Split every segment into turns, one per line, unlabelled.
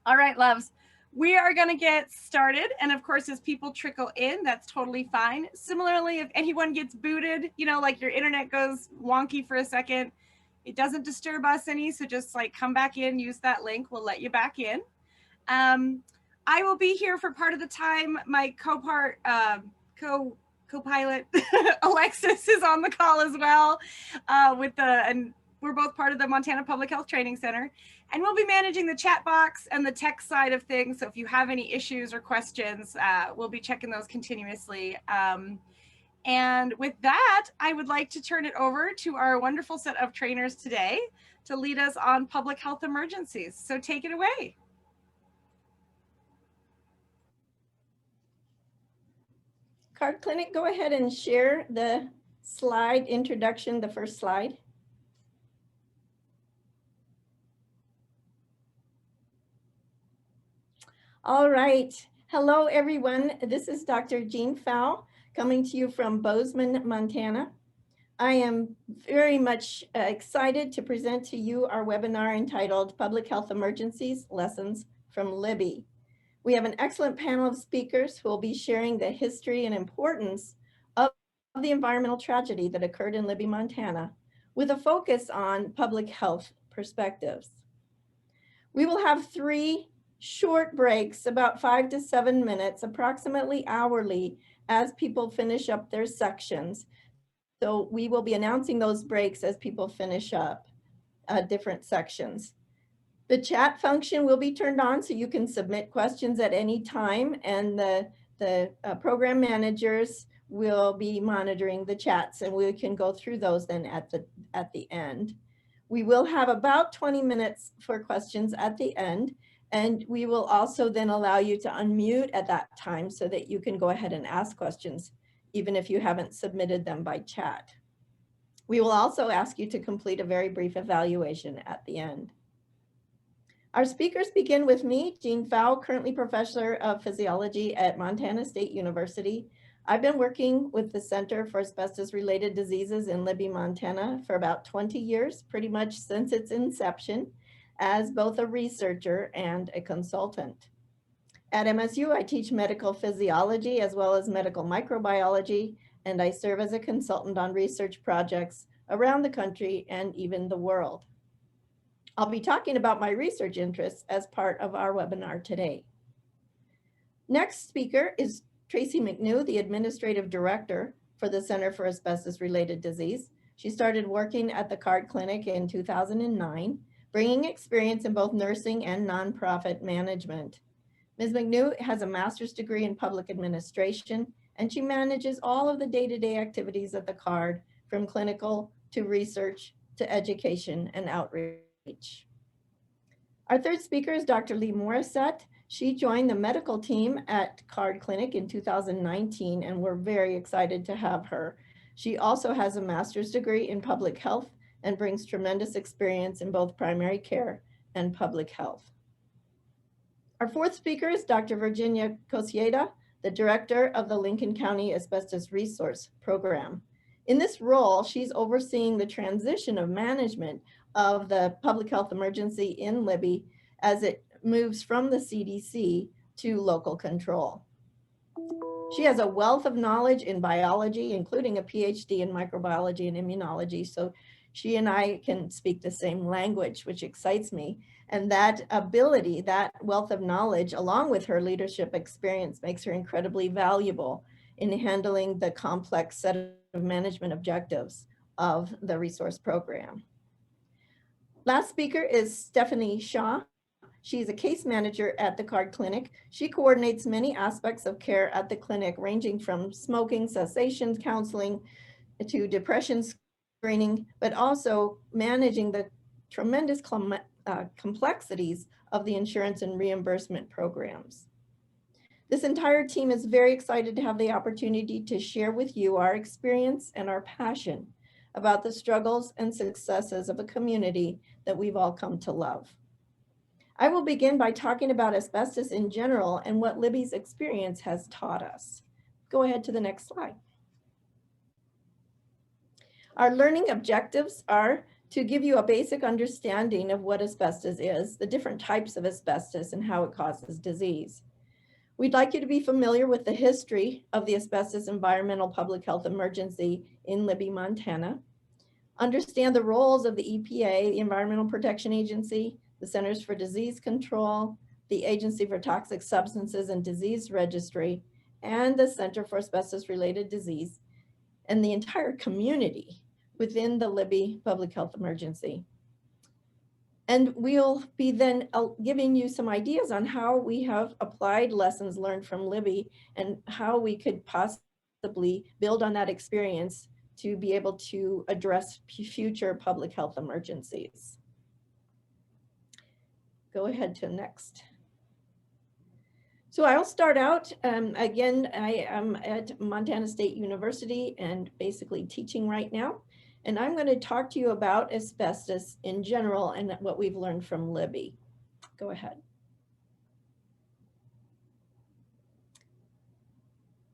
All right, loves. We are going to get started. And of course, as people trickle in, that's totally fine. Similarly, if anyone gets booted, like your internet goes wonky for a second, it doesn't disturb us any. So just like come back in, use that link. We'll let you back in. Um, I will be here for part of the time. My co-pilot Alexis is on the call as well, and we're both part of the Montana Public Health Training Center, and we'll be managing the chat box and the tech side of things. So if you have any issues or questions, we'll be checking those continuously. And with that, I would like to turn it over to our wonderful set of trainers today to lead us on public health emergencies. So take it away.
Card Clinic, go ahead and share the slide introduction, the first slide. All right. Hello, everyone. This is Dr. Jean Pfau coming to you from Bozeman, Montana. I am very much excited to present to you our webinar entitled Public Health Emergencies Lessons from Libby. We have an excellent panel of speakers who will be sharing the history and importance of the environmental tragedy that occurred in Libby, Montana, with a focus on public health perspectives. We will have 3 short breaks, about 5 to 7 minutes, approximately hourly, as people finish up their sections. So we will be announcing those breaks as people finish up different sections. The chat function will be turned on so you can submit questions at any time, and the program managers will be monitoring the chats, and we can go through those then at the end. We will have about 20 minutes for questions at the end, and we will also then allow you to unmute at that time so that you can go ahead and ask questions, even if you haven't submitted them by chat. We will also ask you to complete a very brief evaluation at the end. Our speakers begin with me, Jean Pfau, currently professor of physiology at Montana State University. I've been working with the Center for Asbestos-Related Diseases in Libby, Montana for about 20 years, pretty much since its inception, as both a researcher and a consultant. At MSU, I teach medical physiology as well as medical microbiology, and I serve as a consultant on research projects around the country and even the world. I'll be talking about my research interests as part of our webinar today. Next speaker is Tracy McNew, the Administrative Director for the Center for Asbestos-Related Disease. She started working at the Card Clinic in 2009, bringing experience in both nursing and nonprofit management. Ms. McNew has a master's degree in public administration, and she manages all of the day-to-day activities at the Card, from clinical to research to education and outreach. Our third speaker is Dr. Lee Morissette. She joined the medical team at Card Clinic in 2019, and we're very excited to have her. She also has a master's degree in public health and brings tremendous experience in both primary care and public health. Our fourth speaker is Dr. Virginia Cosieda, the director of the Lincoln County Asbestos Resource Program. In this role, she's overseeing the transition of management of the public health emergency in Libby as it moves from the CDC to local control. She has a wealth of knowledge in biology, including a PhD in microbiology and immunology. So she and I can speak the same language, which excites me. And that ability, that wealth of knowledge, along with her leadership experience, makes her incredibly valuable in handling the complex set of management objectives of the resource program. Last speaker is Stephanie Shaw. She's a case manager at the Card Clinic. She coordinates many aspects of care at the clinic, ranging from smoking cessation counseling to depression screening, but also managing the tremendous complexities of the insurance and reimbursement programs. This entire team is very excited to have the opportunity to share with you our experience and our passion about the struggles and successes of a community that we've all come to love. I will begin by talking about asbestos in general and what Libby's experience has taught us. Go ahead to the next slide. Our learning objectives are to give you a basic understanding of what asbestos is, the different types of asbestos, and how it causes disease. We'd like you to be familiar with the history of the asbestos environmental public health emergency in Libby, Montana. Understand the roles of the EPA, the Environmental Protection Agency, the Centers for Disease Control, the Agency for Toxic Substances and Disease Registry, and the Center for Asbestos-Related Disease, and the entire community within the Libby Public Health Emergency. And we'll be then giving you some ideas on how we have applied lessons learned from Libby and how we could possibly build on that experience to be able to address future public health emergencies. Go ahead to next. So I'll start out, again, I am at Montana State University and basically teaching right now. And I'm going to talk to you about asbestos in general and what we've learned from Libby. Go ahead.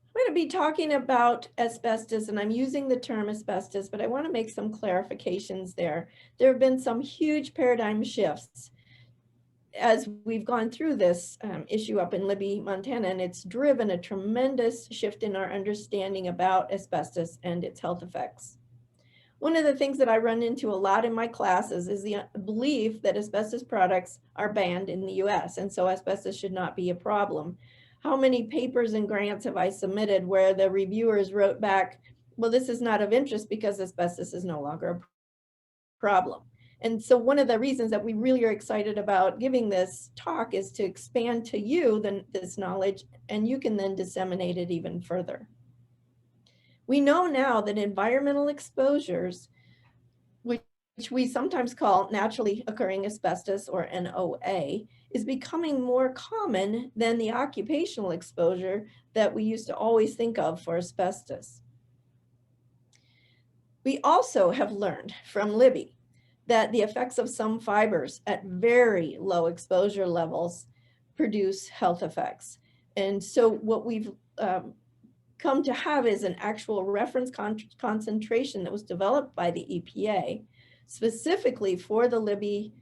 I'm going to be talking about asbestos, and I'm using the term asbestos, but I want to make some clarifications there. There have been some huge paradigm shifts as we've gone through this issue up in Libby, Montana, and it's driven a tremendous shift in our understanding about asbestos and its health effects. One of the things that I run into a lot in my classes is the belief that asbestos products are banned in the US, and so asbestos should not be a problem. How many papers and grants have I submitted where the reviewers wrote back, well, this is not of interest because asbestos is no longer a problem. And so one of the reasons that we really are excited about giving this talk is to expand to you this knowledge, and you can then disseminate it even further. We know now that environmental exposures, which we sometimes call naturally occurring asbestos or NOA, is becoming more common than the occupational exposure that we used to always think of for asbestos. We also have learned from Libby that the effects of some fibers at very low exposure levels produce health effects. And so what we've come to have is an actual reference concentration that was developed by the EPA specifically for the Libby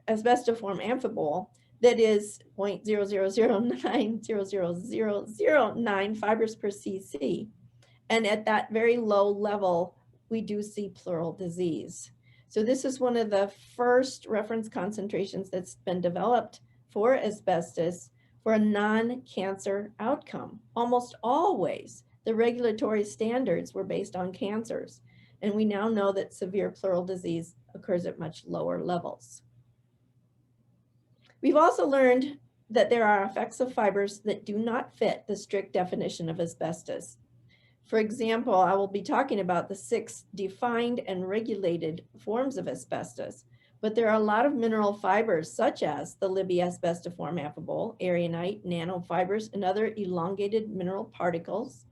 asbestiform amphibole that is 0.000900009 fibers per cc. And at that very low level, we do see pleural disease. So this is one of the first reference concentrations that's been developed for asbestos for a non-cancer outcome. Almost always, the regulatory standards were based on cancers, and we now know that severe pleural disease occurs at much lower levels. We've also learned that there are effects of fibers that do not fit the strict definition of asbestos. For example, I will be talking about the 6 defined and regulated forms of asbestos, but there are a lot of mineral fibers such as the Libby asbestiform amphibole, aragonite, nanofibers, and other elongated mineral particles,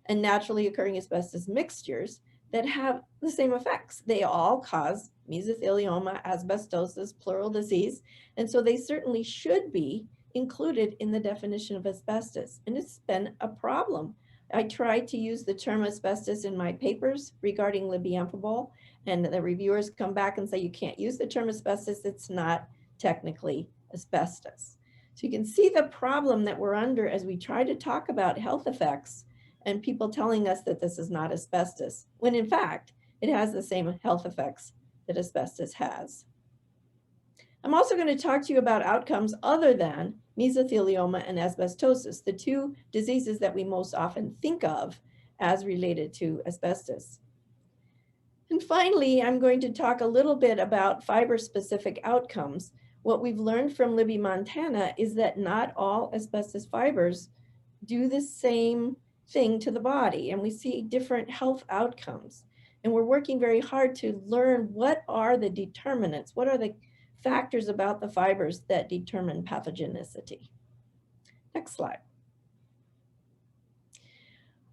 and naturally occurring asbestos mixtures that have the same effects. They all cause mesothelioma, asbestosis, pleural disease, and so they certainly should be included in the definition of asbestos, and it's been a problem. I tried to use the term asbestos in my papers regarding Libby amphibole, and the reviewers come back and say, you can't use the term asbestos, it's not technically asbestos. So you can see the problem that we're under as we try to talk about health effects and people telling us that this is not asbestos, when in fact, it has the same health effects that asbestos has. I'm also going to talk to you about outcomes other than mesothelioma and asbestosis, the 2 diseases that we most often think of as related to asbestos. And finally, I'm going to talk a little bit about fiber-specific outcomes. What we've learned from Libby, Montana is that not all asbestos fibers do the same thing to the body, and we see different health outcomes. And we're working very hard to learn what are the determinants, what are the factors about the fibers that determine pathogenicity. Next slide.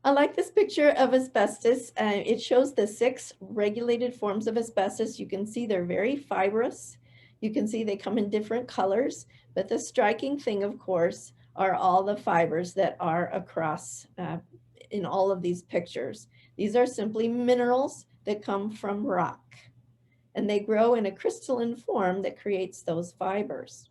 I like this picture of asbestos. It shows the 6 regulated forms of asbestos. You can see they're very fibrous. You can see they come in different colors, but the striking thing, of course, are all the fibers that are across in all of these pictures. These are simply minerals that come from rock. and they grow in a crystalline form that creates those fibers.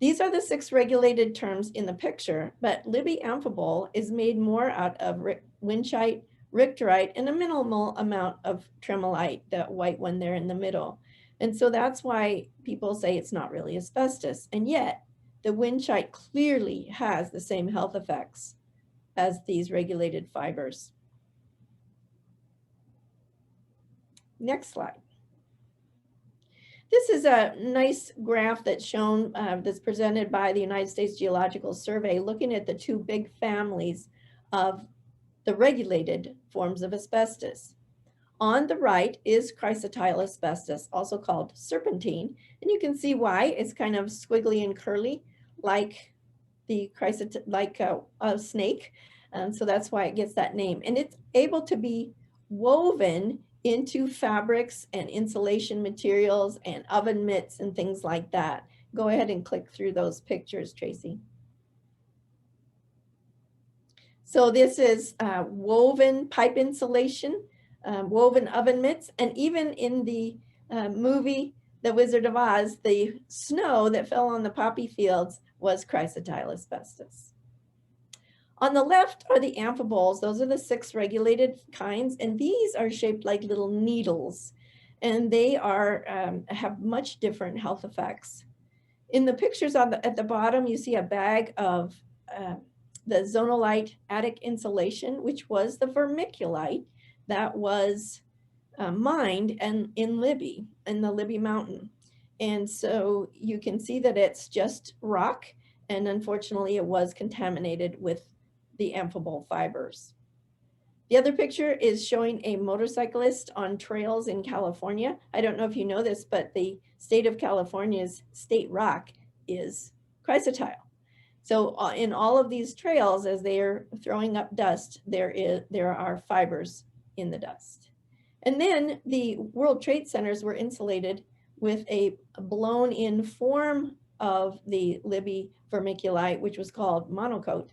These are the 6 regulated terms in the picture, but Libby amphibole is made more out of windchite, richterite, and a minimal amount of tremolite, that white one there in the middle. And so that's why people say it's not really asbestos. And yet the windchite clearly has the same health effects as these regulated fibers. Next slide. This is a nice graph that's shown, that's presented by the United States Geological Survey, looking at the 2 big families of the regulated forms of asbestos. On the right is chrysotile asbestos, also called serpentine, and you can see why it's kind of squiggly and curly, like the a snake, and so that's why it gets that name. And it's able to be woven into fabrics and insulation materials and oven mitts and things like that. Go ahead and click through those pictures, Tracy. So this is woven pipe insulation, woven oven mitts, and even in the movie The Wizard of Oz, the snow that fell on the poppy fields was chrysotile asbestos. On the left are the amphiboles. Those are the 6 regulated kinds, and these are shaped like little needles, and they are have much different health effects. In the pictures at the bottom, you see a bag of the zonolite attic insulation, which was the vermiculite that was mined and in Libby, in the Libby Mountain. And so you can see that it's just rock, and unfortunately it was contaminated with the amphibole fibers. The other picture is showing a motorcyclist on trails in California. I don't know if you know this, but the state of California's state rock is chrysotile. So in all of these trails, as they are throwing up dust, there are fibers in the dust. And then the World Trade Centers were insulated with a blown in form of the Libby vermiculite, which was called monocoat.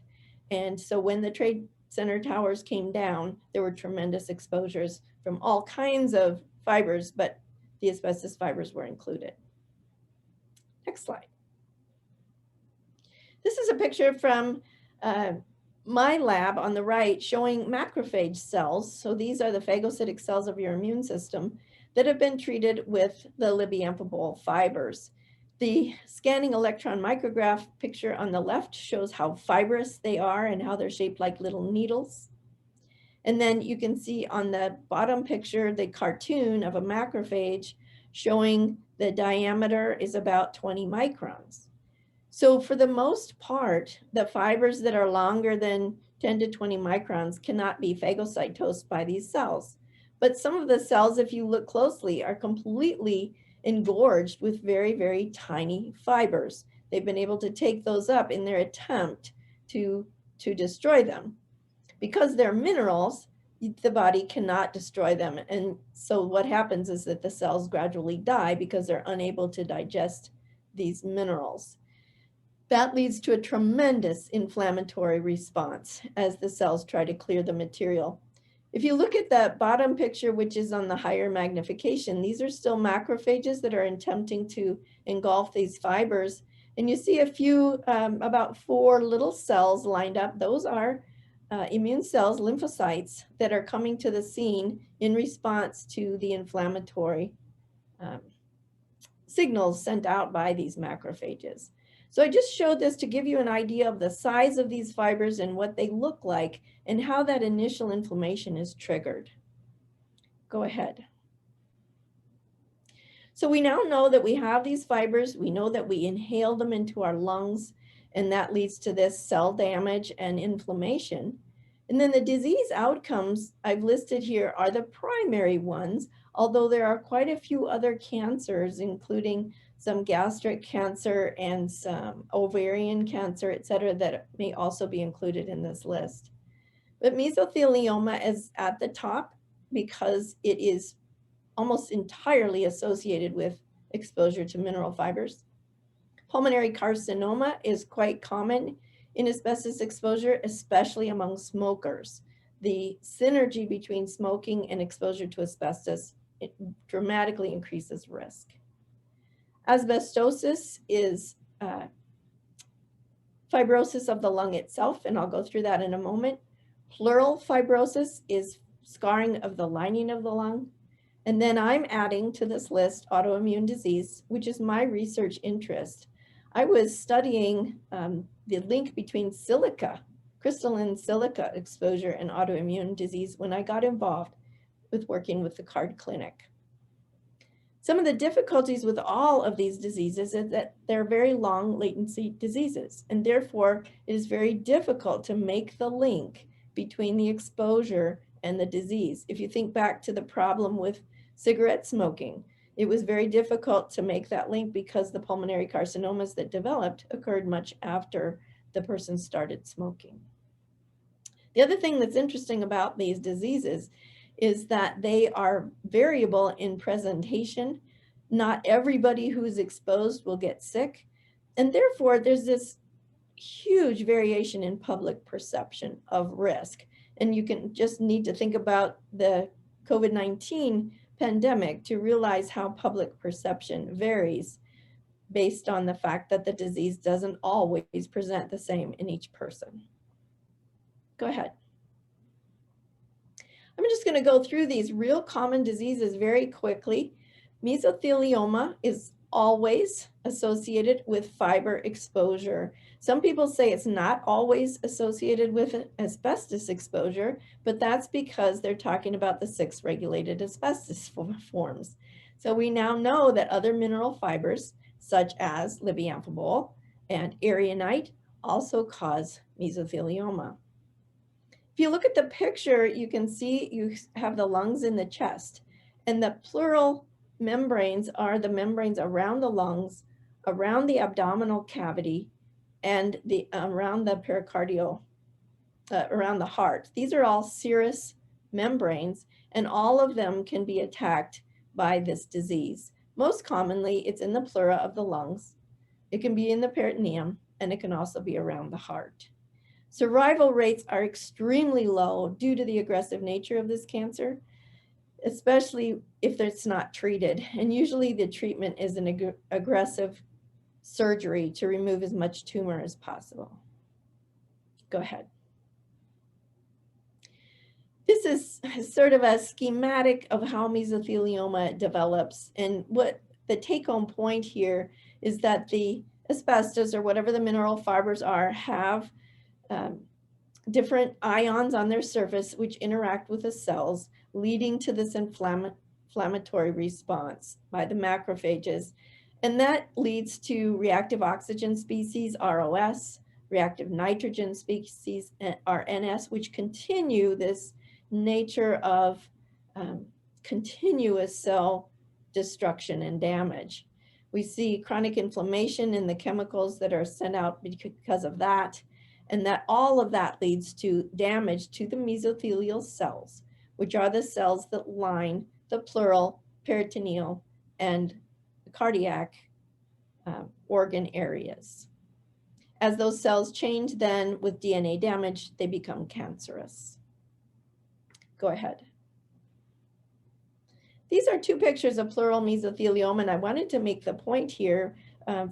And so when the Trade Center towers came down, there were tremendous exposures from all kinds of fibers, but the asbestos fibers were included. Next slide. This is a picture from my lab on the right showing macrophage cells. So these are the phagocytic cells of your immune system that have been treated with the Libby amphibole fibers. The scanning electron micrograph picture on the left shows how fibrous they are and how they're shaped like little needles. And then you can see on the bottom picture the cartoon of a macrophage showing the diameter is about 20 microns. So for the most part, the fibers that are longer than 10 to 20 microns cannot be phagocytosed by these cells. But some of the cells, if you look closely, are completely engorged with very, very tiny fibers. They've been able to take those up in their attempt to destroy them. Because they're minerals, the body cannot destroy them. And so what happens is that the cells gradually die because they're unable to digest these minerals. That leads to a tremendous inflammatory response as the cells try to clear the material. If you look at the bottom picture, which is on the higher magnification, these are still macrophages that are attempting to engulf these fibers. And you see a few, about 4 little cells lined up. Those are immune cells, lymphocytes, that are coming to the scene in response to the inflammatory signals sent out by these macrophages. So I just showed this to give you an idea of the size of these fibers and what they look like and how that initial inflammation is triggered. Go ahead. So we now know that we have these fibers. We know that we inhale them into our lungs, and that leads to this cell damage and inflammation. And then the disease outcomes I've listed here are the primary ones, although there are quite a few other cancers, including some gastric cancer and some ovarian cancer, et cetera, that may also be included in this list. But mesothelioma is at the top because it is almost entirely associated with exposure to mineral fibers. Pulmonary carcinoma is quite common in asbestos exposure, especially among smokers. The synergy between smoking and exposure to asbestos it dramatically increases risk. Asbestosis is fibrosis of the lung itself, and I'll go through that in a moment. Pleural fibrosis is scarring of the lining of the lung. And then I'm adding to this list autoimmune disease, which is my research interest. I was studying the link between silica, crystalline silica exposure and autoimmune disease when I got involved with working with the CARD clinic. Some of the difficulties with all of these diseases is that they're very long latency diseases, and therefore it is very difficult to make the link between the exposure and the disease. If you think back to the problem with cigarette smoking, it was very difficult to make that link because the pulmonary carcinomas that developed occurred much after the person started smoking. The other thing that's interesting about these diseases is that they are variable in presentation. Not everybody who's exposed will get sick. And therefore, there's this huge variation in public perception of risk. And you can just need to think about the COVID-19 pandemic to realize how public perception varies based on the fact that the disease doesn't always present the same in each person. Go ahead. I'm just going to go through these real common diseases very quickly. Mesothelioma is always associated with fiber exposure. Some people say it's not always associated with asbestos exposure, but that's because they're talking about the 6 regulated asbestos forms. So we now know that other mineral fibers, such as libyanthobol and erionite, also cause mesothelioma. If you look at the picture, you can see you have the lungs in the chest, and the pleural membranes are the membranes around the lungs, around the abdominal cavity, and around the pericardial, around the heart. These are all serous membranes, and all of them can be attacked by this disease. Most commonly, it's in the pleura of the lungs. It can be in the peritoneum, and it can also be around the heart. Survival rates are extremely low due to the aggressive nature of this cancer, especially if it's not treated. And usually the treatment is an aggressive surgery to remove as much tumor as possible. Go ahead. This is sort of a schematic of how mesothelioma develops. And what the take-home point here is that the asbestos, or whatever the mineral fibers are, have different ions on their surface which interact with the cells, leading to this inflammatory response by the macrophages. And that leads to reactive oxygen species, ROS, reactive nitrogen species, RNS, which continue this nature of continuous cell destruction and damage. We see chronic inflammation in the chemicals that are sent out because of that, and that all of that leads to damage to the mesothelial cells, which are the cells that line the pleural, peritoneal, and cardiac organ areas. As those cells change then with DNA damage, they become cancerous. Go ahead. These are 2 pictures of pleural mesothelioma, and I wanted to make the point here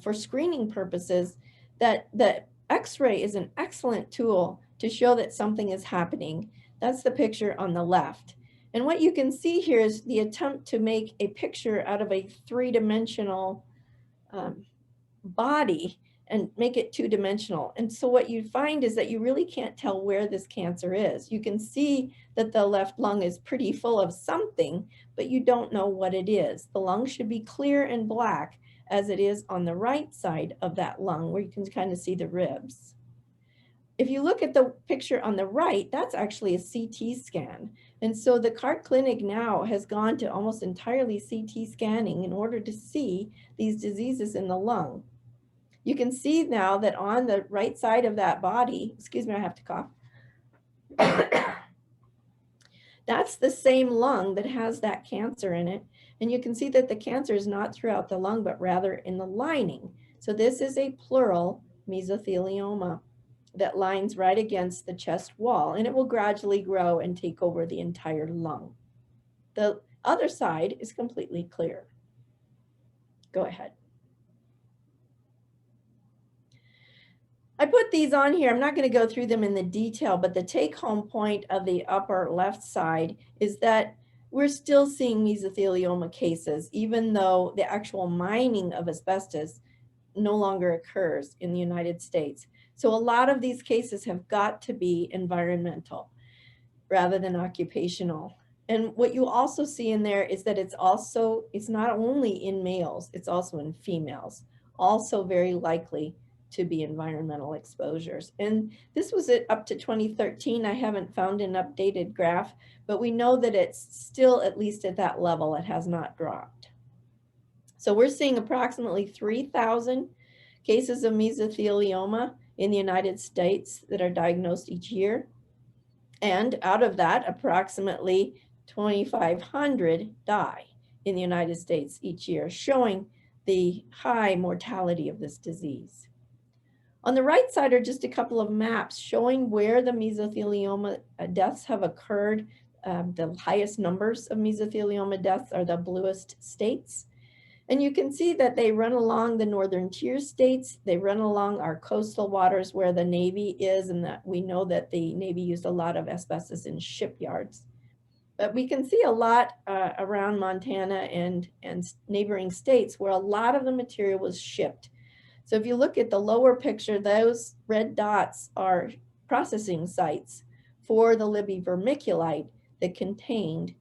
for screening purposes that the X-ray is an excellent tool to show that something is happening. That's the picture on the left. And what you can see here is the attempt to make a picture out of a 3-dimensional body and make it 2-dimensional. And so what you find is that you really can't tell where this cancer is. You can see that the left lung is pretty full of something, but you don't know what it is. The lung should be clear and black, as it is on the right side of that lung, where you can kind of see the ribs. If you look at the picture on the right, that's actually a CT scan. And so the CARD clinic now has gone to almost entirely CT scanning in order to see these diseases in the lung. You can see now that on the right side of that body, excuse me, I have to cough. That's the same lung that has that cancer in it. And you can see that the cancer is not throughout the lung, but rather in the lining. So this is a pleural mesothelioma that lines right against the chest wall, and it will gradually grow and take over the entire lung. The Other side is completely clear. Go ahead. I put these on here. I'm not going to go through them in the detail, but the take-home point of the upper left side is that we're still seeing mesothelioma cases, even though the actual mining of asbestos no longer occurs in the United States. So a lot of these cases have got to be environmental rather than occupational. And what you also see in there is that it's not only in males, it's also in females, also very likely to be environmental exposures. And this was up to 2013. I haven't found an updated graph, but we know that it's still at least at that level. It has not dropped. So we're seeing approximately 3,000 cases of mesothelioma in the United States that are diagnosed each year. And out of that, approximately 2,500 die in the United States each year, showing the high mortality of this disease. On the right side are just a couple of maps showing where the mesothelioma deaths have occurred. The highest numbers of mesothelioma deaths are the bluest states. And you can see that they run along the northern tier states. They run along our coastal waters where the Navy is, and that we know that the Navy used a lot of asbestos in shipyards. But we can see a lot around Montana and neighboring states where a lot of the material was shipped. So if you look at the lower picture, those red dots are processing sites for the Libby vermiculite that contained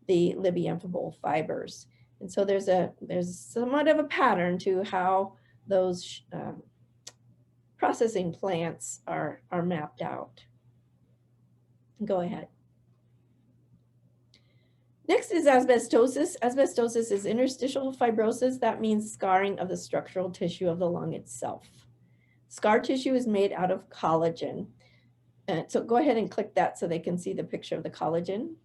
the Libby amphibole fibers. And so there's somewhat of a pattern to how those processing plants are mapped out. Go ahead. Next is asbestosis. Asbestosis is interstitial fibrosis. That means scarring of the structural tissue of the lung itself. Scar tissue is made out of collagen. So go ahead and click that so they can see the picture of the collagen.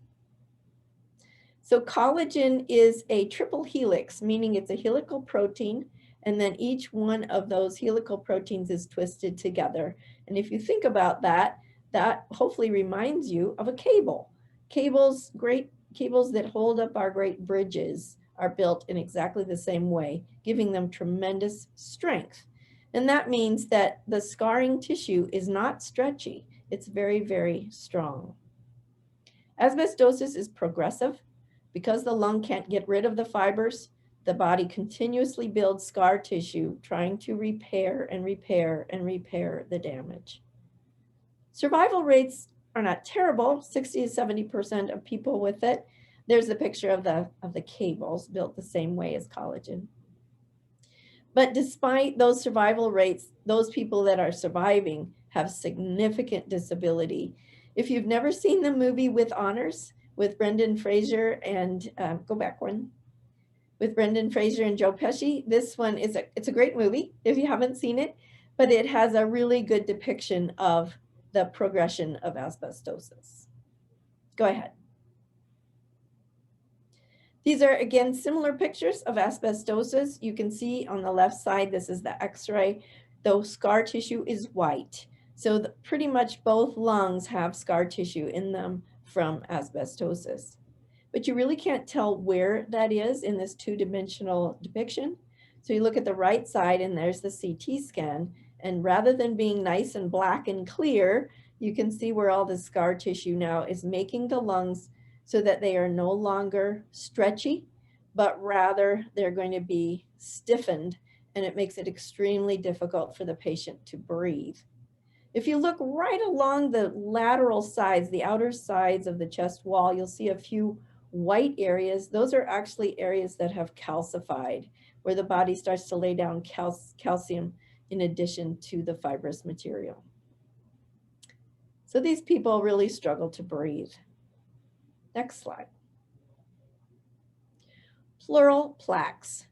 So collagen is a triple helix, meaning it's a helical protein, and then each one of those helical proteins is twisted together. And if you think about that, that hopefully reminds you of a cable. Great cables that hold up our great bridges are built in exactly the same way, giving them tremendous strength. And that means that the scarring tissue is not stretchy. It's very, very strong. Asbestosis is progressive. Because the lung can't get rid of the fibers, the body continuously builds scar tissue, trying to repair and repair and repair the damage. Survival rates are not terrible, 60 to 70% of people with it. There's a picture of the cables built the same way as collagen. But despite those survival rates, those people that are surviving have significant disability. If you've never seen the movie With Honors, with Brendan Fraser and go back one, with Brendan Fraser and Joe Pesci, this one it's a great movie if you haven't seen it, but it has a really good depiction of the progression of asbestosis. Go ahead. These are, again, similar pictures of asbestosis. You can see on the left side, this is the x-ray, though scar tissue is white. So pretty much both lungs have scar tissue in them from asbestosis. But you really can't tell where that is in this two-dimensional depiction. So you look at the right side and there's the CT scan, and rather than being nice and black and clear, you can see where all the scar tissue now is making the lungs so that they are no longer stretchy, but rather they're going to be stiffened, and it makes it extremely difficult for the patient to breathe. If you look right along the lateral sides, the outer sides of the chest wall, you'll see a few white areas. Those are actually areas that have calcified, where the body starts to lay down calcium in addition to the fibrous material. So these people really struggle to breathe. Next slide. Pleural plaques.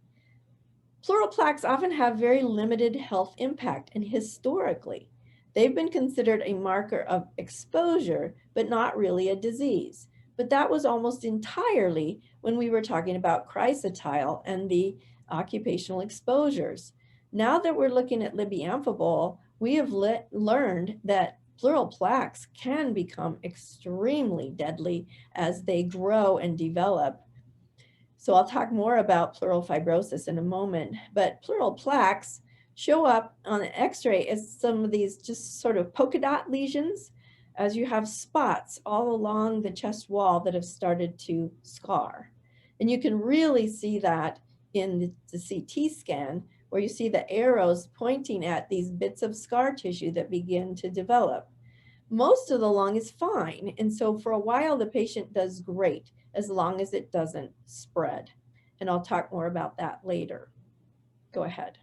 Pleural plaques often have very limited health impact, and historically, they've been considered a marker of exposure, but not really a disease. But that was almost entirely when we were talking about chrysotile and the occupational exposures. Now that we're looking at Libby amphibole, we have learned that pleural plaques can become extremely deadly as they grow and develop. So I'll talk more about pleural fibrosis in a moment, but pleural plaques show up on an x-ray as some of these just sort of polka dot lesions, as you have spots all along the chest wall that have started to scar. And you can really see that in the CT scan, where you see the arrows pointing at these bits of scar tissue that begin to develop. Most of the lung is fine. And so for a while, the patient does great as long as it doesn't spread. And I'll talk more about that later. Go ahead.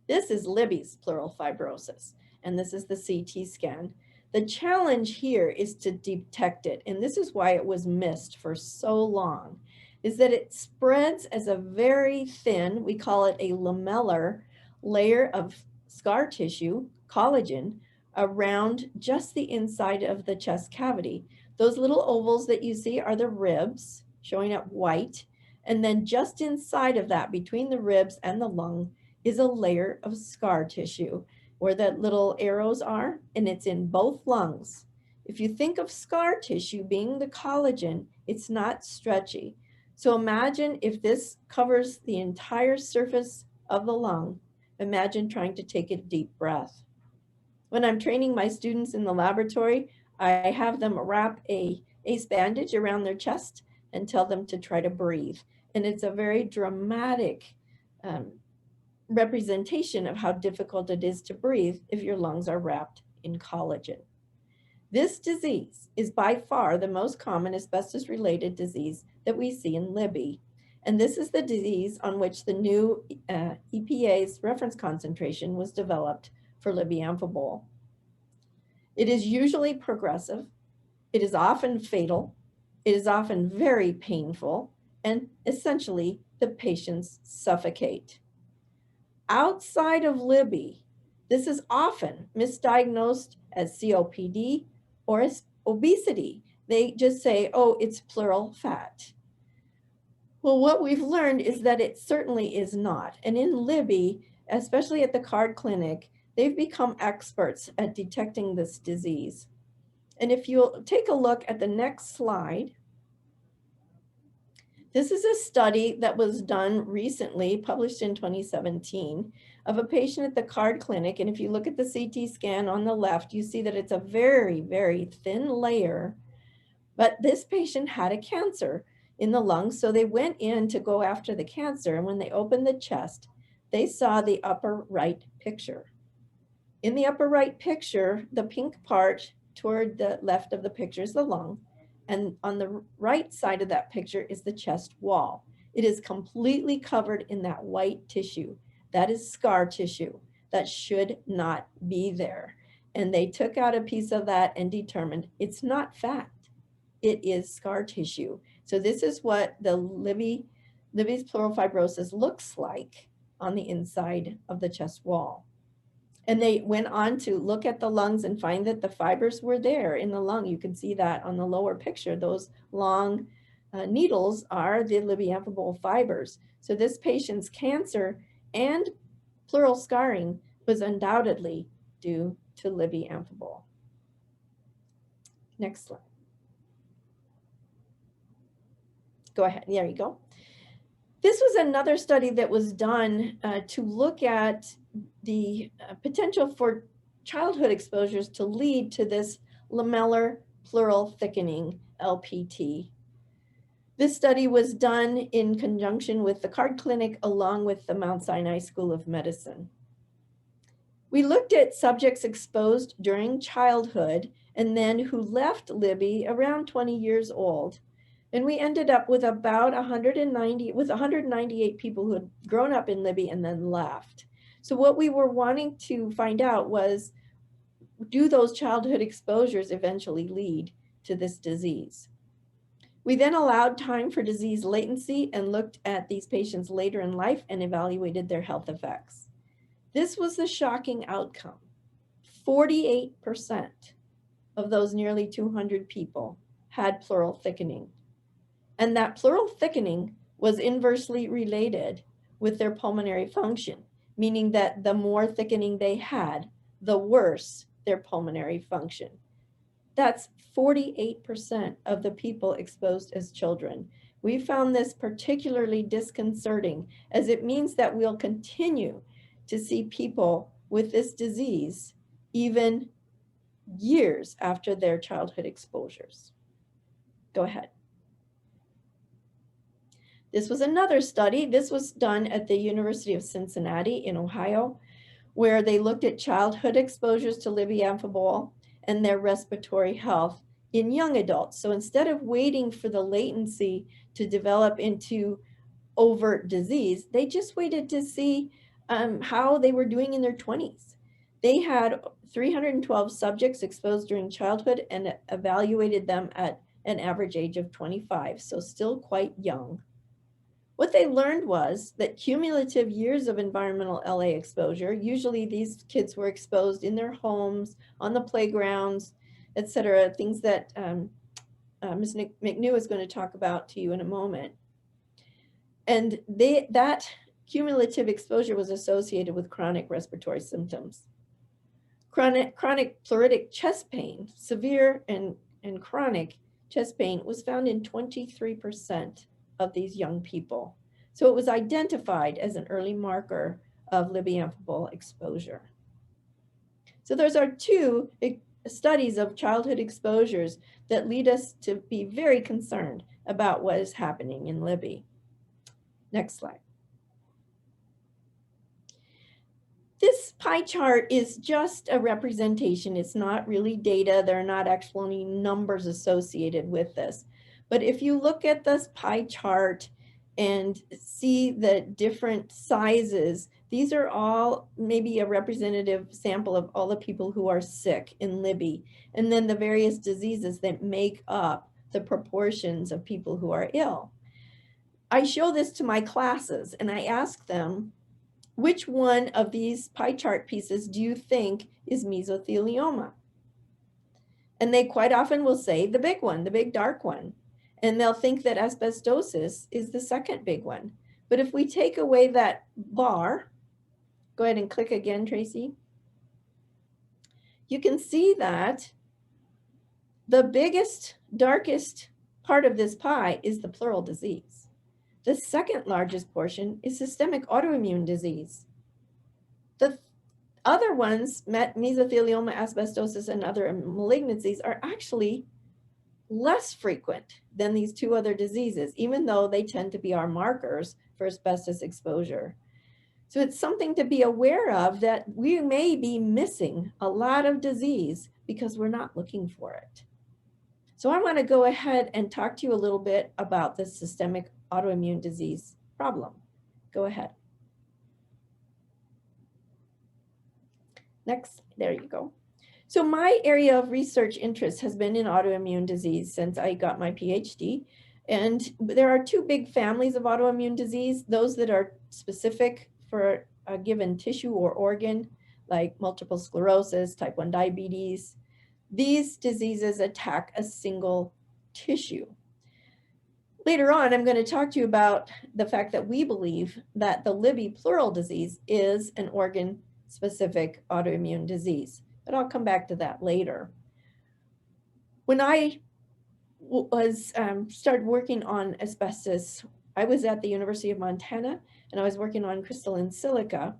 This is Libby's pleural fibrosis, and this is the CT scan. The challenge here is to detect it, and this is why it was missed for so long, is that it spreads as a very thin, we call it a lamellar layer of scar tissue, collagen, around just the inside of the chest cavity. Those little ovals that you see are the ribs, showing up white, and then just inside of that, between the ribs and the lung, is a layer of scar tissue where the little arrows are, and it's in both lungs. If you think of scar tissue being the collagen, it's not stretchy. So imagine if this covers the entire surface of the lung, imagine trying to take a deep breath. When I'm training my students in the laboratory, I have them wrap a ACE bandage around their chest and tell them to try to breathe. And it's a very dramatic representation of how difficult it is to breathe if your lungs are wrapped in collagen. This disease is by far the most common asbestos-related disease that we see in Libby. And this is the disease on which the new EPA's reference concentration was developed for Libby amphibole. It is usually progressive. It is often fatal. It is often very painful, and essentially the patients suffocate. Outside of Libby, this is often misdiagnosed as COPD or as obesity. They just say, oh, it's pleural fat. Well, what we've learned is that it certainly is not. And in Libby, especially at the Card Clinic, they've become experts at detecting this disease. And if you'll take a look at the next slide, this is a study that was done recently, published in 2017, of a patient at the Card Clinic. And if you look at the CT scan on the left, you see that it's a very, very thin layer. But this patient had a cancer in the lungs, so they went in to go after the cancer. And when they opened the chest, they saw the upper right picture. In the upper right picture, the pink part toward the left of the picture is the lung. And on the right side of that picture is the chest wall. It is completely covered in that white tissue. That is scar tissue that should not be there. And they took out a piece of that and determined it's not fat, it is scar tissue. So this is what the Libby's pleural fibrosis looks like on the inside of the chest wall. And they went on to look at the lungs and find that the fibers were there in the lung. You can see that on the lower picture. Those long needles are the Libby amphibole fibers. So this patient's cancer and pleural scarring was undoubtedly due to Libby amphibole. Next slide. Go ahead. There you go. This was another study that was done to look at the potential for childhood exposures to lead to this lamellar pleural thickening, LPT. This study was done in conjunction with the Card Clinic along with the Mount Sinai School of Medicine. We looked at subjects exposed during childhood and then who left Libby around 20 years old. And we ended up with about 198 people who had grown up in Libby and then left. So what we were wanting to find out was, do those childhood exposures eventually lead to this disease? We then allowed time for disease latency and looked at these patients later in life and evaluated their health effects. This was the shocking outcome. 48% of those nearly 200 people had pleural thickening. And that pleural thickening was inversely related with their pulmonary function, meaning that the more thickening they had, the worse their pulmonary function. That's 48% of the people exposed as children. We found this particularly disconcerting, as it means that we'll continue to see people with this disease even years after their childhood exposures. Go ahead. This was another study. This was done at the University of Cincinnati in Ohio, where they looked at childhood exposures to Libby amphibole and their respiratory health in young adults. So instead of waiting for the latency to develop into overt disease, they just waited to see how they were doing in their 20s. They had 312 subjects exposed during childhood and evaluated them at an average age of 25, so still quite young. What they learned was that cumulative years of environmental LA exposure, usually these kids were exposed in their homes, on the playgrounds, etc., things that Ms. McNew is going to talk about to you in a moment. And that cumulative exposure was associated with chronic respiratory symptoms. Chronic pleuritic chest pain, severe and chronic chest pain, was found in 23% of these young people. So it was identified as an early marker of Libby amphibole exposure. So those are two studies of childhood exposures that lead us to be very concerned about what is happening in Libby. Next slide. This pie chart is just a representation. It's not really data. There are not actually numbers associated with this. But if you look at this pie chart and see the different sizes, these are all maybe a representative sample of all the people who are sick in Libby, and then the various diseases that make up the proportions of people who are ill. I show this to my classes and I ask them, which one of these pie chart pieces do you think is mesothelioma? And they quite often will say the big one, the big dark one. And they'll think that asbestosis is the second big one. But if we take away that bar, go ahead and click again, Tracy. You can see that the biggest, darkest part of this pie is the pleural disease. The second largest portion is systemic autoimmune disease. The other ones, mesothelioma, asbestosis, and other malignancies, are actually less frequent than these two other diseases, even though they tend to be our markers for asbestos exposure. So it's something to be aware of, that we may be missing a lot of disease because we're not looking for it. So I want to go ahead and talk to you a little bit about the systemic autoimmune disease problem. Go ahead. Next, there you go. So my area of research interest has been in autoimmune disease since I got my PhD. And there are two big families of autoimmune disease, those that are specific for a given tissue or organ, like multiple sclerosis, type 1 diabetes. These diseases attack a single tissue. Later on, I'm going to talk to you about the fact that we believe that the Libby pleural disease is an organ-specific autoimmune disease, but I'll come back to that later. When I started working on asbestos, I was at the University of Montana, and I was working on crystalline silica,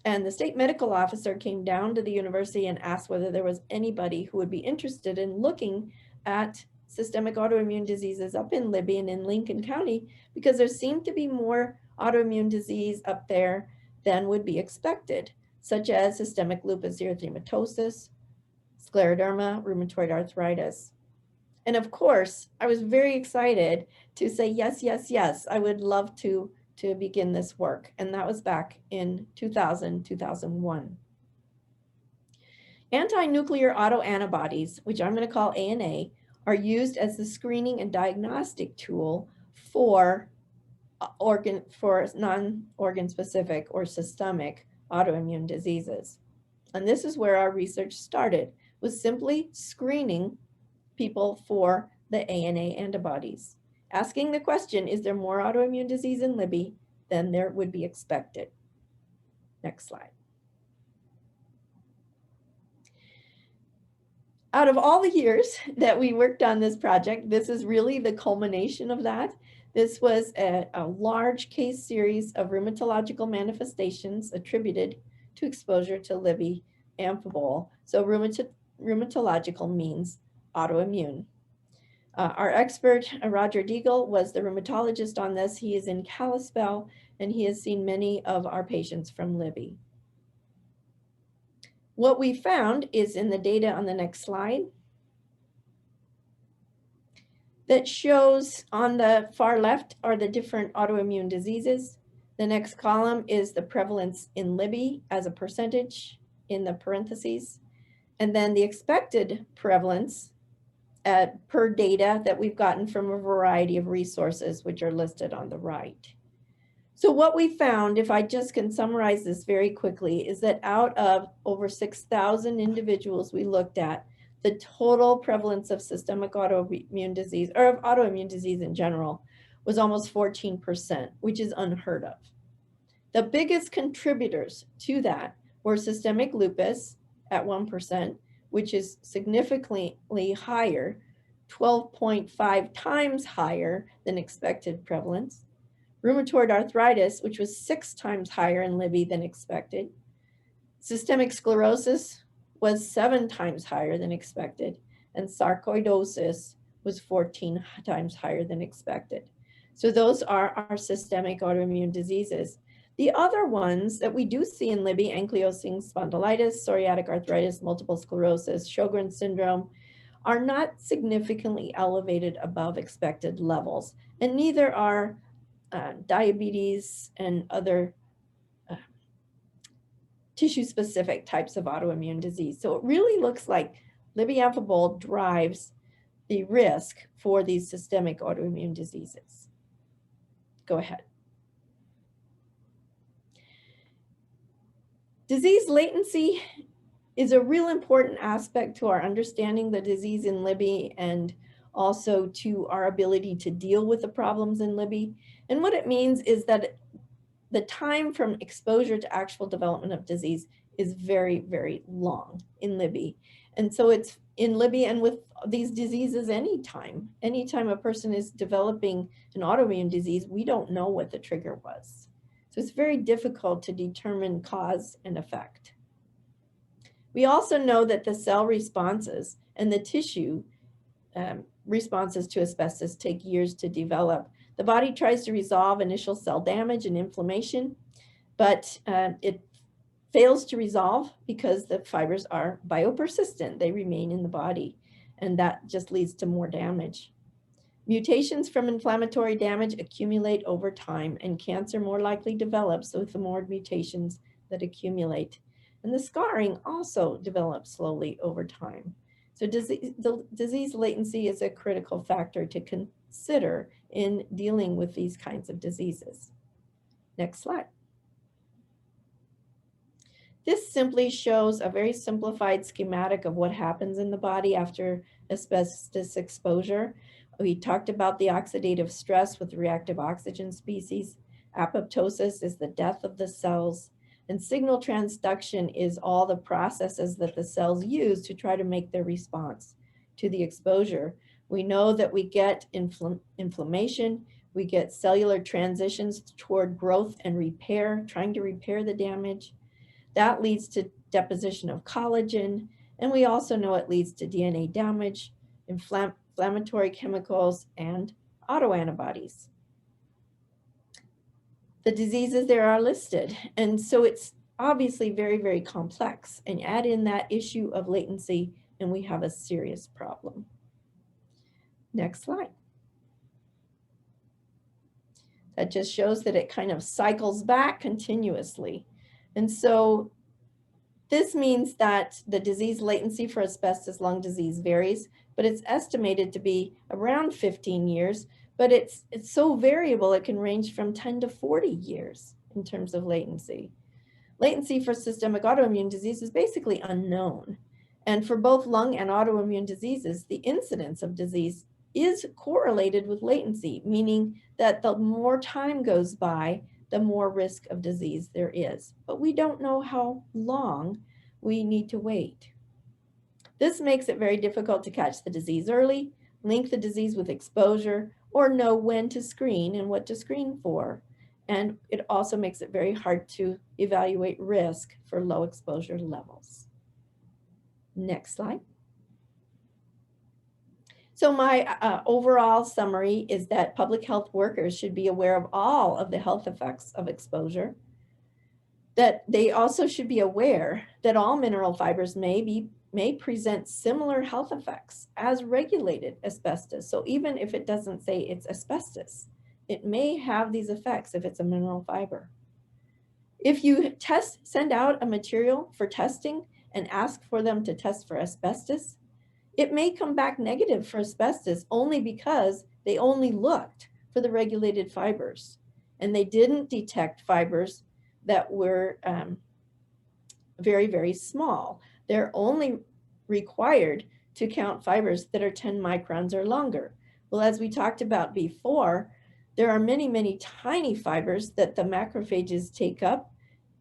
and the state medical officer came down to the university and asked whether there was anybody who would be interested in looking at systemic autoimmune diseases up in Libby and in Lincoln County, because there seemed to be more autoimmune disease up there than would be expected, such as systemic lupus erythematosus, scleroderma, rheumatoid arthritis. And of course, I was very excited to say, yes, yes, yes, I would love to begin this work. And that was back in 2000, 2001. Anti-nuclear autoantibodies, which I'm going to call ANA, are used as the screening and diagnostic tool for non-organ specific or systemic autoimmune diseases. And this is where our research started, was simply screening people for the ANA antibodies, asking the question, is there more autoimmune disease in Libby than there would be expected? Next slide. out of all the years that we worked on this project, this is really the culmination of that. This was a large case series of rheumatological manifestations attributed to exposure to Libby amphibole. So rheumatological means autoimmune. Our expert, Roger Deagle, was the rheumatologist on this. He is in Kalispell, and he has seen many of our patients from Libby. What we found is in the data on the next slide that shows on the far left are the different autoimmune diseases. The next column is the prevalence in Libby as a percentage in the parentheses. And then the expected prevalence per data that we've gotten from a variety of resources, which are listed on the right. So what we found, if I just can summarize this very quickly, is that out of over 6,000 individuals we looked at, the total prevalence of systemic autoimmune disease, or of autoimmune disease in general, was almost 14%, which is unheard of. The biggest contributors to that were systemic lupus at 1%, which is significantly higher, 12.5 times higher than expected prevalence. Rheumatoid arthritis, which was 6 times higher in Libby than expected. Systemic sclerosis was 7 times higher than expected, and sarcoidosis was 14 times higher than expected. So those are our systemic autoimmune diseases. The other ones that we do see in Libby, ankylosing spondylitis, psoriatic arthritis, multiple sclerosis, Sjogren's syndrome, are not significantly elevated above expected levels, and neither are diabetes and other tissue-specific types of autoimmune disease. So it really looks like Libby amphibole drives the risk for these systemic autoimmune diseases. Go ahead. Disease latency is a real important aspect to our understanding the disease in Libby and also to our ability to deal with the problems in Libby. And what it means is that the time from exposure to actual development of disease is very, very long in Libby. And so it's in Libby and with these diseases anytime a person is developing an autoimmune disease, we don't know what the trigger was. So it's very difficult to determine cause and effect. We also know that the cell responses and the tissue responses to asbestos take years to develop. The body tries to resolve initial cell damage and inflammation, but it fails to resolve because the fibers are biopersistent. They remain in the body, and that just leads to more damage. Mutations from inflammatory damage accumulate over time, and cancer more likely develops with the more mutations that accumulate. And the scarring also develops slowly over time. So disease latency is a critical factor to consider in dealing with these kinds of diseases. Next slide. This simply shows a very simplified schematic of what happens in the body after asbestos exposure. We talked about the oxidative stress with reactive oxygen species. Apoptosis is the death of the cells. And signal transduction is all the processes that the cells use to try to make their response to the exposure. We know that we get inflammation, we get cellular transitions toward growth and repair, trying to repair the damage. That leads to deposition of collagen, and we also know it leads to DNA damage, inflammatory chemicals, and autoantibodies. The diseases there are listed. And so it's obviously very, very complex. And add in that issue of latency, and we have a serious problem. Next slide. That just shows that it kind of cycles back continuously. And so this means that the disease latency for asbestos lung disease varies, but it's estimated to be around 15 years. But it's so variable, it can range from 10 to 40 years in terms of latency. Latency for systemic autoimmune disease is basically unknown. And for both lung and autoimmune diseases, the incidence of disease is correlated with latency, meaning that the more time goes by, the more risk of disease there is. But we don't know how long we need to wait. This makes it very difficult to catch the disease early, link the disease with exposure, or know when to screen and what to screen for. And it also makes it very hard to evaluate risk for low exposure levels. Next slide. So my overall summary is that public health workers should be aware of all of the health effects of exposure, that they also should be aware that all mineral fibers may present similar health effects as regulated asbestos. So even if it doesn't say it's asbestos, it may have these effects if it's a mineral fiber. If you send out a material for testing and ask for them to test for asbestos, it may come back negative for asbestos only because they only looked for the regulated fibers and they didn't detect fibers that were very, very small. They're only required to count fibers that are 10 microns or longer. Well, as we talked about before, there are many, many tiny fibers that the macrophages take up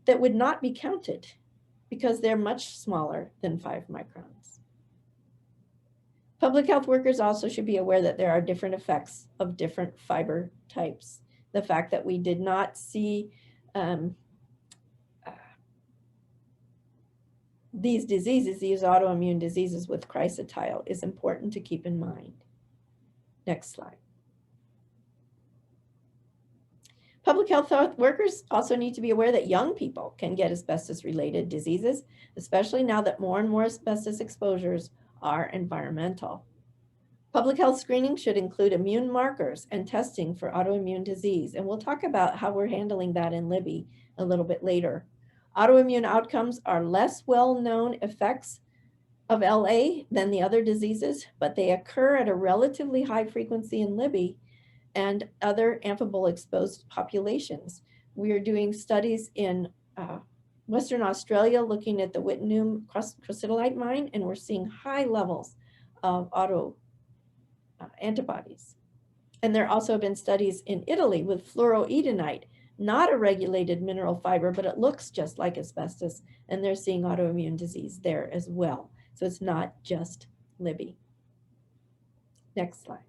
that would not be counted because they're much smaller than 5 microns. Public health workers also should be aware that there are different effects of different fiber types. The fact that we did not see these diseases, these autoimmune diseases with chrysotile, is important to keep in mind. Next slide. Public health workers also need to be aware that young people can get asbestos-related diseases, especially now that more and more asbestos exposures are environmental. Public health screening should include immune markers and testing for autoimmune disease, and we'll talk about how we're handling that in Libby a little bit later. Autoimmune outcomes are less well-known effects of LA than the other diseases, but they occur at a relatively high frequency in Libby and other amphibole exposed populations. We are doing studies in Western Australia looking at the Wittenoom chrysotile mine, and we're seeing high levels of auto antibodies. And there also have been studies in Italy with fluoroedenite, not a regulated mineral fiber, but it looks just like asbestos, and they're seeing autoimmune disease there as well. So it's not just Libby. Next slide.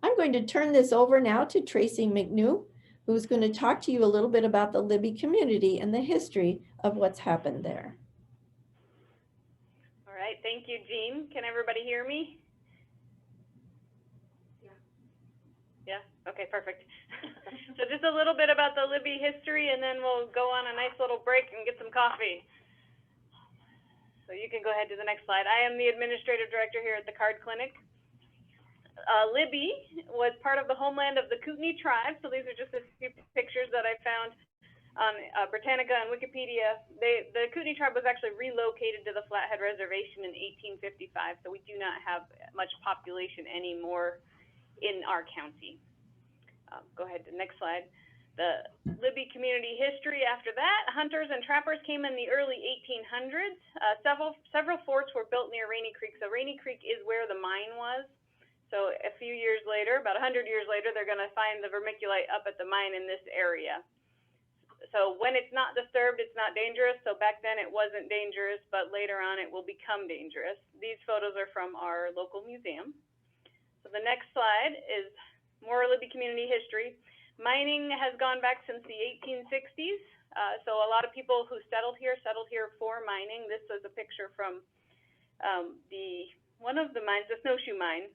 I'm going to turn this over now to Tracy McNew, who's going to talk to you a little bit about the Libby community and the history of what's happened there.
All right, thank you, Jean. Can everybody hear me? Yeah, okay, perfect. So just a little bit about the Libby history, and then we'll go on a nice little break and get some coffee. So you can go ahead to the next slide. I am the administrative director here at the Card Clinic. Libby was part of the homeland of the Kootenai tribe, so these are just a few pictures that I found on Britannica and Wikipedia. The Kootenai tribe was actually relocated to the Flathead Reservation in 1855, so we do not have much population anymore in our county. Go ahead to the next slide. The Libby community history after that, hunters and trappers came in the early 1800s. Several forts were built near Rainy Creek. So Rainy Creek is where the mine was. So a few years later, about 100 years later, they're going to find the vermiculite up at the mine in this area. So when it's not disturbed, it's not dangerous. So back then it wasn't dangerous, but later on it will become dangerous. These photos are from our local museum. So the next slide is more Libby community history. Mining has gone back since the 1860s. So a lot of people who settled here for mining. This is a picture from one of the mines, the snowshoe mine.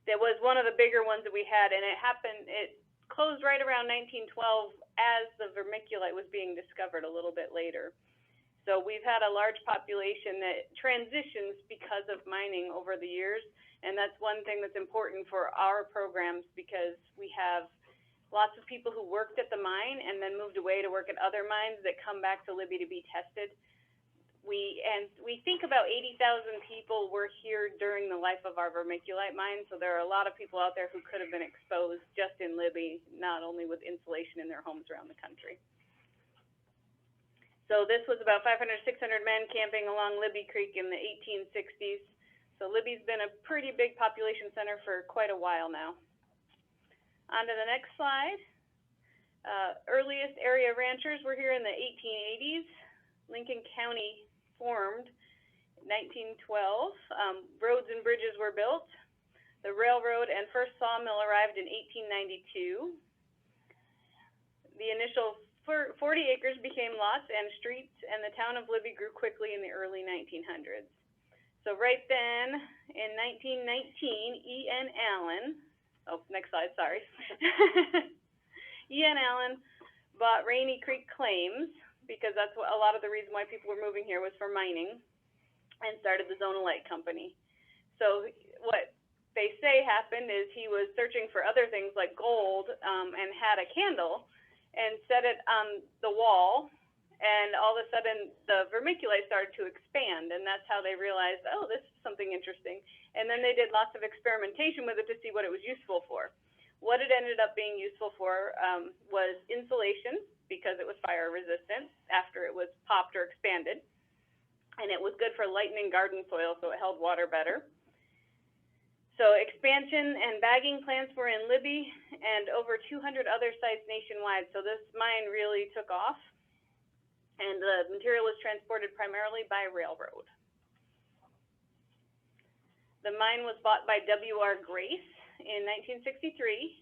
That was one of the bigger ones that we had, and it closed right around 1912 as the vermiculite was being discovered a little bit later. So we've had a large population that transitions because of mining over the years, and that's one thing that's important for our programs because we have lots of people who worked at the mine and then moved away to work at other mines that come back to Libby to be tested. We think about 80,000 people were here during the life of our vermiculite mine, so there are a lot of people out there who could have been exposed just in Libby, not only with insulation in their homes around the country. So this was about 500, 600 men camping along Libby Creek in the 1860s. So Libby's been a pretty big population center for quite a while now. On to the next slide. Earliest area ranchers were here in the 1880s. Lincoln County formed in 1912. Roads and bridges were built. The railroad and first sawmill arrived in 1892. The initial 40 acres became lots and streets, and the town of Libby grew quickly in the early 1900s. So right then, in 1919, E.N. Allen, next slide, sorry. E.N. Allen bought Rainy Creek claims, because that's what a lot of the reason why people were moving here was for mining, and started the Zonalite Company. So what they say happened is he was searching for other things like gold, and had a candle and set it on the wall, and all of a sudden the vermiculite started to expand, and that's how they realized, oh, this is something interesting. And then they did lots of experimentation with it to see what it was useful for. What it ended up being useful for was insulation, because it was fire resistant after it was popped or expanded, and it was good for lightening garden soil, so it held water better. So expansion and bagging plants were in Libby and over 200 other sites nationwide. So this mine really took off, and the material was transported primarily by railroad. The mine was bought by W.R. Grace in 1963,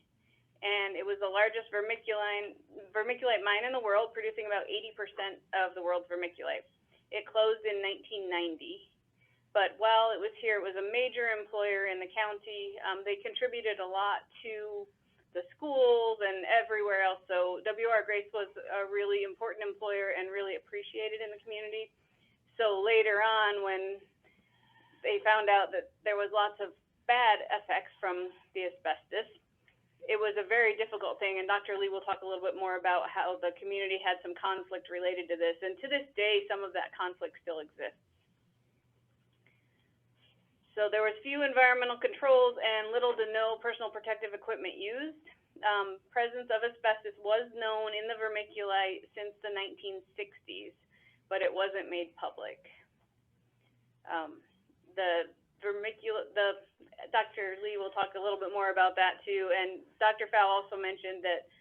and it was the largest vermiculite mine in the world, producing about 80% of the world's vermiculite. It closed in 1990. But while it was here, it was a major employer in the county. They contributed a lot to the schools and everywhere else. So W.R. Grace was a really important employer and really appreciated in the community. So later on, when they found out that there was lots of bad effects from the asbestos, it was a very difficult thing. And Dr. Lee will talk a little bit more about how the community had some conflict related to this. And to this day, some of that conflict still exists. So there was few environmental controls and little to no personal protective equipment used. Presence of asbestos was known in the vermiculite since the 1960s, but it wasn't made public. Dr. Lee will talk a little bit more about that too, and Dr. Fowl also mentioned that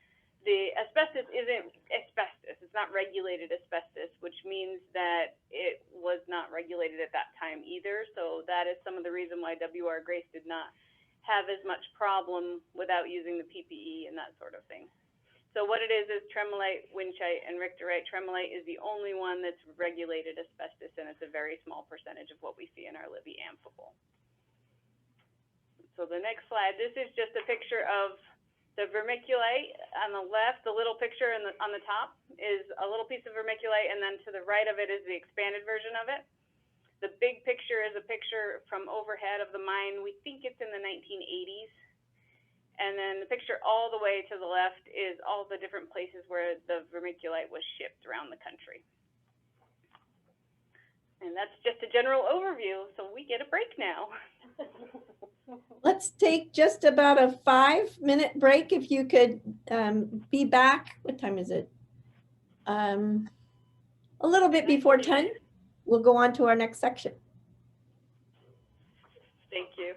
the asbestos isn't asbestos. It's not regulated asbestos, which means that it was not regulated at that time either. So that is some of the reason why W.R. Grace did not have as much problem without using the PPE and that sort of thing. So what it is tremolite, winchite, and richterite. Tremolite is the only one that's regulated asbestos, and it's a very small percentage of what we see in our Libby amphibole. So the next slide, this is just a picture of the vermiculite on the left. The little picture on the top is a little piece of vermiculite, and then to the right of it is the expanded version of it. The big picture is a picture from overhead of the mine. We think it's in the 1980s. And then the picture all the way to the left is all the different places where the vermiculite was shipped around the country. And that's just a general overview, so we get a break now.
Let's take just about a 5-minute break. If you could be back, what time is it? A little bit before 10. We'll go on to our next section.
Thank you.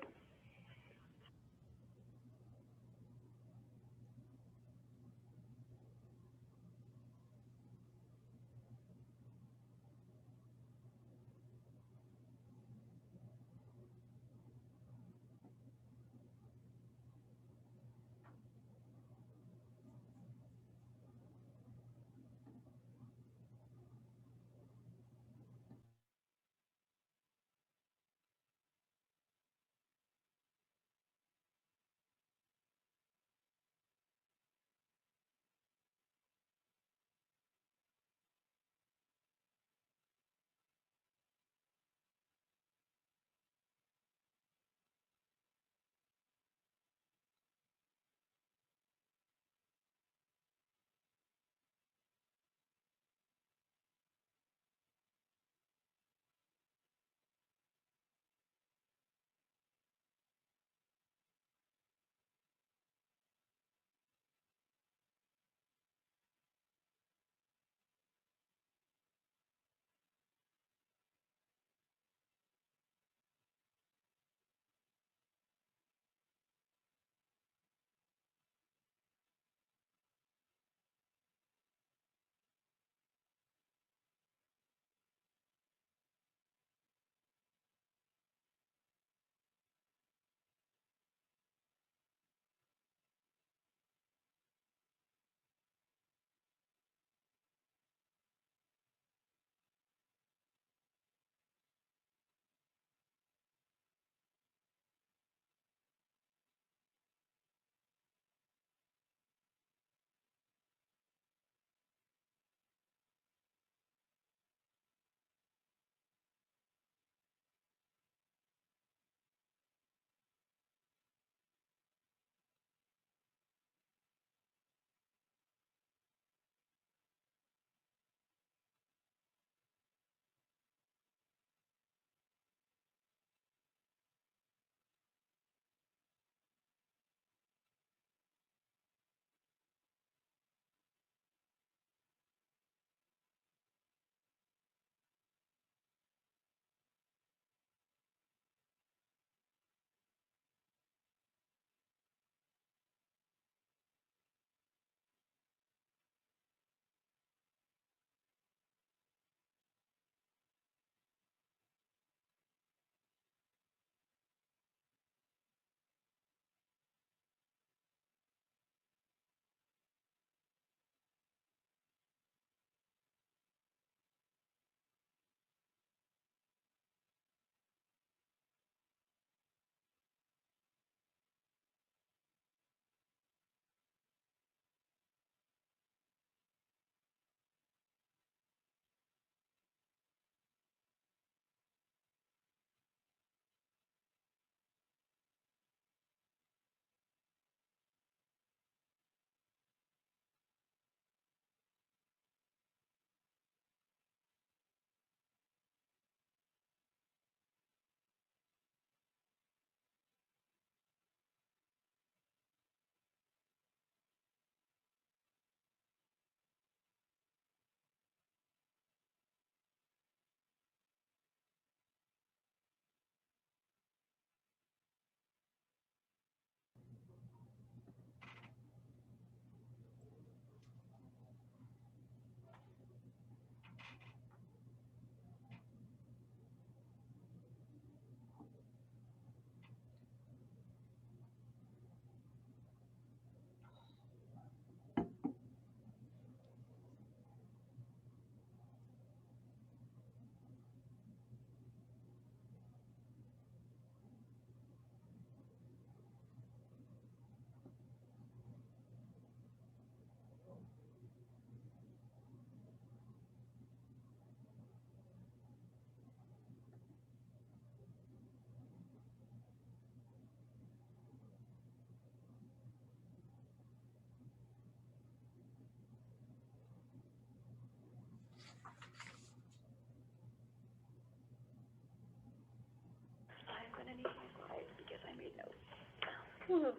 Do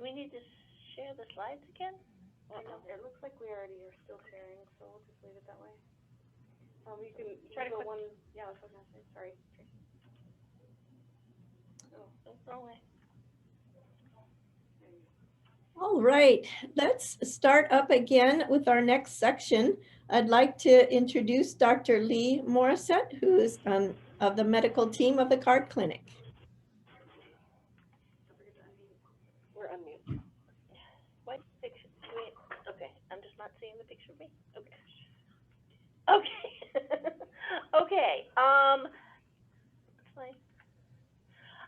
we need to share the slides again?
It looks like we already are still sharing, so we'll just leave it that way. You can
Try to
go
click.
one, yeah, that's what I was gonna say, sorry.
Oh, that's the wrong way.
All right, let's start up again with our next section. I'd like to introduce Dr. Lee Morissette, who is of the medical team of the CARD Clinic.
We're unmute. What picture? Wait, okay, I'm just not seeing the picture of me. Okay. Okay. Okay. Slide.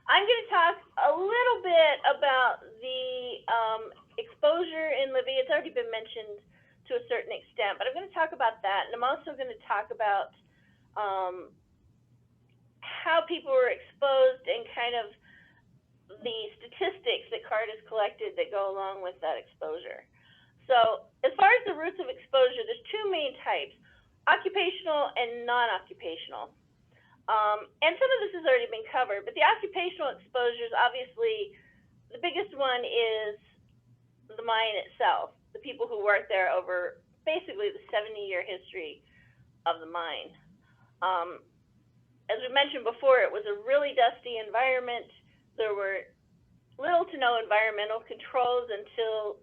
I'm going to talk a little bit about the exposure in Libby. It's already been mentioned to a certain extent, but I'm going to talk about that, and I'm also going to talk about how people were exposed and kind of the statistics that CARD has collected that go along with that exposure. So as far as the routes of exposure, there's two main types, occupational and non-occupational. And some of this has already been covered, but the occupational exposures, obviously, the biggest one is the mine itself, the people who work there over basically the 70-year history of the mine. As we mentioned before, it was a really dusty environment. There were little to no environmental controls until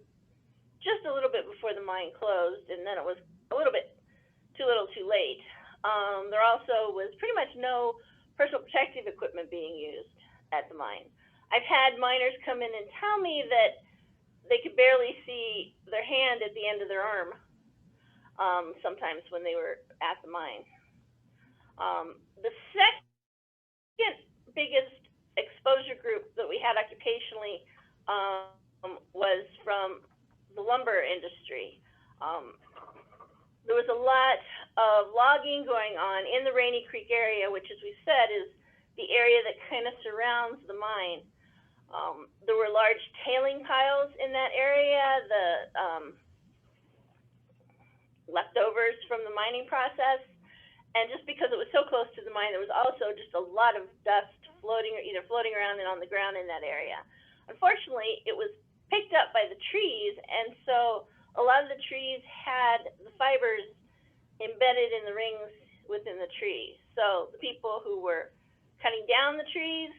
just a little bit before the mine closed, and then it was a little bit too little too late. There also was pretty much no personal protective equipment being used at the mine. I've had miners come in and tell me that they could barely see their hand at the end of their arm sometimes when they were at the mine. The second biggest exposure group that we had occupationally was from the lumber industry. There was a lot of logging going on in the Rainy Creek area, which, as we said, is the area that kind of surrounds the mine. There were large tailing piles in that area, the leftovers from the mining process. And just because it was so close to the mine, there was also just a lot of dust either floating around and on the ground in that area. Unfortunately, it was picked up by the trees, and so a lot of the trees had the fibers embedded in the rings within the tree. So the people who were cutting down the trees,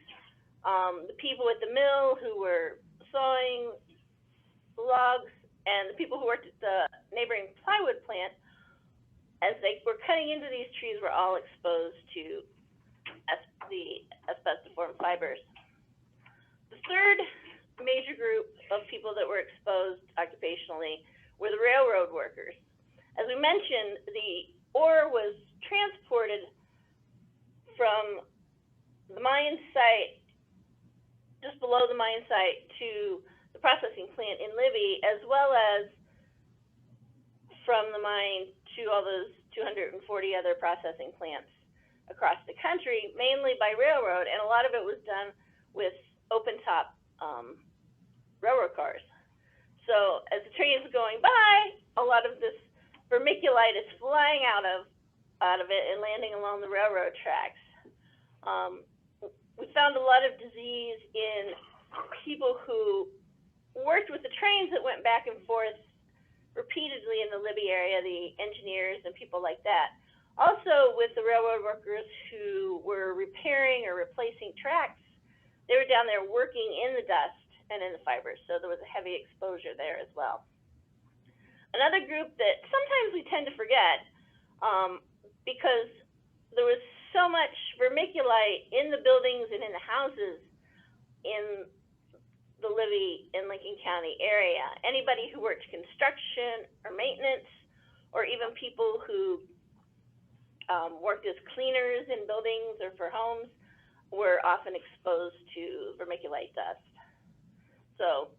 the people at the mill who were sawing the logs, and the people who worked at the neighboring plywood plant, as they were cutting into these trees, were all exposed to the asbestiform fibers. The third major group of people that were exposed occupationally were the railroad workers. As we mentioned, the ore was transported from the mine site, just below the mine site, to the processing plant in Libby, as well as from the mine to all those 240 other processing plants across the country, mainly by railroad, and a lot of it was done with open-top railroad cars. So as the train is going by, a lot of this vermiculite is flying out of it and landing along the railroad tracks. We found a lot of disease in people who worked with the trains that went back and forth repeatedly in the Libby area, the engineers and people like that. Also with the railroad workers who were repairing or replacing tracks, they were down there working in the dust and in the fibers, so there was a heavy exposure there as well. Another group that sometimes we tend to forget, because there was so much vermiculite in the buildings and in the houses in the Libby and Lincoln County area. Anybody who worked construction or maintenance, or even people who worked as cleaners in buildings or for homes, were often exposed to vermiculite dust. So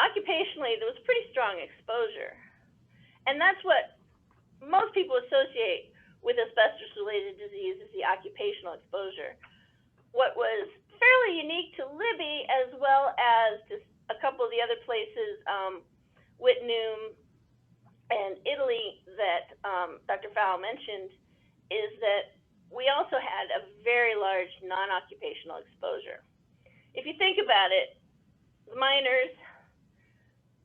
occupationally, there was pretty strong exposure. And that's what most people associate with asbestos-related disease, is the occupational exposure. What was fairly unique to Libby, as well as to a couple of the other places, Whitnum and Italy, that Dr. Fowle mentioned, is that we also had a very large non-occupational exposure. If you think about it, the miners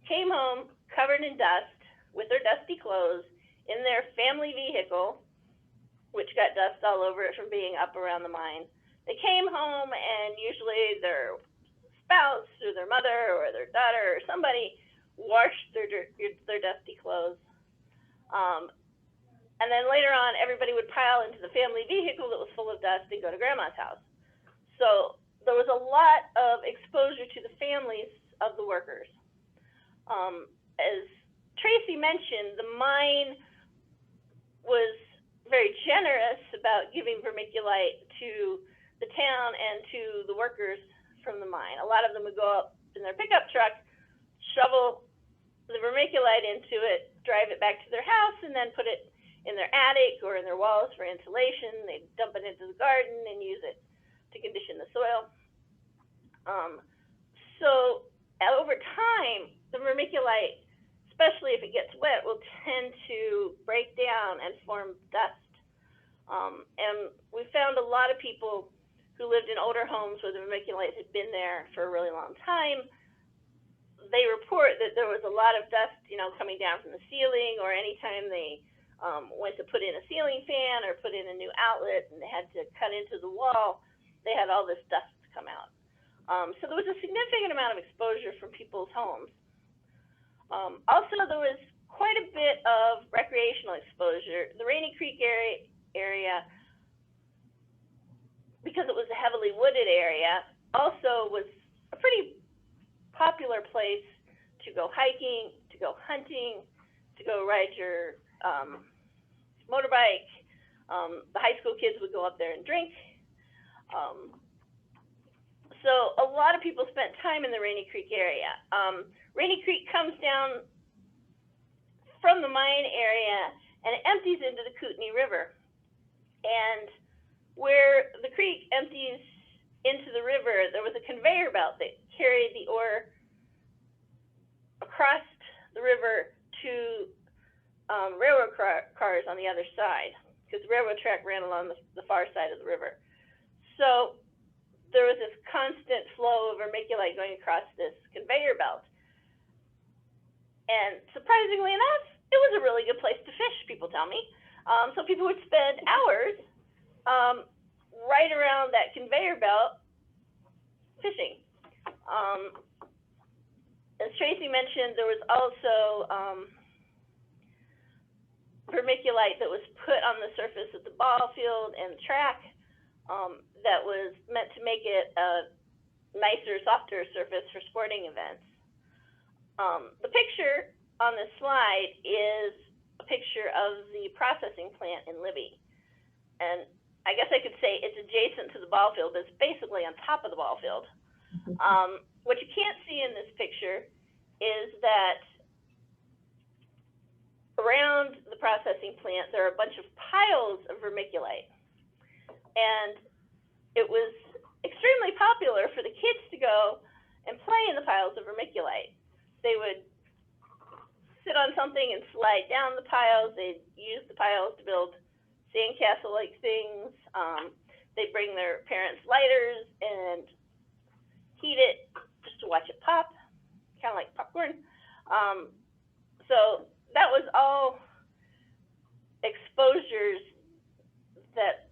came home covered in dust with their dusty clothes in their family vehicle, which got dust all over it from being up around the mine. They came home and usually their spouse or their mother or their daughter or somebody washed their dusty clothes. And then later on, everybody would pile into the family vehicle that was full of dust and go to grandma's house. So there was a lot of exposure to the families of the workers. As Tracy mentioned, the mine was very generous about giving vermiculite to the town and to the workers from the mine. A lot of them would go up in their pickup truck, shovel the vermiculite into it, drive it back to their house, and then put it in their attic or in their walls for insulation. They'd dump it into the garden and use it to condition the soil. So over time, the vermiculite, especially if it gets wet, will tend to break down and form dust. And we found a lot of people who lived in older homes where the vermiculite had been there for a really long time. They report that there was a lot of dust, coming down from the ceiling, or anytime they went to put in a ceiling fan or put in a new outlet and they had to cut into the wall, they had all this dust come out. So there was a significant amount of exposure from people's homes. Also, there was quite a bit of recreational exposure. The Rainy Creek area, because it was a heavily wooded area, also was a pretty popular place to go hiking, to go hunting, to go ride your motorbike. The high school kids would go up there and drink. So a lot of people spent time in the Rainy Creek area. Rainy Creek comes down from the mine area and it empties into the Kootenai River. And where the creek empties into the river, there was a conveyor belt that carried the ore across the river to railroad cars on the other side, because the railroad track ran along the far side of the river. So there was this constant flow of vermiculite going across this conveyor belt. And surprisingly enough, it was a really good place to fish, people tell me. So people would spend hours right around that conveyor belt fishing. As Tracy mentioned, there was also vermiculite that was put on the surface of the ball field and track that was meant to make it a nicer, softer surface for sporting events. The picture on this slide is a picture of the processing plant in Libby. And I guess I could say it's adjacent to the ball field, but it's basically on top of the ball field. What you can't see in this picture is that around the processing plant, there are a bunch of piles of vermiculite. And it was extremely popular for the kids to go and play in the piles of vermiculite. They would sit on something and slide down the piles. They'd use the piles to build sandcastle-like things. They'd bring their parents' lighters and heat it just to watch it pop, kind of like popcorn. So that was all exposures that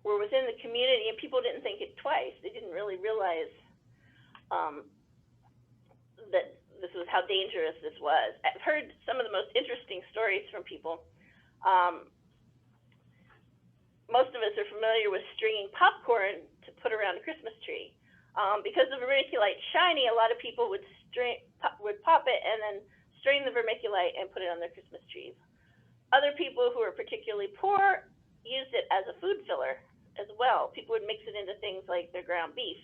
were within the community, and people didn't think it twice. They didn't really realize that this was how dangerous this was. I've heard some of the most interesting stories from people. Most of us are familiar with stringing popcorn to put around a Christmas tree. Because the vermiculite's shiny, a lot of people would pop it and then strain the vermiculite and put it on their Christmas trees. Other people who are particularly poor used it as a food filler as well. People would mix it into things like their ground beef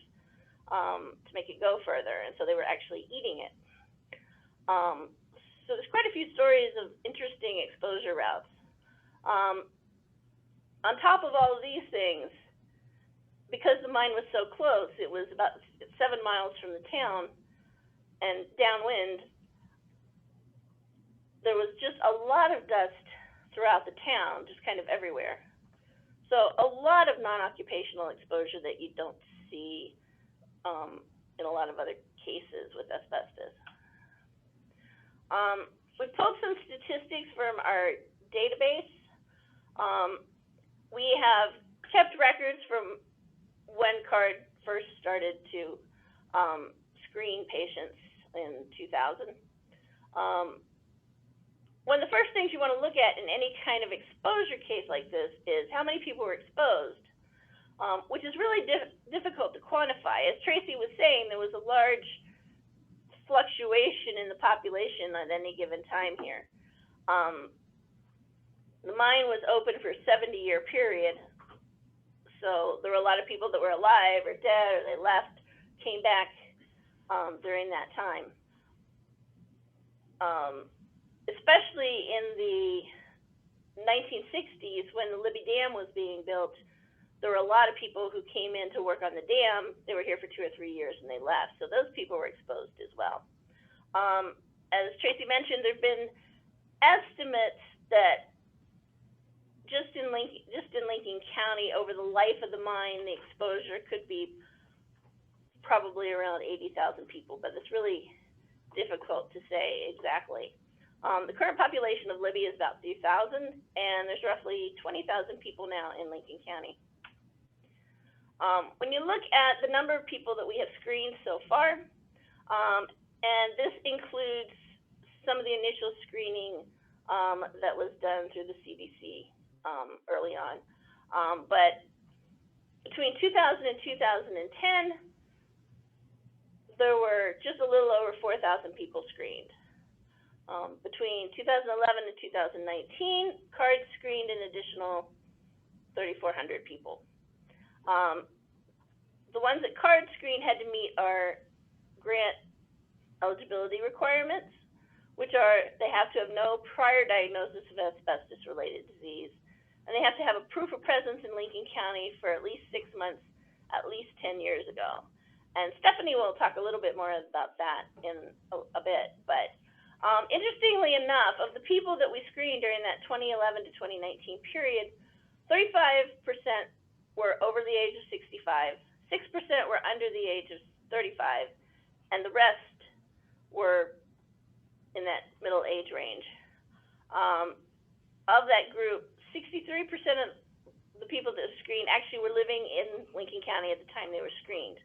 to make it go further, and so they were actually eating it. So there's quite a few stories of interesting exposure routes. On top of all of these things, because the mine was so close, it was about 7 miles from the town, and downwind, there was just a lot of dust throughout the town, just kind of everywhere. So a lot of non-occupational exposure that you don't see in a lot of other cases with asbestos. We pulled some statistics from our database. We have kept records from when CARD first started to screen patients in 2000. One of the first things you want to look at in any kind of exposure case like this is how many people were exposed, which is really difficult to quantify. As Tracy was saying, there was a large fluctuation in the population at any given time here. The mine was open for a 70-year period, so there were a lot of people that were alive or dead, or they left, came back during that time. Especially in the 1960s, when the Libby Dam was being built, there were a lot of people who came in to work on the dam. They were here for 2 or 3 years and they left, so those people were exposed as well. As Tracy mentioned, there have been estimates that just in Lincoln County, over the life of the mine, the exposure could be probably around 80,000 people, but it's really difficult to say exactly. The current population of Libby is about 3,000, and there's roughly 20,000 people now in Lincoln County. When you look at the number of people that we have screened so far, and this includes some of the initial screening that was done through the CDC early on, but between 2000 and 2010, there were just a little over 4,000 people screened. Between 2011 and 2019, CARD screened an additional 3,400 people. The ones that CARD screened had to meet our grant eligibility requirements, which are they have to have no prior diagnosis of asbestos-related disease, and they have to have a proof of presence in Lincoln County for at least 6 months, at least 10 years ago. And Stephanie will talk a little bit more about that in a bit, but interestingly enough, of the people that we screened during that 2011 to 2019 period, 35% were over the age of 65, 6% were under the age of 35, and the rest were in that middle age range. Of that group, 63% of the people that were screened actually were living in Lincoln County at the time they were screened.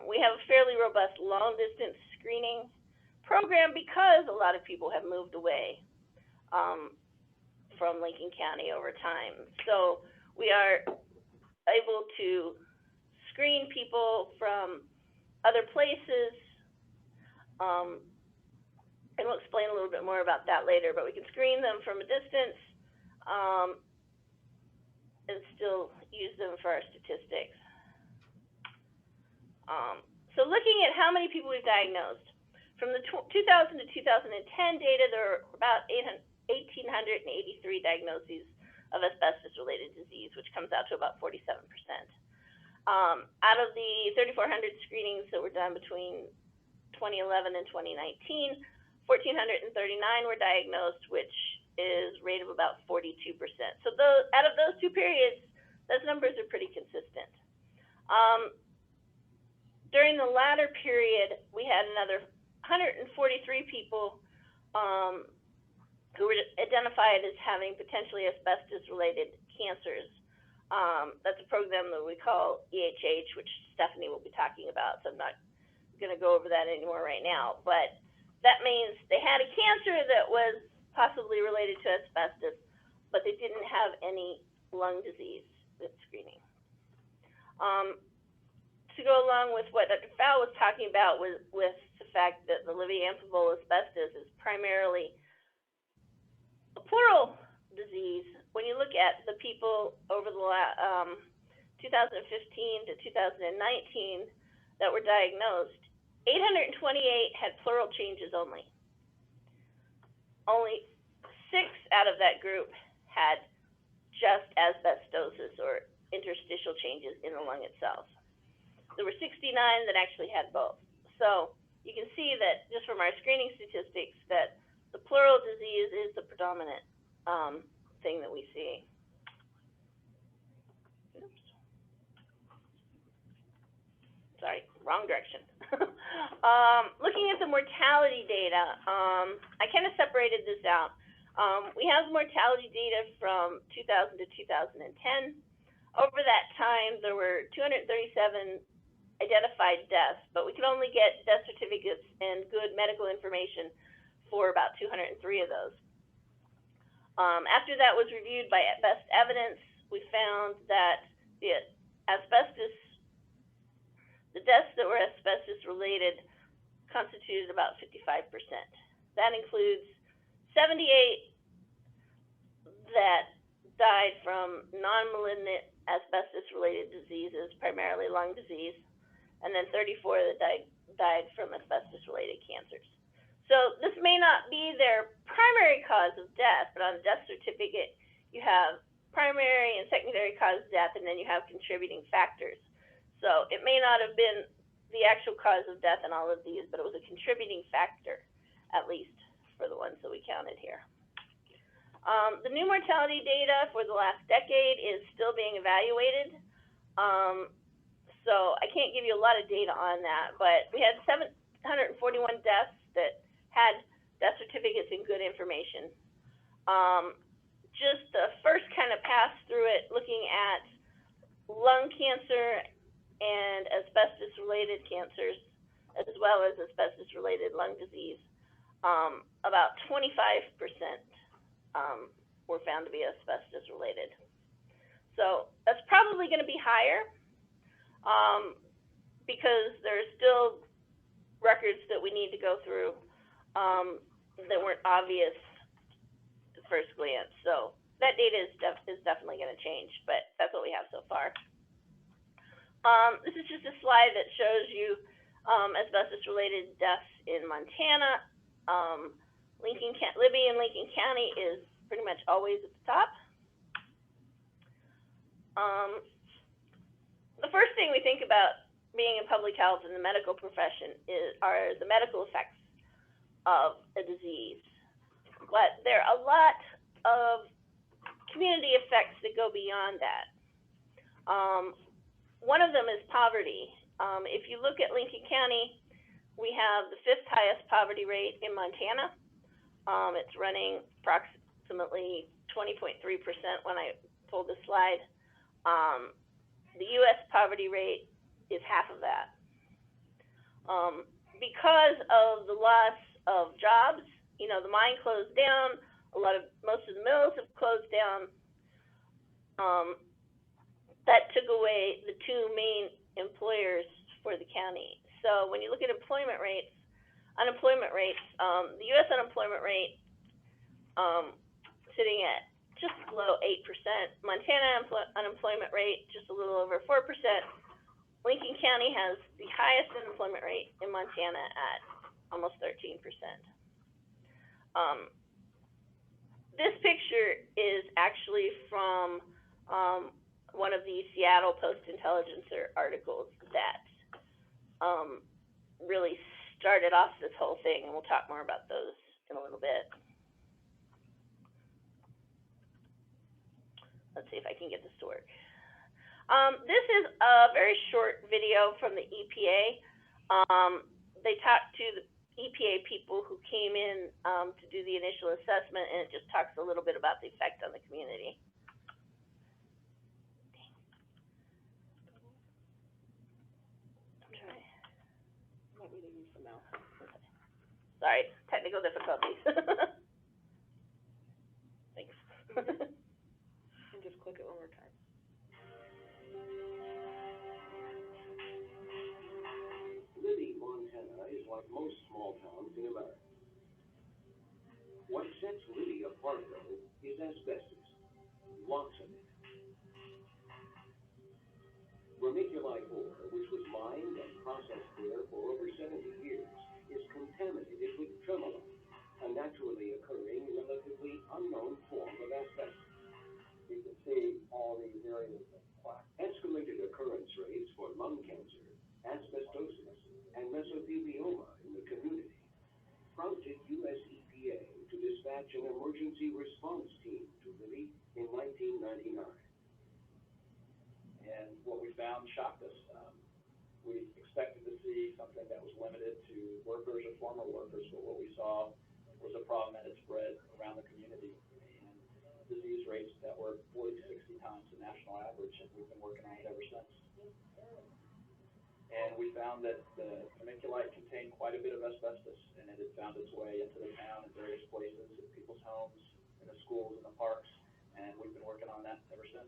We have a fairly robust long-distance screening program because a lot of people have moved away from Lincoln County over time. So we are able to screen people from other places, and we'll explain a little bit more about that later, but we can screen them from a distance and still use them for our statistics. So looking at how many people we've diagnosed, from the 2000 to 2010 data, there are about 1,883 diagnoses of asbestos-related disease, which comes out to about 47%. Out of the 3,400 screenings that were done between 2011 and 2019, 1,439 were diagnosed, which is a rate of about 42%. So out of those two periods, those numbers are pretty consistent. During the latter period, we had another 143 people who were identified as having potentially asbestos-related cancers. That's a program that we call EHH, which Stephanie will be talking about, so I'm not going to go over that anymore right now. But that means they had a cancer that was possibly related to asbestos, but they didn't have any lung disease at screening. To go along with what Dr. Fowl was talking about with the fact that the Libby amphibole asbestos is primarily a pleural disease, when you look at the people over the 2015 to 2019 that were diagnosed, 828 had pleural changes only. Only 6 out of that group had just asbestosis or interstitial changes in the lung itself. There were 69 that actually had both. So you can see that just from our screening statistics that the pleural disease is the predominant thing that we see. Looking at the mortality data, I kind of separated this out. We have mortality data from 2000 to 2010. Over that time, there were 237 identified deaths, but we could only get death certificates and good medical information for about 203 of those. After that was reviewed by best evidence, we found that the deaths that were asbestos related constituted about 55%. That includes 78 that died from non-malignant asbestos-related diseases, primarily lung disease, and then 34 that died from asbestos-related cancers. So this may not be their primary cause of death, but on the death certificate, you have primary and secondary cause of death, and then you have contributing factors. So it may not have been the actual cause of death in all of these, but it was a contributing factor, at least for the ones that we counted here. The new mortality data for the last decade is still being evaluated. So I can't give you a lot of data on that, but we had 741 deaths that had death certificates and good information. Just the first kind of pass through it, looking at lung cancer and asbestos-related cancers, as well as asbestos-related lung disease, about 25% were found to be asbestos-related. So that's probably going to be higher because there's still records that we need to go through that weren't obvious at first glance. So that data is definitely going to change, but that's what we have so far. This is just a slide that shows you asbestos-related deaths in Montana. Libby in Lincoln County is pretty much always at the top. The first thing we think about being in public health in the medical profession are the medical effects of a disease. But there are a lot of community effects that go beyond that. One of them is poverty. If you look at Lincoln County, we have the 5th highest poverty rate in Montana. It's running approximately 20.3% when I pulled the slide. The U.S. poverty rate is half of that. Because of the loss of jobs, you know, the mine closed down, most of the mills have closed down. That took away the two main employers for the county. So when you look at unemployment rates, the U.S. unemployment rate sitting at just below 8%. Montana unemployment rate just a little over 4%. Lincoln County has the highest unemployment rate in Montana at almost 13%. This picture is actually from one of the Seattle Post-Intelligencer articles that really started off this whole thing, and we'll talk more about those in a little bit. Let's see if I can get this to work. This is a very short video from the EPA. They talked to the EPA people who came in to do the initial assessment, and it just talks a little bit about the effect on the community. Sorry, technical difficulties. Thanks.
And just click it one more time.
Libby, Montana is like most small towns in America. What sets Libby apart, though, is asbestos. Lots of it. Vermiculite ore, which was mined and processed there for over 70 years, is contaminated with tremolite, a naturally occurring, relatively unknown form of asbestos. You can see all these areas of plaque. Escalated occurrence rates for lung cancer, asbestosis, and mesothelioma in the community prompted U.S. EPA to dispatch an emergency response team to Libby in 1999. And what we found shocked us.
we expected to see something that was limited to workers or former workers, but what we saw was a problem that had spread around the community, and disease rates that were 40 to 60 times the national average, and we've been working on it ever since. And we found that the vermiculite contained quite a bit of asbestos, and it had found its way into the town in various places, in people's homes, in the schools, in the parks, and we've been working on that ever since.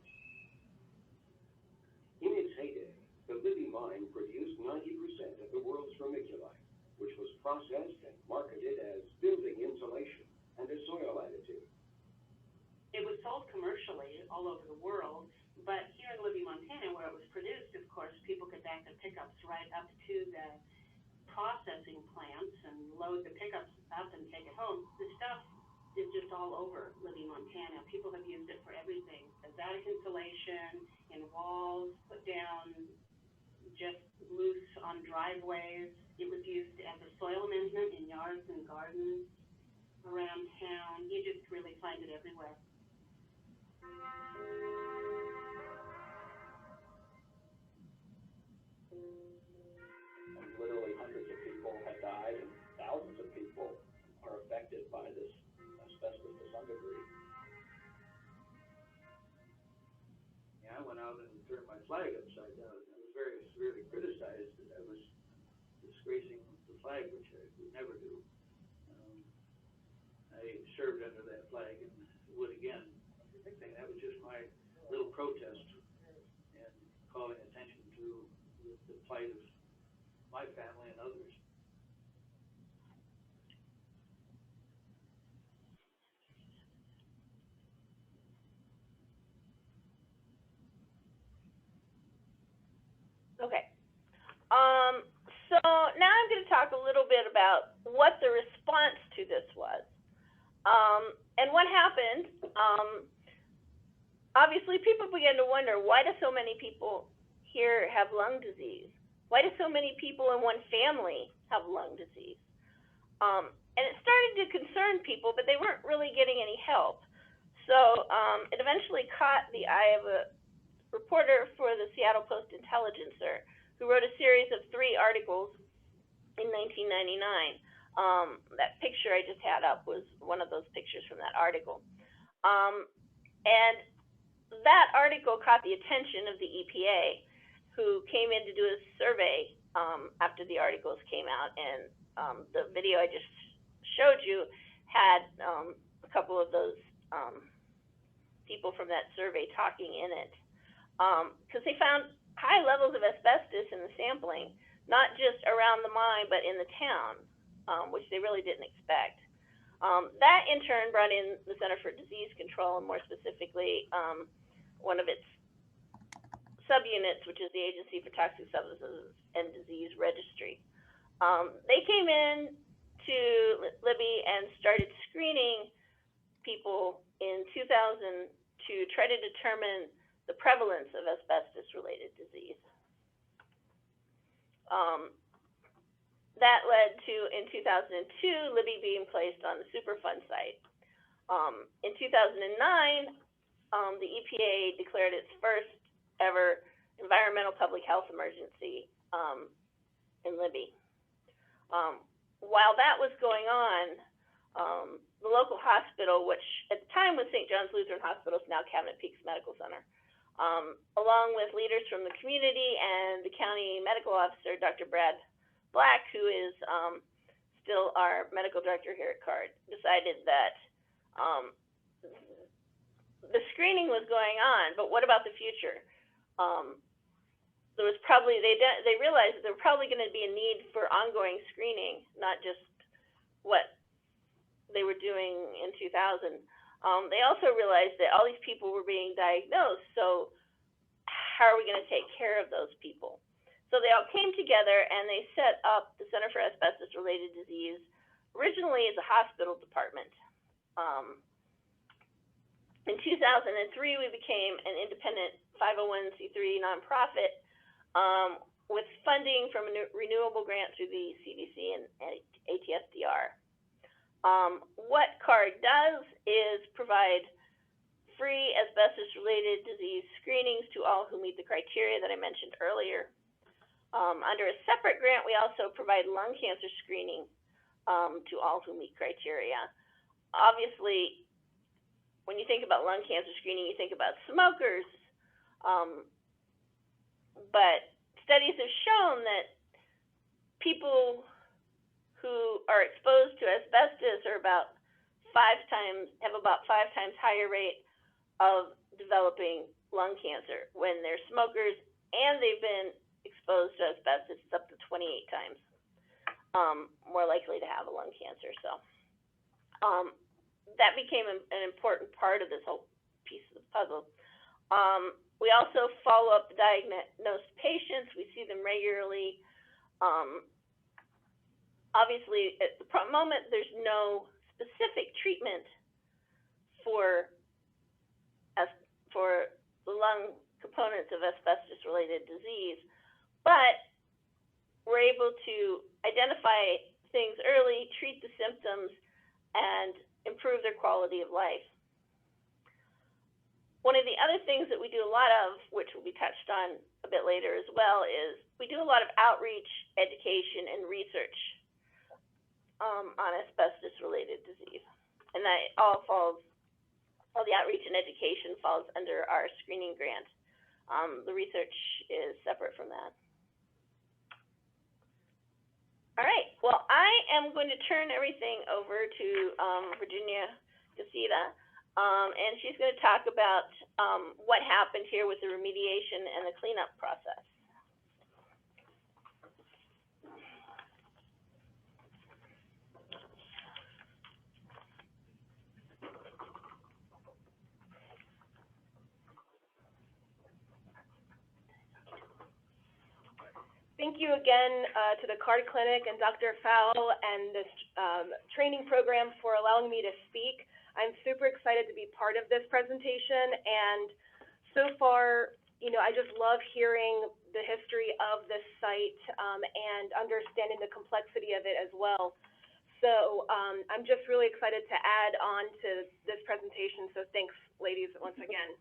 In its heyday, the Libby mine produced 90% of the world's vermiculite, which was processed and marketed as building insulation and a soil additive.
It was sold commercially all over the world, but here in Libby, Montana, where it was produced, of course, people could back their pickups right up to the processing plants and load the pickups up and take it home. The stuff is just all over Libby, Montana. People have used it for everything. As attic insulation, in walls, put down just loose on driveways. It was used as a soil amendment in yards and gardens around town. You just really find it everywhere.
And literally hundreds of people have died, and thousands of people are affected by this asbestos to some degree. Yeah, I went out and turned my flag upside down. I was very severely criticized that I was disgracing the flag, which I would never do. I served under that flag and would again. I think that was just my little protest and calling attention to the plight of my family and others.
Okay. So now I'm going to talk a little bit about what the response to this was. And what happened, obviously people began to wonder, why do so many people here have lung disease? Why do so many people in one family have lung disease? And it started to concern people, but they weren't really getting any help. So it eventually caught the eye of a reporter for the Seattle Post-Intelligencer, who wrote a series of 3 articles in 1999. That picture I just had up was one of those pictures from that article. And that article caught the attention of the EPA, who came in to do a survey after the articles came out. And the video I just showed you had a couple of those people from that survey talking in it. Because they found high levels of asbestos in the sampling, not just around the mine, but in the town, which they really didn't expect. That in turn brought in the Center for Disease Control, and more specifically, one of its subunits, which is the Agency for Toxic Substances and Disease Registry. They came in to Libby and started screening people in 2000 to try to determine the prevalence of asbestos-related disease. That led to, in 2002, Libby being placed on the Superfund site. In 2009, the EPA declared its first ever environmental public health emergency in Libby. While that was going on, the local hospital, which at the time was St. John's Lutheran Hospital, is now Cabinet Peaks Medical Center, along with leaders from the community and the county medical officer, Dr. Brad Black, who is still our medical director here at CARD, decided that the screening was going on, but what about the future? There was probably, they realized that there was probably going to be a need for ongoing screening, not just what they were doing in 2000. They also realized that all these people were being diagnosed, so how are we going to take care of those people? So they all came together and they set up the Center for Asbestos-Related Disease, originally as a hospital department. In 2003, we became an independent 501c3 nonprofit with funding from a renewable grant through the CDC and ATSDR. What CARD does is provide free asbestos-related disease screenings to all who meet the criteria that I mentioned earlier. Under a separate grant, we also provide lung cancer screening to all who meet criteria. Obviously, when you think about lung cancer screening, you think about smokers, but studies have shown that people who are exposed to asbestos are about have about 5 times higher rate of developing lung cancer when they're smokers and they've been exposed to asbestos. It's up to 28 times more likely to have a lung cancer. So that became an important part of this whole piece of the puzzle. We also follow up the diagnosed patients. We see them regularly. Obviously, at the moment, there's no specific treatment for the lung components of asbestos-related disease, but we're able to identify things early, treat the symptoms, and improve their quality of life. One of the other things that we do a lot of, which will be touched on a bit later as well, is we do a lot of outreach, education, and research on asbestos-related disease. And that all the outreach and education falls under our screening grant. The research is separate from that. All right, well, I am going to turn everything over to Virginia Casita, and she's going to talk about what happened here with the remediation and the cleanup process.
Thank you again to the CARD Clinic and Dr. Fowl and this training program for allowing me to speak. I'm super excited to be part of this presentation, and so far, I just love hearing the history of this site and understanding the complexity of it as well. So I'm just really excited to add on to this presentation, so thanks, ladies, once again.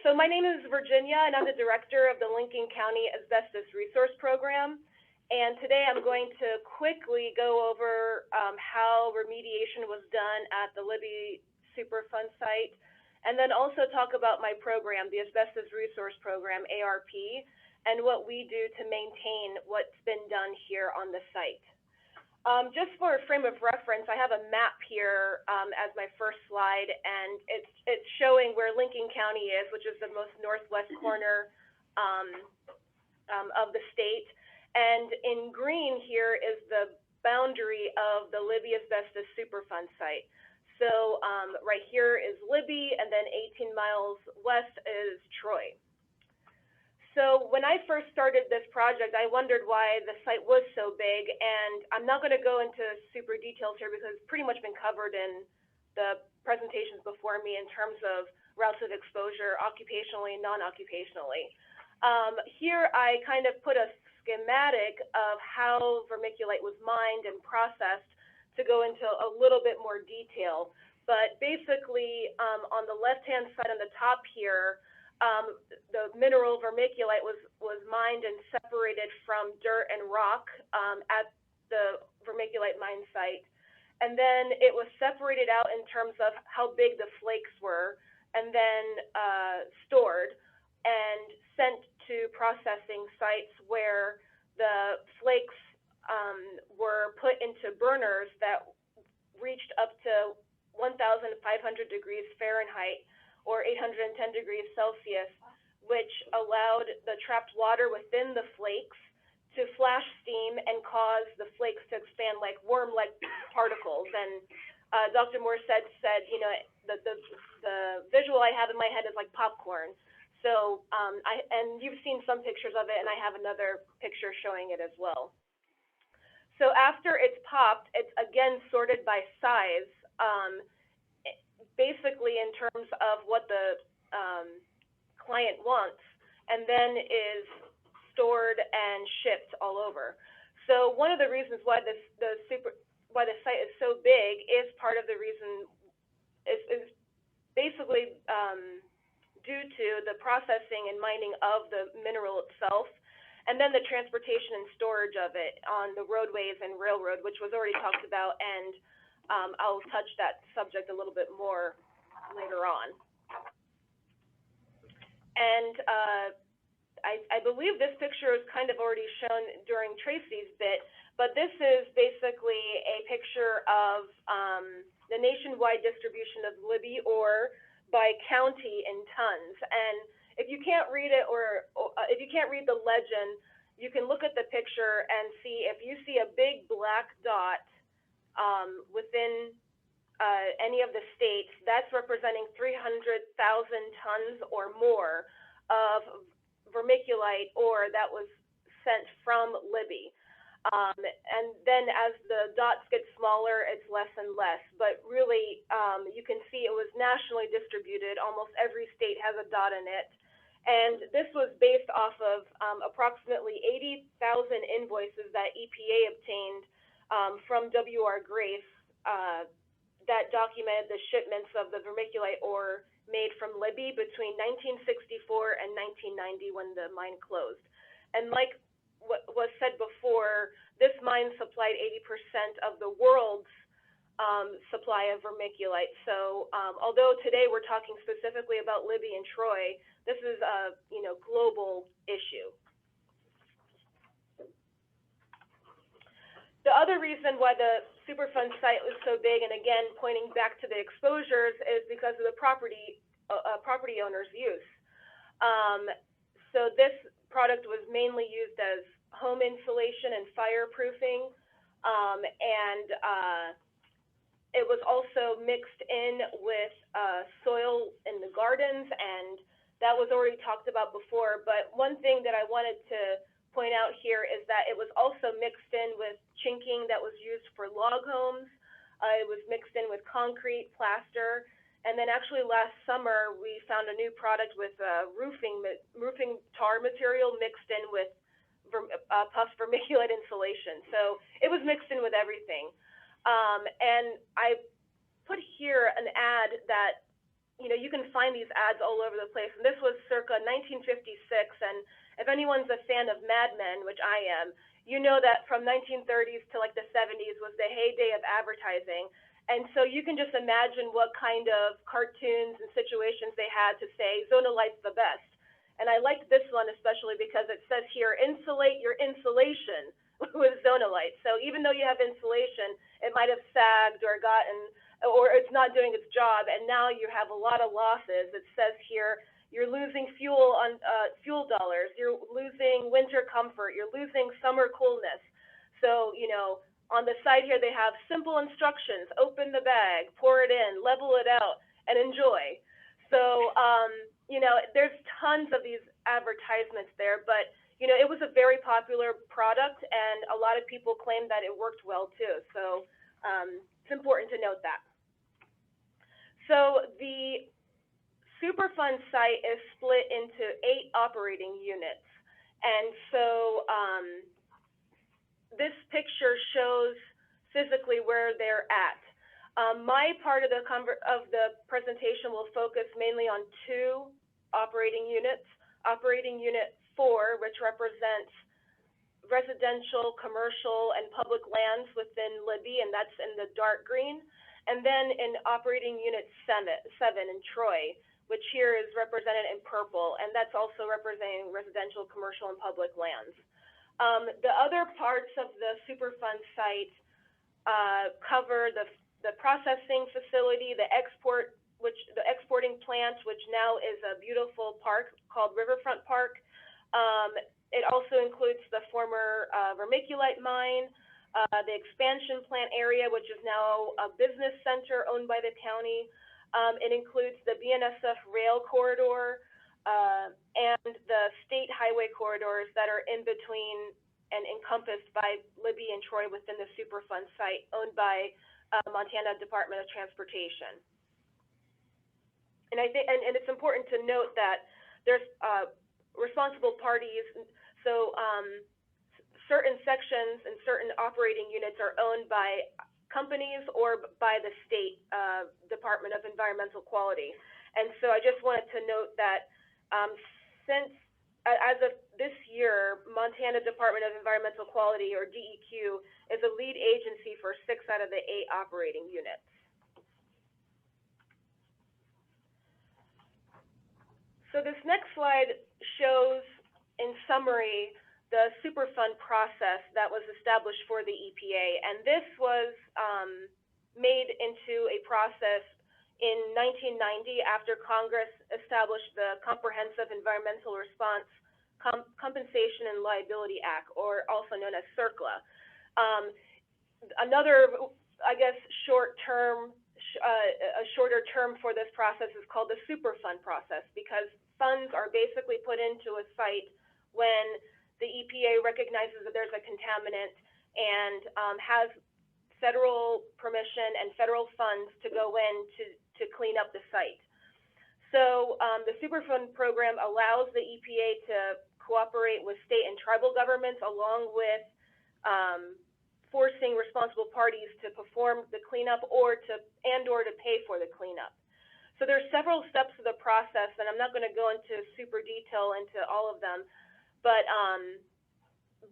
So my name is Virginia, and I'm the director of the Lincoln County Asbestos Resource Program. And today I'm going to quickly go over how remediation was done at the Libby Superfund site, and then also talk about my program, the Asbestos Resource Program, ARP, and what we do to maintain what's been done here on the site. Just for a frame of reference, I have a map here as my first slide, and it's showing where Lincoln County is, which is the most northwest corner of the state. And in green here is the boundary of the Libby Asbestos Superfund site. So right here is Libby, and then 18 miles west is Troy. So when I first started this project, I wondered why the site was so big, and I'm not going to go into super details here because it's pretty much been covered in the presentations before me in terms of routes of exposure, occupationally and non-occupationally. Here I kind of put a schematic of how vermiculite was mined and processed to go into a little bit more detail. But basically, on the left-hand side on the top here, the mineral vermiculite was mined and separated from dirt and rock at the vermiculite mine site. And then it was separated out in terms of how big the flakes were, and then stored and sent to processing sites where the flakes were put into burners that reached up to 1,500 degrees Fahrenheit, or 810 degrees Celsius, which allowed the trapped water within the flakes to flash steam and cause the flakes to expand like worm-like particles. And Dr. Moore said, the visual I have in my head is like popcorn. So, and you've seen some pictures of it, and I have another picture showing it as well. So after it's popped, it's again sorted by size, basically in terms of what the client wants, and then is stored and shipped all over. So one of the reasons why the site is so big is part of the reason is basically due to the processing and mining of the mineral itself. and then the transportation and storage of it on the roadways and railroad, which was already talked about, and I'll touch that subject a little bit more later on. And I believe this picture is kind of already shown during Tracy's bit, but this is basically a picture of the nationwide distribution of Libby ore by county in tons. And if you can't read it, or if you can't read the legend, you can look at the picture and see, if you see a big black dot within any of the states, that's representing 300,000 tons or more of vermiculite ore that was sent from Libby. And then as the dots get smaller, it's less and less. But really, you can see it was nationally distributed. Almost every state has a dot in it. And this was based off of approximately 80,000 invoices that EPA obtained from W.R. Grace that documented the shipments of the vermiculite ore made from Libby between 1964 and 1990, when the mine closed. And like what was said before, this mine supplied 80% of the world's supply of vermiculite. So although today we're talking specifically about Libby and Troy, this is a global issue. The other reason why the Superfund site was so big, and again pointing back to the exposures, is because of the property owners' use. So this product was mainly used as home insulation and fireproofing, and it was also mixed in with soil in the gardens, and that was already talked about before. But one thing that I wanted to point out here is that it was also mixed in with chinking that was used for log homes. It was mixed in with concrete, plaster, and then actually last summer we found a new product with roofing tar material mixed in with puff vermiculite insulation. So it was mixed in with everything. And I put here an ad that, you can find these ads all over the place. And this was circa 1956, and if anyone's a fan of Mad Men, which I am, you know that from 1930s to like the 70s was the heyday of advertising. And so you can just imagine what kind of cartoons and situations they had to say, Zonalite's the best. And I liked this one especially because it says here, insulate your insulation with Zonalite. So even though you have insulation, it might have sagged or it's not doing its job, and now you have a lot of losses. It says here, you're losing fuel dollars, you're losing winter comfort, you're losing summer coolness. So, on the side here they have simple instructions: open the bag, pour it in, level it out, and enjoy. So, there's tons of these advertisements there, but it was a very popular product, and a lot of people claim that it worked well too. So it's important to note that. So the Superfund site is split into 8 operating units. And so this picture shows physically where they're at. My part of the presentation will focus mainly on 2 operating units. Operating Unit 4, which represents residential, commercial, and public lands within Libby, and that's in the dark green. And then in Operating Unit 7 in Troy, which here is represented in purple, and that's also representing residential, commercial, and public lands. The other parts of the Superfund site cover the processing facility, the exporting plant, which now is a beautiful park called Riverfront Park. It also includes the former vermiculite mine, the expansion plant area, which is now a business center owned by the county. It includes the BNSF rail corridor and the state highway corridors that are in between and encompassed by Libby and Troy within the Superfund site owned by Montana Department of Transportation. And I think, and it's important to note that there's responsible parties. So certain sections and certain operating units are owned by companies or by the state Department of Environmental Quality. And so I just wanted to note that since, as of this year, Montana Department of Environmental Quality, or DEQ, is a lead agency for 6 out of the 8 operating units. So this next slide shows, in summary, the Superfund process that was established for the EPA, and this was made into a process in 1990 after Congress established the Comprehensive Environmental Response Compensation and Liability Act, or also known as CERCLA. Another, I guess, a shorter term for this process is called the Superfund process, because funds are basically put into a site when the EPA recognizes that there's a contaminant and has federal permission and federal funds to go in to clean up the site. So the Superfund program allows the EPA to cooperate with state and tribal governments, along with forcing responsible parties to perform the cleanup or to pay for the cleanup. So there's several steps of the process, and I'm not going to go into super detail into all of them, but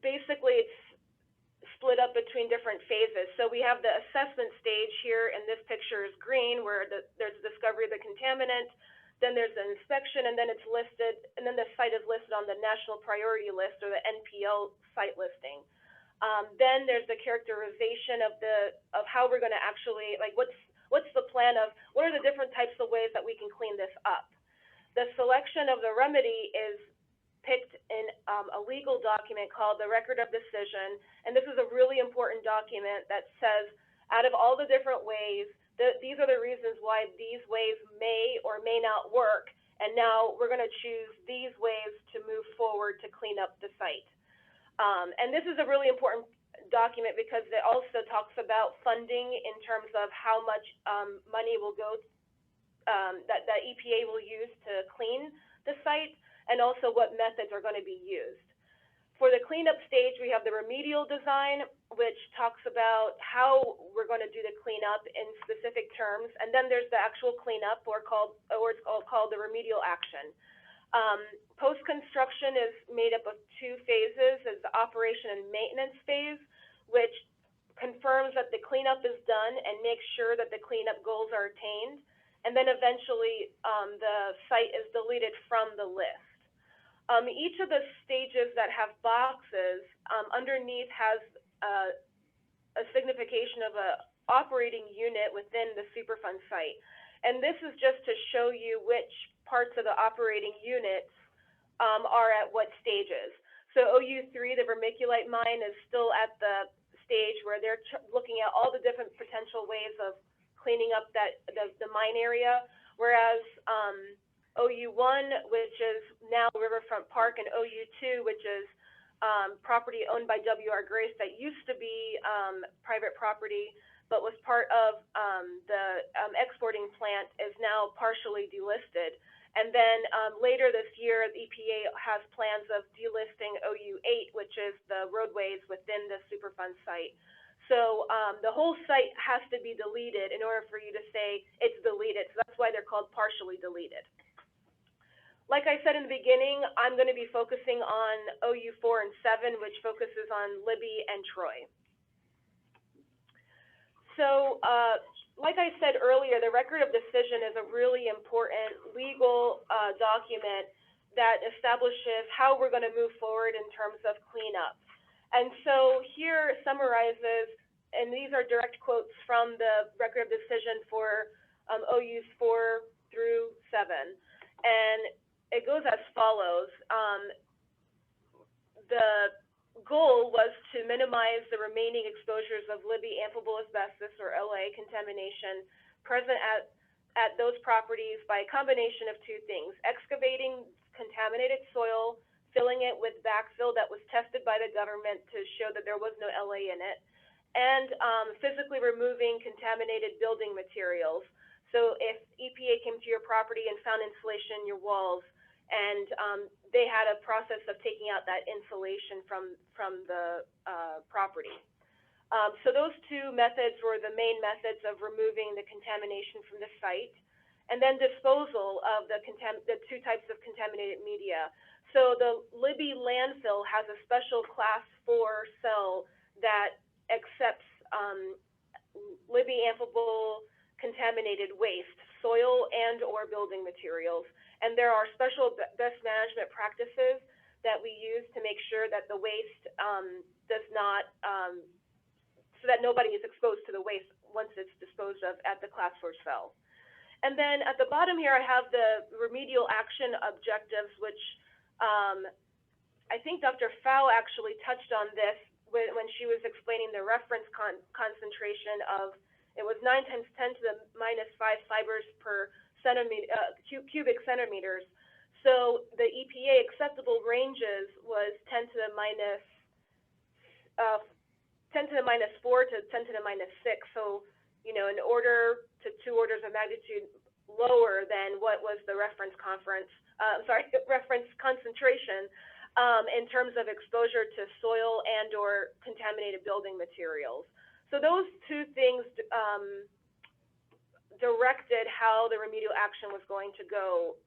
basically it's split up between different phases. So we have the assessment stage here, and this picture is green, where there's discovery of the contaminant, then there's an inspection, and then it's listed, and then the site is listed on the National Priority List, or the NPL site listing. Then there's the characterization of how we're going to actually, like, what's the plan of, what are the different types of ways that we can clean this up? The selection of the remedy is picked in a legal document called the Record of Decision, and this is a really important document that says, out of all the different ways, these are the reasons why these ways may or may not work, and now we're going to choose these ways to move forward to clean up the site. And this is a really important document because it also talks about funding in terms of how much money will go, that EPA will use to clean the site, and also what methods are going to be used. For the cleanup stage, we have the remedial design, which talks about how we're going to do the cleanup in specific terms, and then there's the actual cleanup, or it's called the remedial action. Post-construction is made up of 2 phases. It's the operation and maintenance phase, which confirms that the cleanup is done and makes sure that the cleanup goals are attained, and then eventually the site is deleted from the list. Each of the stages that have boxes underneath has a signification of an operating unit within the Superfund site. And this is just to show you which parts of the operating units are at what stages. So OU3, the vermiculite mine, is still at the stage where they're looking at all the different potential ways of cleaning up the mine area, whereas OU1, which is now Riverfront Park, and OU2, which is property owned by W.R. Grace that used to be private property, but was part of the exporting plant, is now partially delisted. And then later this year, the EPA has plans of delisting OU8, which is the roadways within the Superfund site. So the whole site has to be deleted in order for you to say it's deleted. So that's why they're called partially deleted. Like I said in the beginning, I'm going to be focusing on OU4 and 7, which focuses on Libby and Troy. So like I said earlier, the Record of Decision is a really important legal document that establishes how we're going to move forward in terms of cleanup. And so here summarizes, and these are direct quotes from the Record of Decision for OUs 4 through 7. And it goes as follows. The goal was to minimize the remaining exposures of Libby amphibole asbestos, or LA, contamination present at those properties by a combination of 2 things: excavating contaminated soil, filling it with backfill that was tested by the government to show that there was no LA in it, and physically removing contaminated building materials. So if EPA came to your property and found insulation in your walls, and they had a process of taking out that insulation from the property. So those 2 methods were the main methods of removing the contamination from the site, and then disposal of the 2 types of contaminated media. So the Libby landfill has a special class 4 cell that accepts Libby amphibole contaminated waste, soil and or building materials. And there are special best management practices that we use to make sure that the waste does not, so that nobody is exposed to the waste once it's disposed of at the class 4 cell. And then at the bottom here, I have the remedial action objectives, which I think Dr. Pfau actually touched on this when she was explaining the reference concentration of, it was 9 times 10 to the minus 5 fibers per centimeter, cubic centimeters. So the EPA acceptable ranges was 10 to the minus 10 to the minus 4 to 10 to the minus 6. So, you know, in order to 2 orders of magnitude lower than what was the reference reference concentration in terms of exposure to soil and or contaminated building materials. So those two things directed how the remedial action was going to go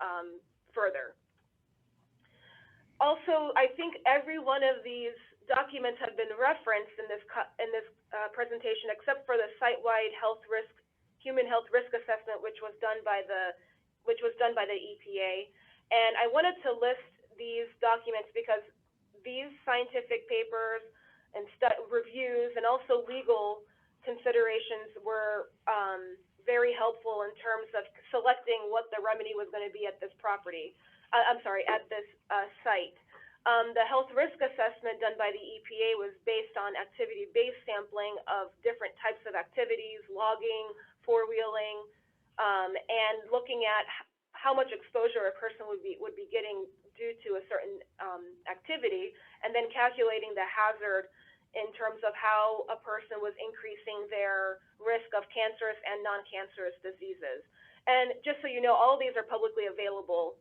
further. Also, I think every one of these documents have been referenced in this presentation, except for the site-wide human health risk assessment, which was done by the EPA. And I wanted to list these documents because these scientific papers and reviews and also legal considerations were very helpful in terms of selecting what the remedy was going to be at this property. At this site. The health risk assessment done by the EPA was based on activity-based sampling of different types of activities, logging, four-wheeling, and looking at how much exposure a person would be getting due to a certain activity, and then calculating the hazard in terms of how a person was increasing their risk of cancerous and non-cancerous diseases. And just so you know, all of these are publicly available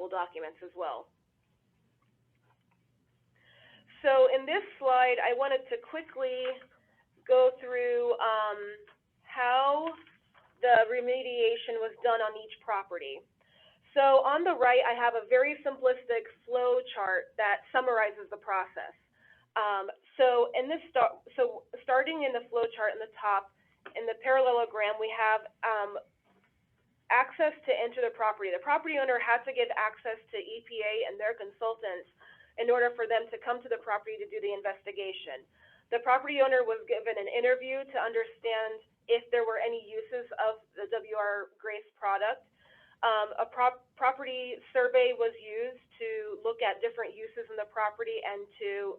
documents as well. So in this slide, I wanted to quickly go through how the remediation was done on each property. So on the right, I have a very simplistic flow chart that summarizes the process. Starting in the flow chart in the top, in the parallelogram, we have access to enter the property. The property owner had to give access to EPA and their consultants in order for them to come to the property to do the investigation. The property owner was given an interview to understand if there were any uses of the WR Grace product. A property survey was used to look at different uses in the property and to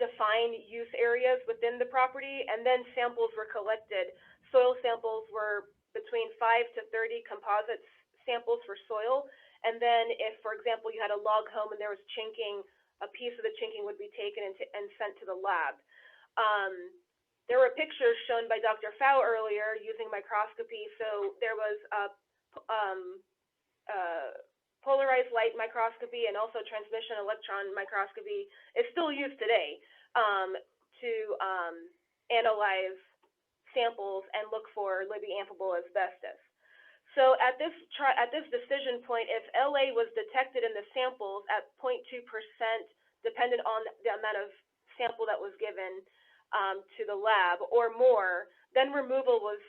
define use areas within the property, and then samples were collected. Soil samples were between 5 to 30 composite samples for soil, and then if, for example, you had a log home and there was chinking, a piece of the chinking would be taken and sent to the lab. There were pictures shown by Dr. Pfau earlier using microscopy, so there was polarized light microscopy and also transmission electron microscopy is still used today to analyze samples and look for Libby amphibole asbestos. So at this decision point, if LA was detected in the samples at 0.2%, dependent on the amount of sample that was given to the lab or more, then removal was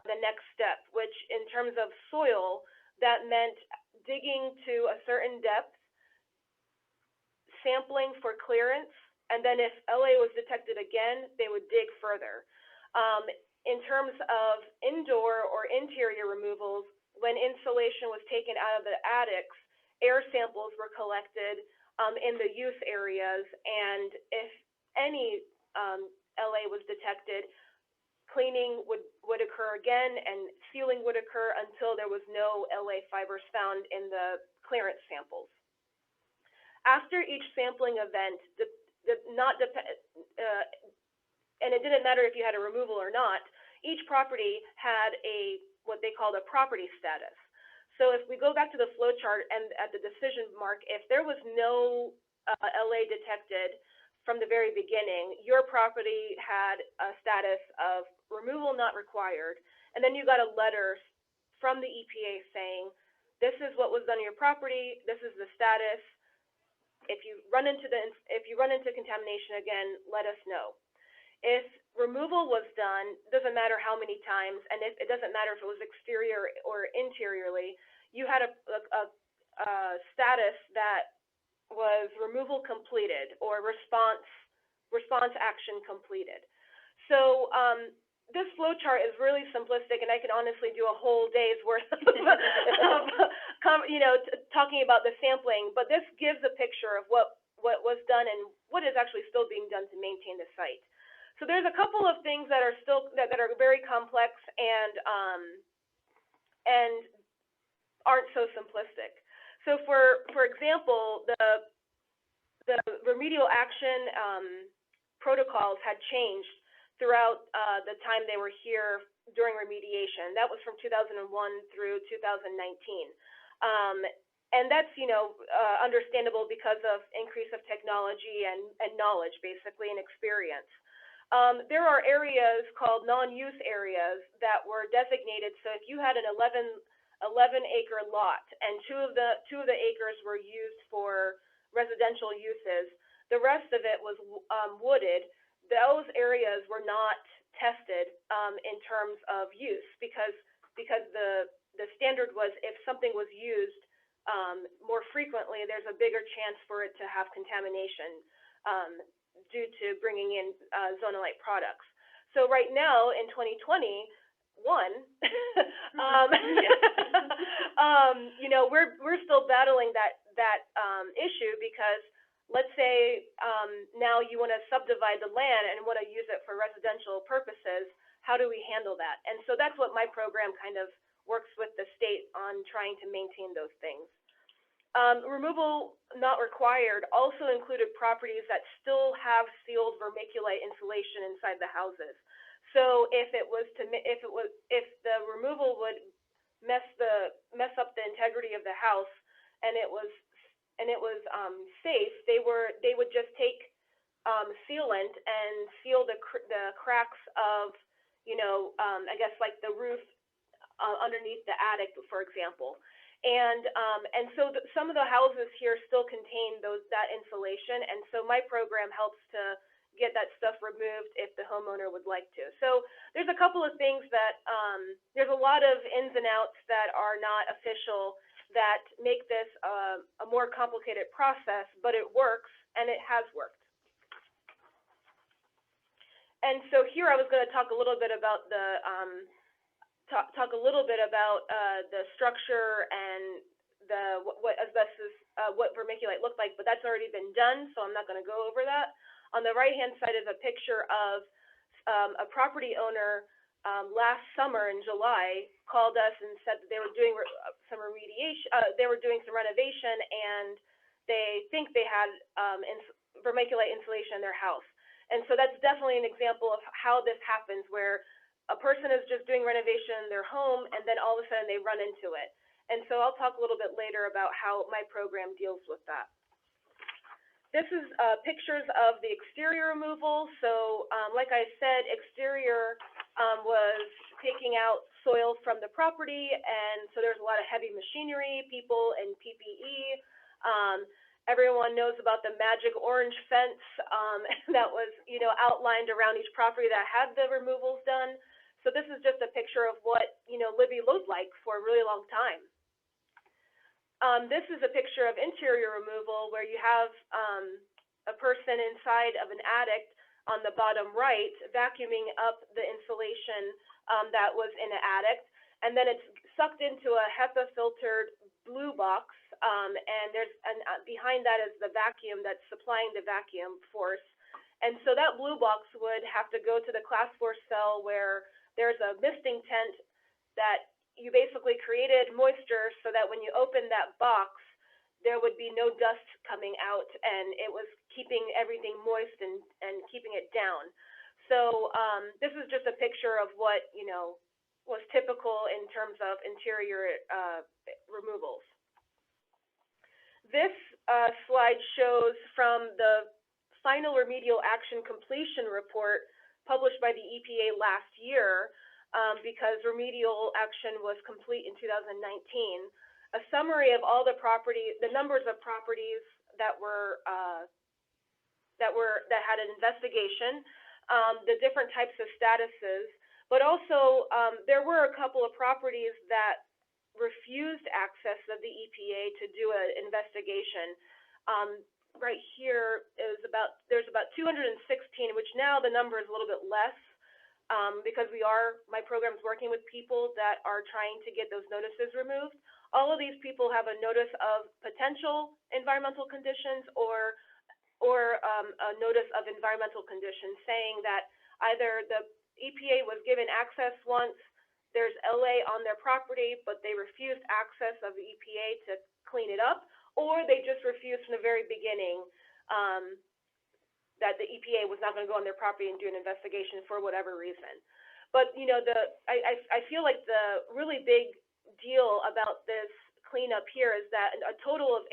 the next step, which in terms of soil, that meant digging to a certain depth, sampling for clearance, and then if LA was detected again, they would dig further. In terms of indoor or interior removals, when insulation was taken out of the attics, air samples were collected in the use areas, and if any LA was detected, cleaning would occur again and sealing would occur until there was no LA fibers found in the clearance samples. After each sampling event, and it didn't matter if you had a removal or not, each property had what they called a property status. So if we go back to the flow chart and at the decision mark, if there was no LA detected from the very beginning, your property had a status of removal not required, and then you got a letter from the EPA saying this is what was done to your property, this is the status. If you run into contamination again, let us know. If removal was done, doesn't matter how many times, and it doesn't matter if it was exterior or interiorly, you had a status that was removal completed or response action completed. So this flow chart is really simplistic, and I could honestly do a whole day's worth of talking about the sampling, but this gives a picture of what was done and what is actually still being done to maintain the site. So there's a couple of things that are still that are very complex and aren't so simplistic. So for example, the remedial action protocols had changed throughout the time they were here during remediation. That was from 2001 through 2019. And that's, understandable because of increase of technology and knowledge, basically, and experience. There are areas called non-use areas that were designated. So if you had an 11-acre lot and two of the acres were used for residential uses, the rest of it was wooded. Those areas were not tested in terms of use because the standard was if something was used more frequently, there's a bigger chance for it to have contamination due to bringing in zonalite products. So right now in 2021, we're still battling that issue because let's say now you want to subdivide the land and want to use it for residential purposes. How do we handle that? And so that's what my program kind of works with the state on trying to maintain those things. Removal not required also included properties that still have sealed vermiculite insulation inside the houses. So if the removal would mess up the integrity of the house and it was safe, they would just take sealant and seal the cracks of I guess like the roof underneath the attic, for example. And so some of the houses here still contain that insulation, and so my program helps to get that stuff removed if the homeowner would like to. So there's a couple of things that there's a lot of ins and outs that are not official that make this a more complicated process, but it works, and it has worked. And so here I was going to talk a little bit about the the structure and what asbestos, what vermiculite looked like, but that's already been done, so I'm not going to go over that. On the right-hand side is a picture of a property owner last summer in July called us and said that they were doing some remediation, they were doing some renovation, and they think they had vermiculite insulation in their house. And so that's definitely an example of how this happens, where a person is just doing renovation in their home, and then all of a sudden they run into it. And so I'll talk a little bit later about how my program deals with that. This is pictures of the exterior removal. So like I said, exterior was taking out soil from the property, and so there's a lot of heavy machinery, people, and PPE. Everyone knows about the magic orange fence that was, outlined around each property that had the removals done. So this is just a picture of what, Libby looked like for a really long time. This is a picture of interior removal where you have a person inside of an attic on the bottom right vacuuming up the insulation that was in the attic, and then it's sucked into a HEPA filtered blue box, and behind that is the vacuum that's supplying the vacuum force. And so that blue box would have to go to the class 4 cell where there's a misting tent that you basically created moisture so that when you open that box, there would be no dust coming out, and it was keeping everything moist and keeping it down. So this is just a picture of what, was typical in terms of interior removals. This slide shows from the final remedial action completion report published by the EPA last year, because remedial action was complete in 2019. a summary of all the numbers of properties that had an investigation, the different types of statuses, but also there were a couple of properties that refused access of the EPA to do an investigation. Right here there's about 216, which now the number is a little bit less, because my program's working with people that are trying to get those notices removed. All of these people have a notice of potential environmental conditions or a notice of environmental conditions saying that either the EPA was given access once, there's LA on their property, but they refused access of the EPA to clean it up, or they just refused from the very beginning that the EPA was not going to go on their property and do an investigation for whatever reason. But I feel like the really big deal about this cleanup here is that a total of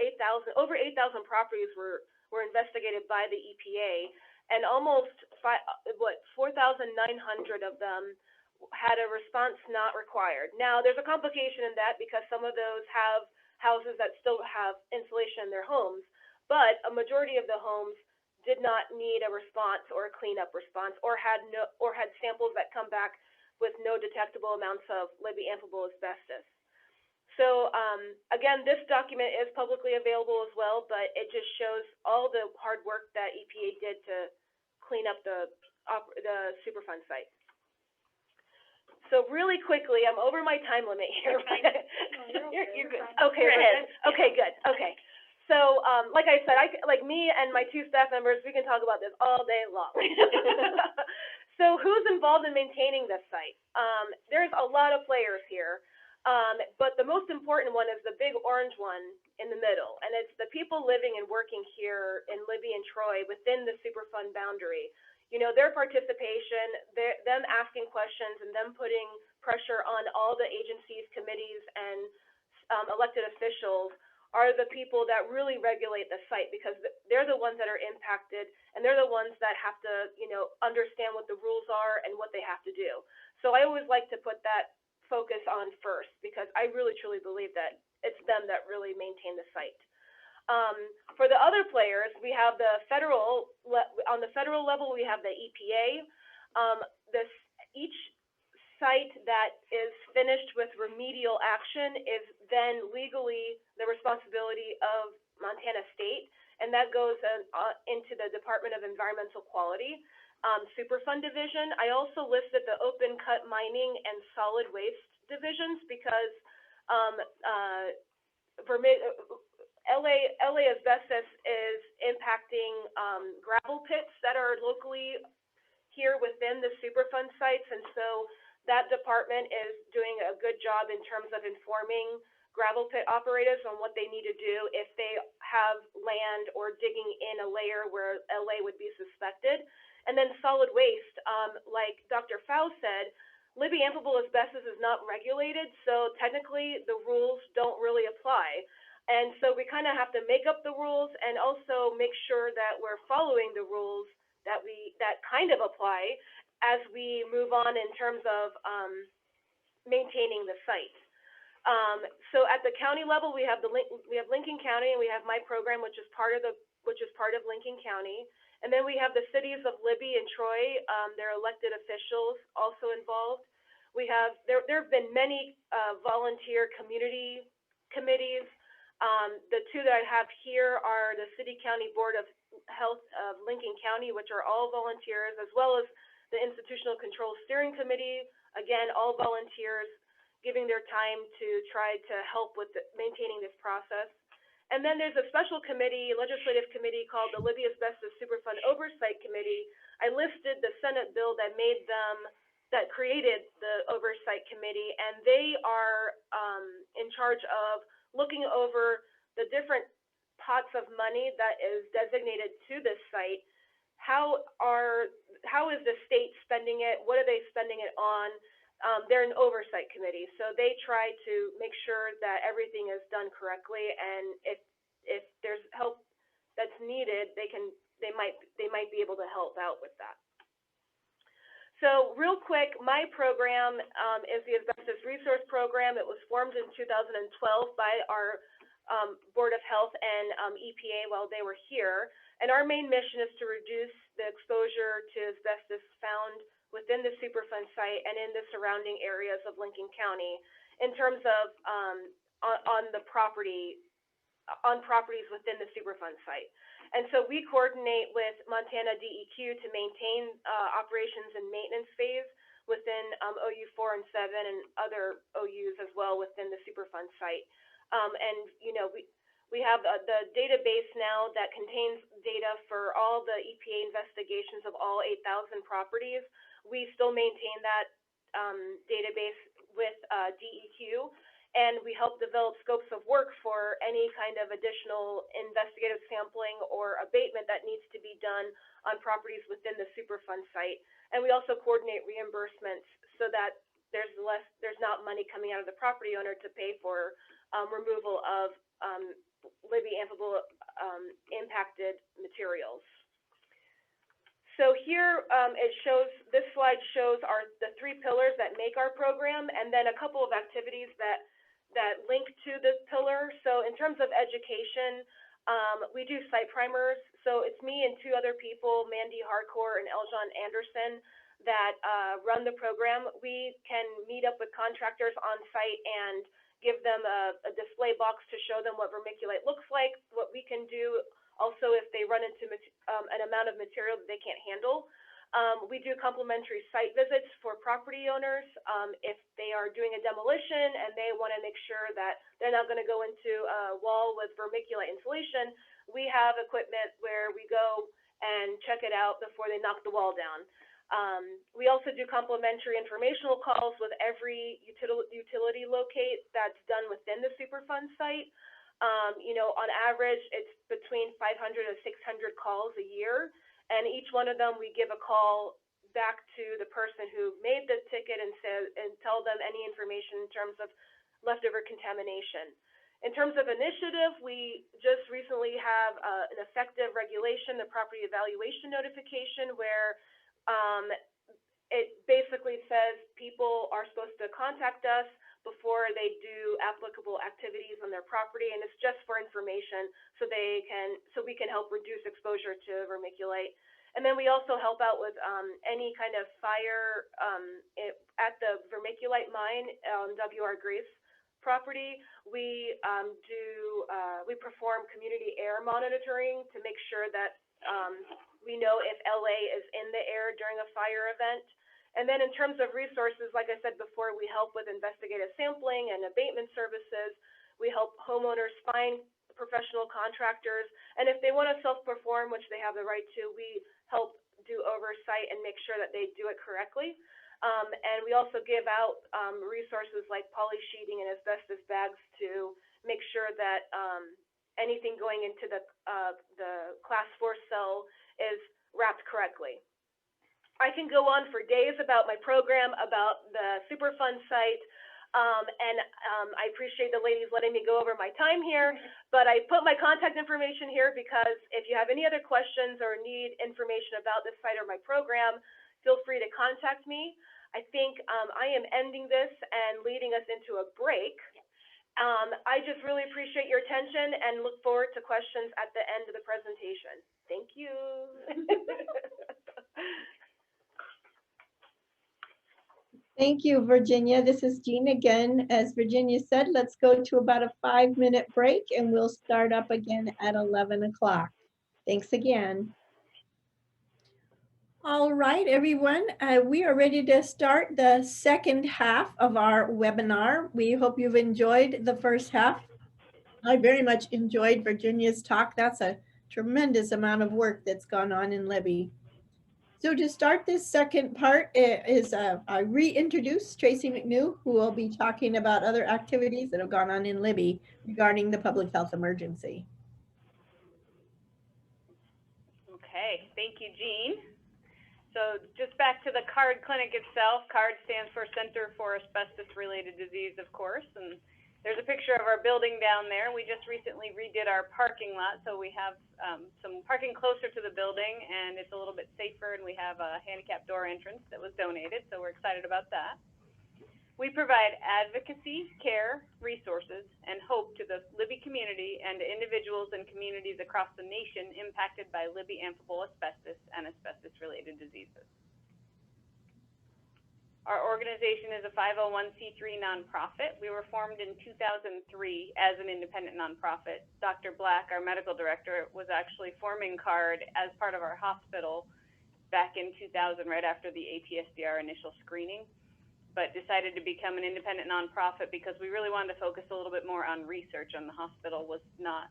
over 8,000 properties were investigated by the EPA, and almost 4,900 of them had a response not required. Now, there's a complication in that because some of those have houses that still have insulation in their homes, but a majority of the homes did not need a response or a cleanup response, or had samples that come back with no detectable amounts of Libby amphibole asbestos. So again, this document is publicly available as well, but it just shows all the hard work that EPA did to clean up the Superfund site. So really quickly, I'm over my time limit here. You're good. Okay, okay, good. Okay. So, like I said, like me and my 2 staff members, we can talk about this all day long. So who's involved in maintaining this site? There's a lot of players here, but the most important one is the big orange one in the middle, and it's the people living and working here in Libby and Troy within the Superfund boundary. You know, their participation, them asking questions, and them putting pressure on all the agencies, committees, and elected officials are the people that really regulate the site, because they're the ones that are impacted, and they're the ones that have to, understand what the rules are and what they have to do. So I always like to put that focus on first, because I really truly believe that it's them that really maintain the site. For the other players, we have on the federal level, we have the EPA. Each site that is finished with remedial action is then legally the responsibility of Montana State, and that goes into the Department of Environmental Quality, Superfund division. I also listed the open cut mining and solid waste divisions because LA asbestos is impacting gravel pits that are locally here within the Superfund sites, and so that department is doing a good job in terms of informing gravel pit operators on what they need to do if they have land or digging in a layer where LA would be suspected. And then solid waste, like Dr. Pfau said, Libby amphibole asbestos is not regulated, so technically the rules don't really apply. And so we kind of have to make up the rules and also make sure that we're following the rules that kind of apply as we move on in terms of maintaining the site. So at the county level, we have Lincoln County, and we have my program, which is part of Lincoln County, and then we have the cities of Libby and Troy. Their elected officials also involved. We have there have been many volunteer community committees. The 2 that I have here are the City County Board of Health of Lincoln County, which are all volunteers, as well as the Institutional Control Steering Committee, again, all volunteers giving their time to try to help with maintaining this process. And then there's a special committee, legislative committee called the Libby Asbestos Superfund Oversight Committee. I listed the Senate bill that created the Oversight Committee, and they are in charge of looking over the different pots of money that is designated to this site. How is the state spending it? What are they spending it on? They're an oversight committee, so they try to make sure that everything is done correctly, and if there's help that's needed, they might be able to help out with that. So real quick, my program is the Asbestos Resource Program. It was formed in 2012 by our Board of Health and EPA while they were here. And our main mission is to reduce the exposure to asbestos found within the Superfund site and in the surrounding areas of Lincoln County in terms of on properties within the Superfund site. And so we coordinate with Montana DEQ to maintain operations and maintenance phase within OU 4 and 7 and other OUs as well within the Superfund site. And you know, we have the database now that contains data for all the EPA investigations of all 8,000 properties. We still maintain that database with DEQ, and we help develop scopes of work for any kind of additional investigative sampling or abatement that needs to be done on properties within the Superfund site. And we also coordinate reimbursements so that there's not money coming out of the property owner to pay for removal of Libby amphible impacted materials. So here this slide shows the 3 pillars that make our program, and then a couple of activities that link to this pillar. So in terms of education, we do site primers. So it's me and 2 other people, Mandy Harcourt and Eljon Anderson, that run the program. We can meet up with contractors on site and give them a display box to show them what vermiculite looks like, what we can do. Also, if they run into an amount of material that they can't handle. We do complimentary site visits for property owners. If they are doing a demolition and they want to make sure that they're not going to go into a wall with vermiculite insulation, we have equipment where we go and check it out before they knock the wall down. We also do complimentary informational calls with every utility locate that's done within the Superfund site. You know, on average, it's between 500 to 600 calls a year, and each one of them we give a call back to the person who made the ticket and tell them any information in terms of leftover contamination. In terms of initiative, we just recently have an effective regulation, the property evaluation notification, where it basically says people are supposed to contact us before they do applicable activities on their property, and it's just for information so we can help reduce exposure to vermiculite. And then we also help out with any kind of fire at the vermiculite mine on W.R. Grace property. We perform community air monitoring to make sure that we know if LA is in the air during a fire event. And then in terms of resources, like I said before, we help with investigative sampling and abatement services. We help homeowners find professional contractors. And if they want to self-perform, which they have the right to, we help do oversight and make sure that they do it correctly. And we also give out resources like poly sheeting and asbestos bags to make sure that anything going into the class 4 cell is wrapped correctly. I can go on for days about my program, about the Superfund site, and I appreciate the ladies letting me go over my time here, but I put my contact information here because if you have any other questions or need information about this site or my program, feel free to contact me. I think I am ending this and leading us into a break. I just really appreciate your attention and look forward to questions at the end of the presentation. Thank you.
Thank you, Virginia. This is Jean again. As Virginia said, let's go to about a 5-minute break and we'll start up again at 11 o'clock. Thanks again. All right, everyone, we are ready to start the second half of our webinar. We hope you've enjoyed the first half. I very much enjoyed Virginia's talk. That's a tremendous amount of work that's gone on in Libby. So to start this second part is I reintroduce Tracy McNew, who will be talking about other activities that have gone on in Libby regarding the public health emergency.
Okay, thank you, Jean. So just back to the CARD clinic itself. CARD stands for Center for Asbestos Related Disease, of course, and There's a picture of our building down there. We just recently redid our parking lot, so we have some parking closer to the building, and it's a little bit safer, and we have a handicap door entrance that was donated, so we're excited about that. We provide advocacy, care, resources, and hope to the Libby community and to individuals and communities across the nation impacted by Libby amphibole asbestos and asbestos-related diseases. Our organization is a 501c3 nonprofit. We were formed in 2003 as an independent nonprofit. Dr. Black, our medical director, was actually forming CARD as part of our hospital back in 2000, right after the ATSDR initial screening, but decided to become an independent nonprofit because we really wanted to focus a little bit more on research, and the hospital was not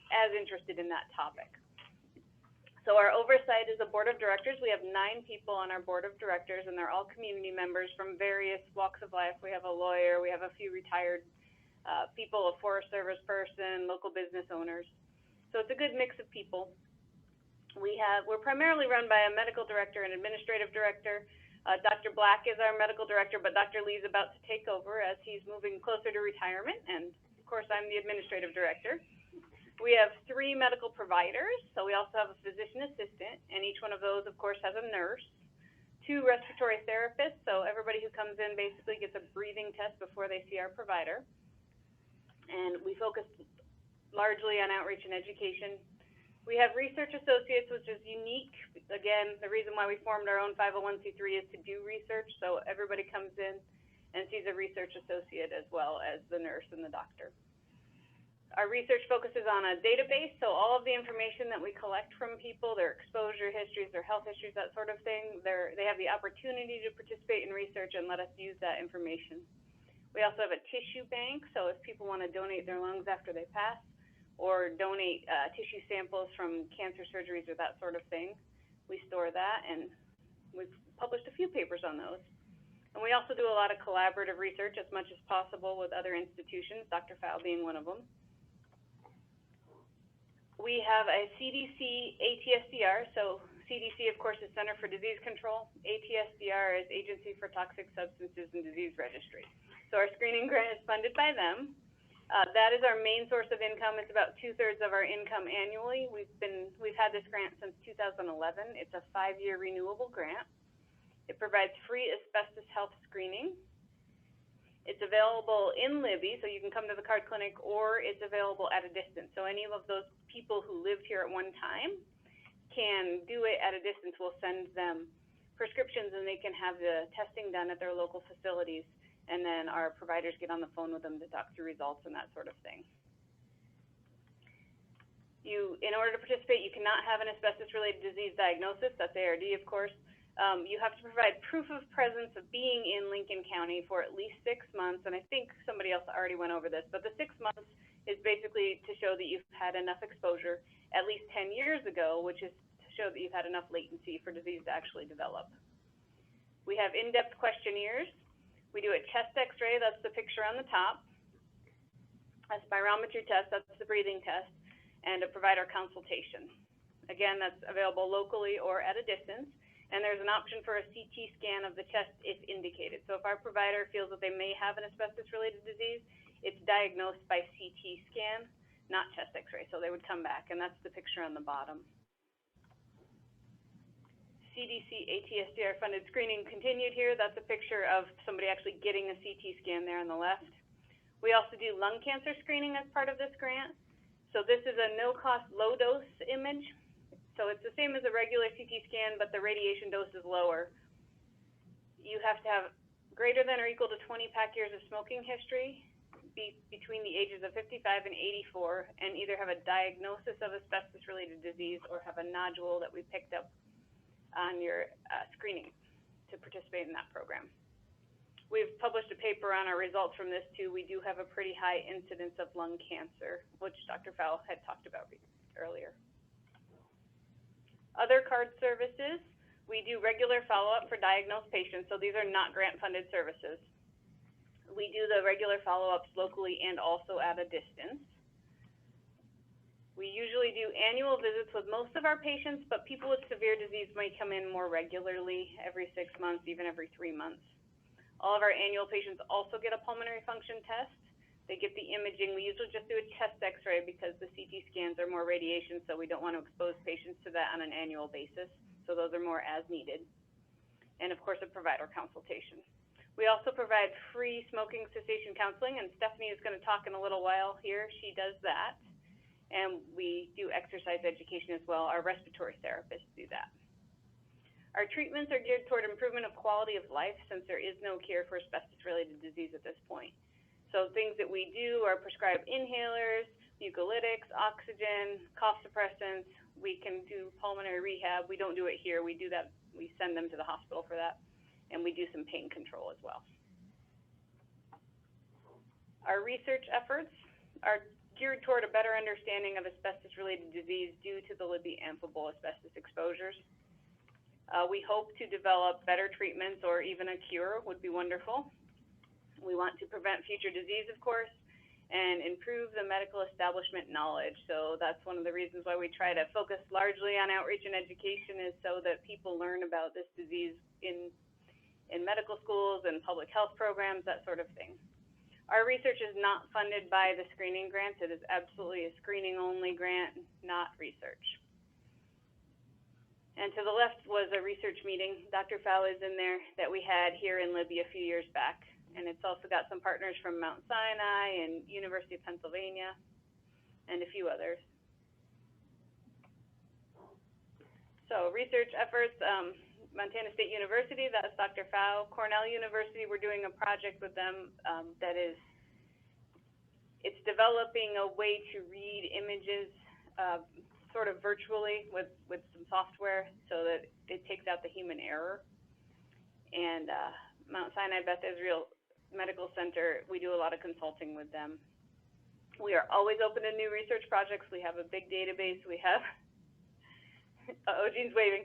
as interested in that topic. So our oversight is a board of directors. We have 9 people on our board of directors, and they're all community members from various walks of life. We have a lawyer, we have a few retired people, a Forest Service person, local business owners. So it's a good mix of people. We're primarily run by a medical director and administrative director. Dr. Black is our medical director, but Dr. Lee's about to take over as he's moving closer to retirement, and of course I'm the administrative director. We have 3 medical providers, so we also have a physician assistant, and each one of those, of course, has a nurse. 2 respiratory therapists, so everybody who comes in basically gets a breathing test before they see our provider. And we focus largely on outreach and education. We have research associates, which is unique. Again, the reason why we formed our own 501c3 is to do research, so everybody comes in and sees a research associate as well as the nurse and the doctor. Our research focuses on a database, so all of the information that we collect from people, their exposure histories, their health histories, that sort of thing, they have the opportunity to participate in research and let us use that information. We also have a tissue bank, so if people want to donate their lungs after they pass, or donate tissue samples from cancer surgeries or that sort of thing, we store that, and we've published a few papers on those. And we also do a lot of collaborative research as much as possible with other institutions, Dr. Fowl being one of them. We have a CDC ATSDR, so CDC, of course, is Center for Disease Control. ATSDR is Agency for Toxic Substances and Disease Registry. So our screening grant is funded by them. That is our main source of income. It's about 2/3 of our income annually. We've had this grant since 2011. It's a 5-year renewable grant. It provides free asbestos health screening. It's available in Libby, so you can come to the CARD clinic, or it's available at a distance. So any of those people who lived here at one time can do it at a distance. We'll send them prescriptions, and they can have the testing done at their local facilities, and then our providers get on the phone with them to talk through results and that sort of thing. In order to participate, you cannot have an asbestos-related disease diagnosis. That's ARD, of course. You have to provide proof of presence of being in Lincoln County for at least 6 months, and I think somebody else already went over this, but the 6 months is basically to show that you've had enough exposure at least 10 years ago, which is to show that you've had enough latency for disease to actually develop. We have in-depth questionnaires. We do a chest x-ray, that's the picture on the top, a spirometry test, that's the breathing test, and a provider consultation. Again, that's available locally or at a distance. And there's an option for a CT scan of the chest if indicated. So if our provider feels that they may have an asbestos-related disease, it's diagnosed by CT scan, not chest x-ray. So they would come back, and that's the picture on the bottom. CDC ATSDR funded screening continued here. That's a picture of somebody actually getting a CT scan there on the left. We also do lung cancer screening as part of this grant. So this is a no-cost, low-dose image. So it's the same as a regular CT scan, but the radiation dose is lower. You have to have greater than or equal to 20 pack years of smoking history, be between the ages of 55 and 84, and either have a diagnosis of asbestos-related disease or have a nodule that we picked up on your screening to participate in that program. We've published a paper on our results from this too. We do have a pretty high incidence of lung cancer, which Dr. Fowl had talked about earlier. Other CARD services, we do regular follow-up for diagnosed patients, so these are not grant-funded services. We do the regular follow-ups locally and also at a distance. We usually do annual visits with most of our patients, but people with severe disease might come in more regularly, every 6 months, even every 3 months. All of our annual patients also get a pulmonary function test. They get the imaging. We usually just do a chest x-ray because the CT scans are more radiation, so we don't want to expose patients to that on an annual basis. So those are more as needed. And of course, a provider consultation. We also provide free smoking cessation counseling, and Stephanie is going to talk in a little while here. She does that. And we do exercise education as well. Our respiratory therapists do that. Our treatments are geared toward improvement of quality of life since there is no cure for asbestos-related disease at this point. So things that we do are prescribe inhalers, mucolytics, oxygen, cough suppressants. We can do pulmonary rehab. We don't do it here. We do that. We send them to the hospital for that. And we do some pain control as well. Our research efforts are geared toward a better understanding of asbestos-related disease due to the Libby amphibole asbestos exposures. We hope to develop better treatments or even a cure would be wonderful. We want to prevent future disease, of course, and improve the medical establishment knowledge. So that's one of the reasons why we try to focus largely on outreach and education, is so that people learn about this disease in medical schools and public health programs, that sort of thing. Our research is not funded by the screening grants. It is absolutely a screening-only grant, not research. And to the left was a research meeting. Dr. Fowl is in there that we had here in Libby a few years back. And it's also got some partners from Mount Sinai and University of Pennsylvania and a few others. So research efforts, Montana State University, that's Dr. Fowl. Cornell University, we're doing a project with them that is, it's developing a way to read images sort of virtually with some software so that it takes out the human error. And Mount Sinai Beth Israel Medical Center, we do a lot of consulting with them. We are always open to new research projects. We have a big database. We have, Jean's waving.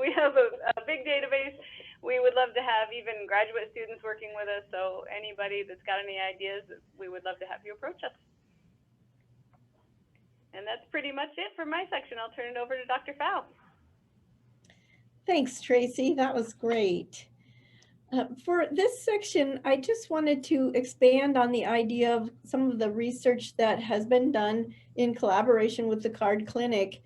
We have a big database. We would love to have even graduate students working with us. So anybody that's got any ideas, we would love to have you approach us. And that's pretty much it for my section. I'll turn it over to Dr. Fowl.
Thanks, Tracy. That was great. For this section, I just wanted to expand on the idea of some of the research that has been done in collaboration with the CARD Clinic,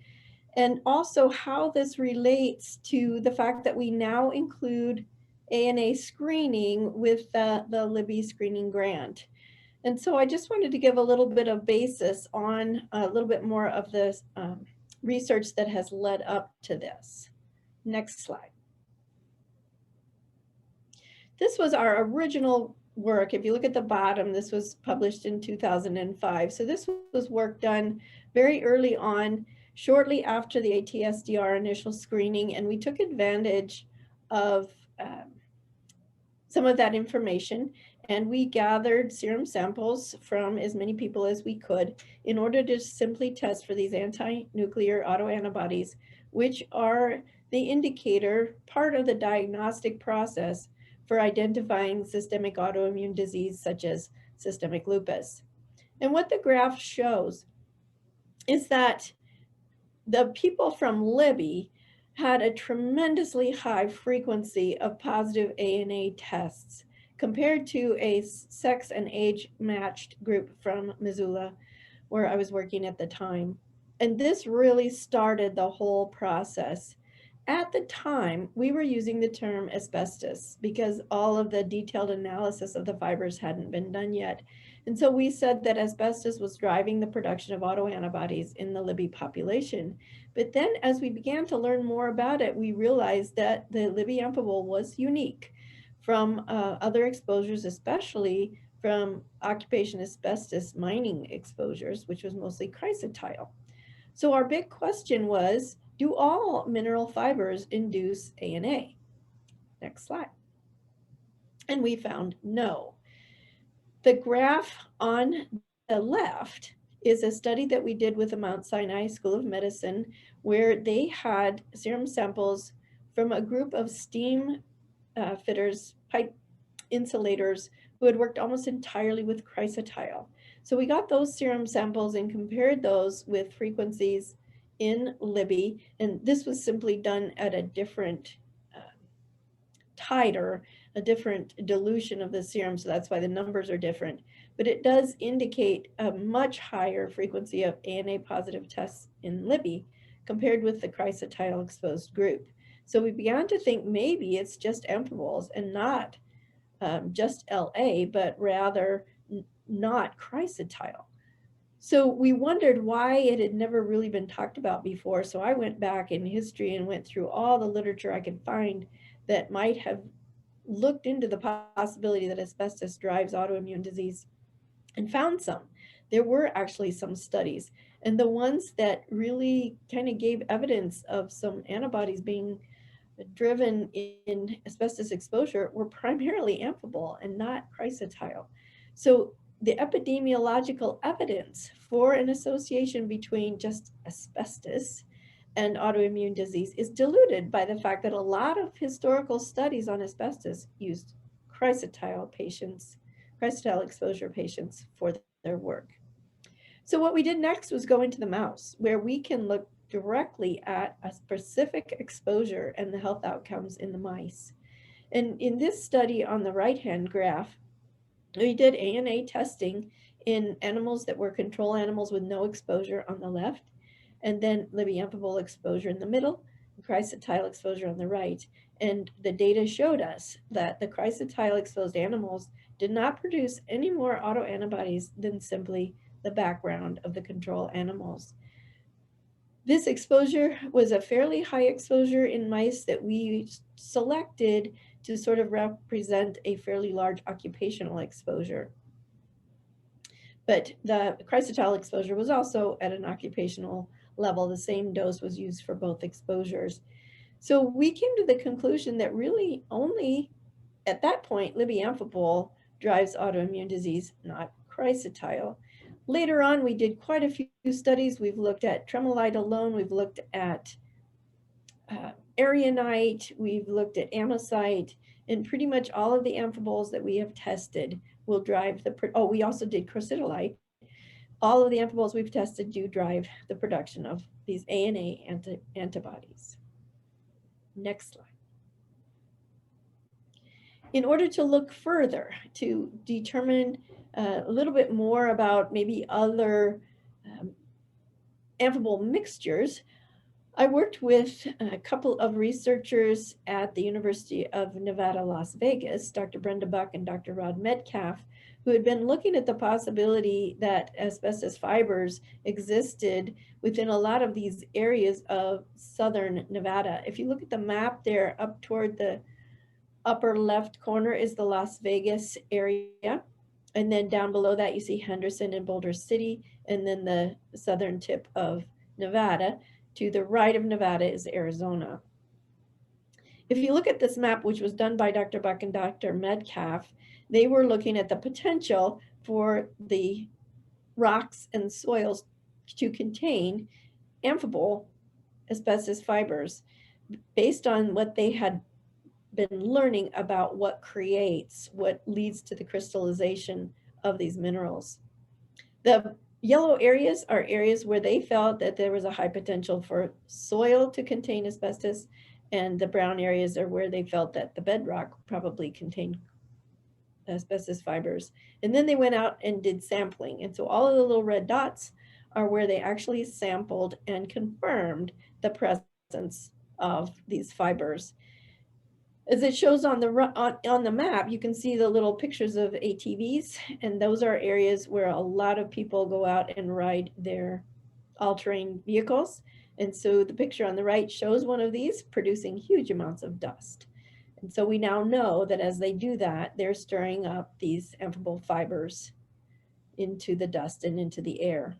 and also how this relates to the fact that we now include ANA screening with the Libby screening grant. And so I just wanted to give a little bit of basis on a little bit more of the research that has led up to this. Next slide. This was our original work. If you look at the bottom, this was published in 2005. So this was work done very early on, shortly after the ATSDR initial screening, and we took advantage of some of that information, and we gathered serum samples from as many people as we could in order to simply test for these anti-nuclear autoantibodies, which are the indicator, part of the diagnostic process for identifying systemic autoimmune disease such as systemic lupus. And what the graph shows is that the people from Libby had a tremendously high frequency of positive ANA tests compared to a sex and age matched group from Missoula, where I was working at the time. And this really started the whole process. At the time, we were using the term asbestos because all of the detailed analysis of the fibers hadn't been done yet. And so we said that asbestos was driving the production of autoantibodies in the Libby population. But then as we began to learn more about it, we realized that the Libby amphibole was unique from other exposures, especially from occupation asbestos mining exposures, which was mostly chrysotile. So our big question was, do all mineral fibers induce ANA? Next slide. And we found no. The graph on the left is a study that we did with the Mount Sinai School of Medicine, where they had serum samples from a group of steam fitters, pipe insulators, who had worked almost entirely with chrysotile. So we got those serum samples and compared those with frequencies in Libby, and this was simply done at a different titer, a different dilution of the serum, so that's why the numbers are different. But it does indicate a much higher frequency of ANA positive tests in Libby compared with the chrysotile exposed group. So we began to think maybe it's just amphiboles and not just LA, but rather not chrysotile. So we wondered why it had never really been talked about before. So I went back in history and went through all the literature I could find that might have looked into the possibility that asbestos drives autoimmune disease and found some. There were actually some studies, and the ones that really kind of gave evidence of some antibodies being driven in asbestos exposure were primarily amphibole and not chrysotile. So the epidemiological evidence for an association between just asbestos and autoimmune disease is diluted by the fact that a lot of historical studies on asbestos used chrysotile patients, chrysotile exposure patients for their work. So what we did next was go into the mouse, where we can look directly at a specific exposure and the health outcomes in the mice. And in this study on the right-hand graph, we did ANA testing in animals that were control animals with no exposure on the left, and then Libby amphibole exposure in the middle, and chrysotile exposure on the right. And the data showed us that the chrysotile exposed animals did not produce any more autoantibodies than simply the background of the control animals. This exposure was a fairly high exposure in mice that we selected to sort of represent a fairly large occupational exposure. But the chrysotile exposure was also at an occupational level. The same dose was used for both exposures. So we came to the conclusion that really only at that point, Libby amphibole drives autoimmune disease, not chrysotile. Later on, we did quite a few studies. We've looked at tremolite alone. We've looked at erionite. We've looked at amosite. And pretty much all of the amphiboles that we have tested will drive the, we also did crocidolite. All of the amphiboles we've tested do drive the production of these ANA antibodies. Next slide. In order to look further to determine a little bit more about maybe other amphibole mixtures, I worked with a couple of researchers at the University of Nevada, Las Vegas, Dr. Brenda Buck and Dr. Rod Metcalf, who had been looking at the possibility that asbestos fibers existed within a lot of these areas of southern Nevada. If you look at the map there, up toward the upper left corner is the Las Vegas area. And then down below that, you see Henderson and Boulder City, and then the southern tip of Nevada. To the right of Nevada is Arizona. If you look at this map, which was done by Dr. Buck and Dr. Metcalf, they were looking at the potential for the rocks and soils to contain amphibole asbestos fibers based on what they had been learning about what leads to the crystallization of these minerals. The yellow areas are areas where they felt that there was a high potential for soil to contain asbestos, and the brown areas are where they felt that the bedrock probably contained asbestos fibers. And then they went out and did sampling. And so all of the little red dots are where they actually sampled and confirmed the presence of these fibers. As it shows on the map, you can see the little pictures of ATVs, and those are areas where a lot of people go out and ride their all-terrain vehicles. And so the picture on the right shows one of these producing huge amounts of dust. And so we now know that as they do that, they're stirring up these amphibole fibers into the dust and into the air.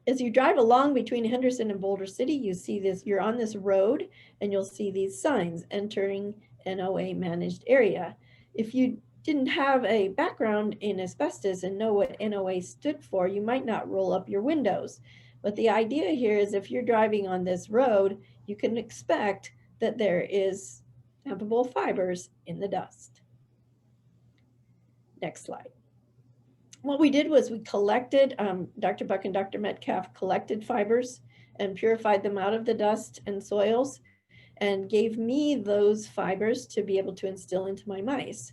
As you drive along between Henderson and Boulder City, you see this, you're on this road and you'll see these signs, entering NOA managed area. If you didn't have a background in asbestos and know what NOA stood for, you might not roll up your windows. But the idea here is if you're driving on this road, you can expect that there is amphibole fibers in the dust. Next slide. What we did was we collected, Dr. Buck and Dr. Metcalf collected fibers and purified them out of the dust and soils. and gave me those fibers to be able to instill into my mice.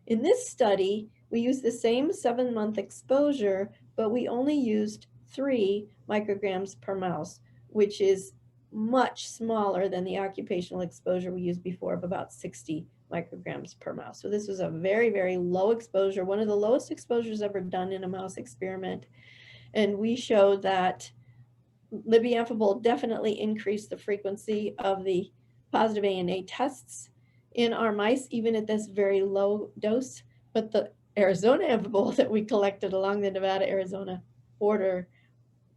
In this study, we used the same 7-month exposure, but we only used 3 micrograms per mouse, which is much smaller than the occupational exposure we used before of about 60 micrograms per mouse. So this was a very, very low exposure, one of the lowest exposures ever done in a mouse experiment. And we showed that Libby amphibole definitely increased the frequency of the positive ANA tests in our mice, even at this very low dose. But the Arizona amphibole that we collected along the Nevada-Arizona border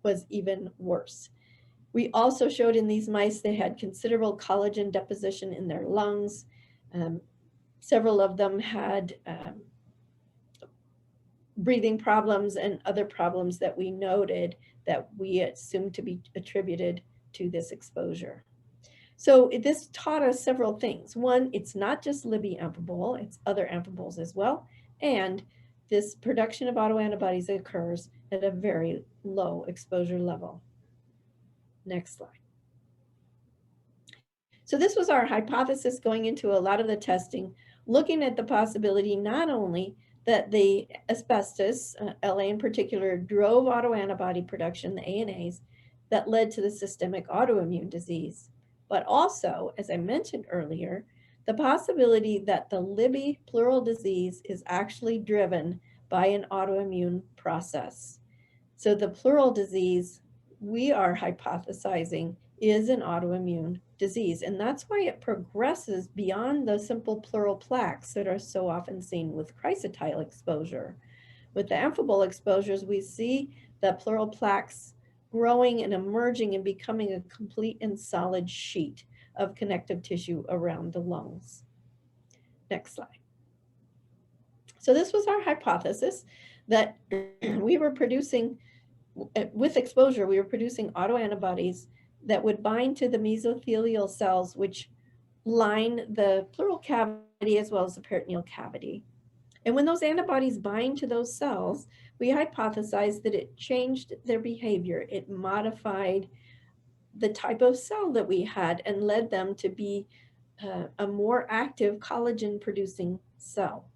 was even worse. We also showed in these mice they had considerable collagen deposition in their lungs. Several of them had breathing problems and other problems that we noted that we assumed to be attributed to this exposure. So this taught us several things. One, it's not just Libby amphibole, it's other amphiboles as well. And this production of autoantibodies occurs at a very low exposure level. Next slide. So this was our hypothesis going into a lot of the testing, looking at the possibility not only that the asbestos, LA in particular, drove autoantibody production, the ANAs, that led to the systemic autoimmune disease, but also, as I mentioned earlier, the possibility that the Libby pleural disease is actually driven by an autoimmune process. So the pleural disease, we are hypothesizing, is an autoimmune disease, and that's why it progresses beyond the simple pleural plaques that are so often seen with chrysotile exposure. With the amphibole exposures, we see the pleural plaques growing and emerging and becoming a complete and solid sheet of connective tissue around the lungs. Next slide. So this was our hypothesis that we were producing, with exposure, we were producing autoantibodies that would bind to the mesothelial cells which line the pleural cavity as well as the peritoneal cavity. And when those antibodies bind to those cells, we hypothesized that it changed their behavior. It modified the type of cell that we had and led them to be a more active collagen producing cell.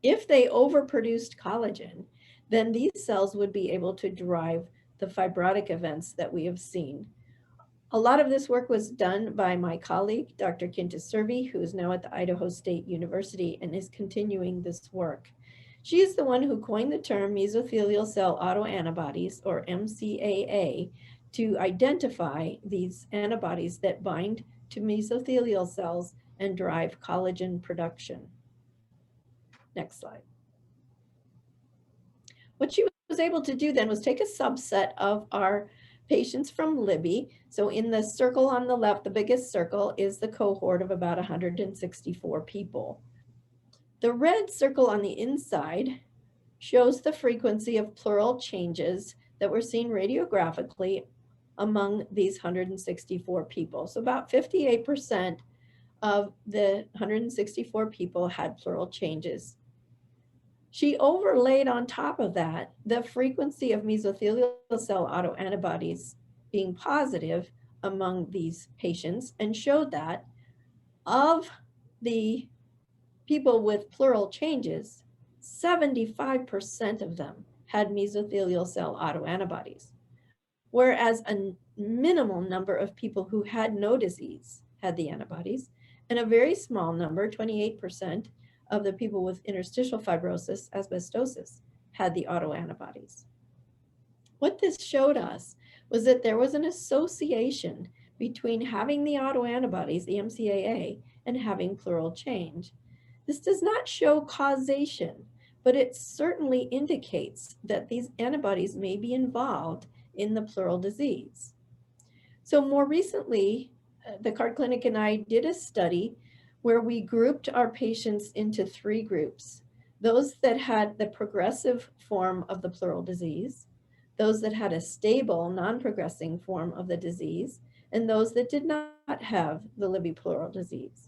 If they overproduced collagen, then these cells would be able to drive the fibrotic events that we have seen. A lot of this work was done by my colleague, Dr. Kintis Servi, who is now at the Idaho State University and is continuing this work. She is the one who coined the term mesothelial cell autoantibodies, or MCAA, to identify these antibodies that bind to mesothelial cells and drive collagen production. Next slide. What she was able to do then was take a subset of our patients from Libby. So in the circle on the left, the biggest circle is the cohort of about 164 people. The red circle on the inside shows the frequency of pleural changes that were seen radiographically among these 164 people. So about 58% of the 164 people had pleural changes. She overlaid on top of that the frequency of mesothelial cell autoantibodies being positive among these patients and showed that of the people with pleural changes, 75% of them had mesothelial cell autoantibodies, whereas a minimal number of people who had no disease had the antibodies, and a very small number, 28%, of the people with interstitial fibrosis, asbestosis, had the autoantibodies. What this showed us was that there was an association between having the autoantibodies, the MCAA, and having pleural change. This does not show causation, but it certainly indicates that these antibodies may be involved in the pleural disease. So more recently, the Card Clinic and I did a study where we grouped our patients into 3 groups: those that had the progressive form of the pleural disease, those that had a stable, non-progressing form of the disease, and those that did not have the Libby pleural disease.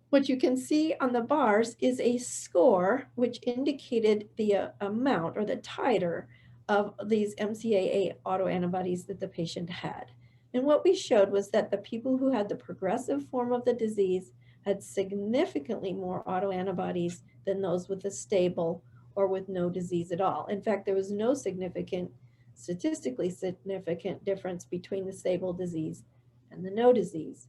What you can see on the bars is a score which indicated the amount or the titer of these MCAA autoantibodies that the patient had. And what we showed was that the people who had the progressive form of the disease had significantly more autoantibodies than those with a stable or with no disease at all. In fact, there was no statistically significant difference between the stable disease and the no disease.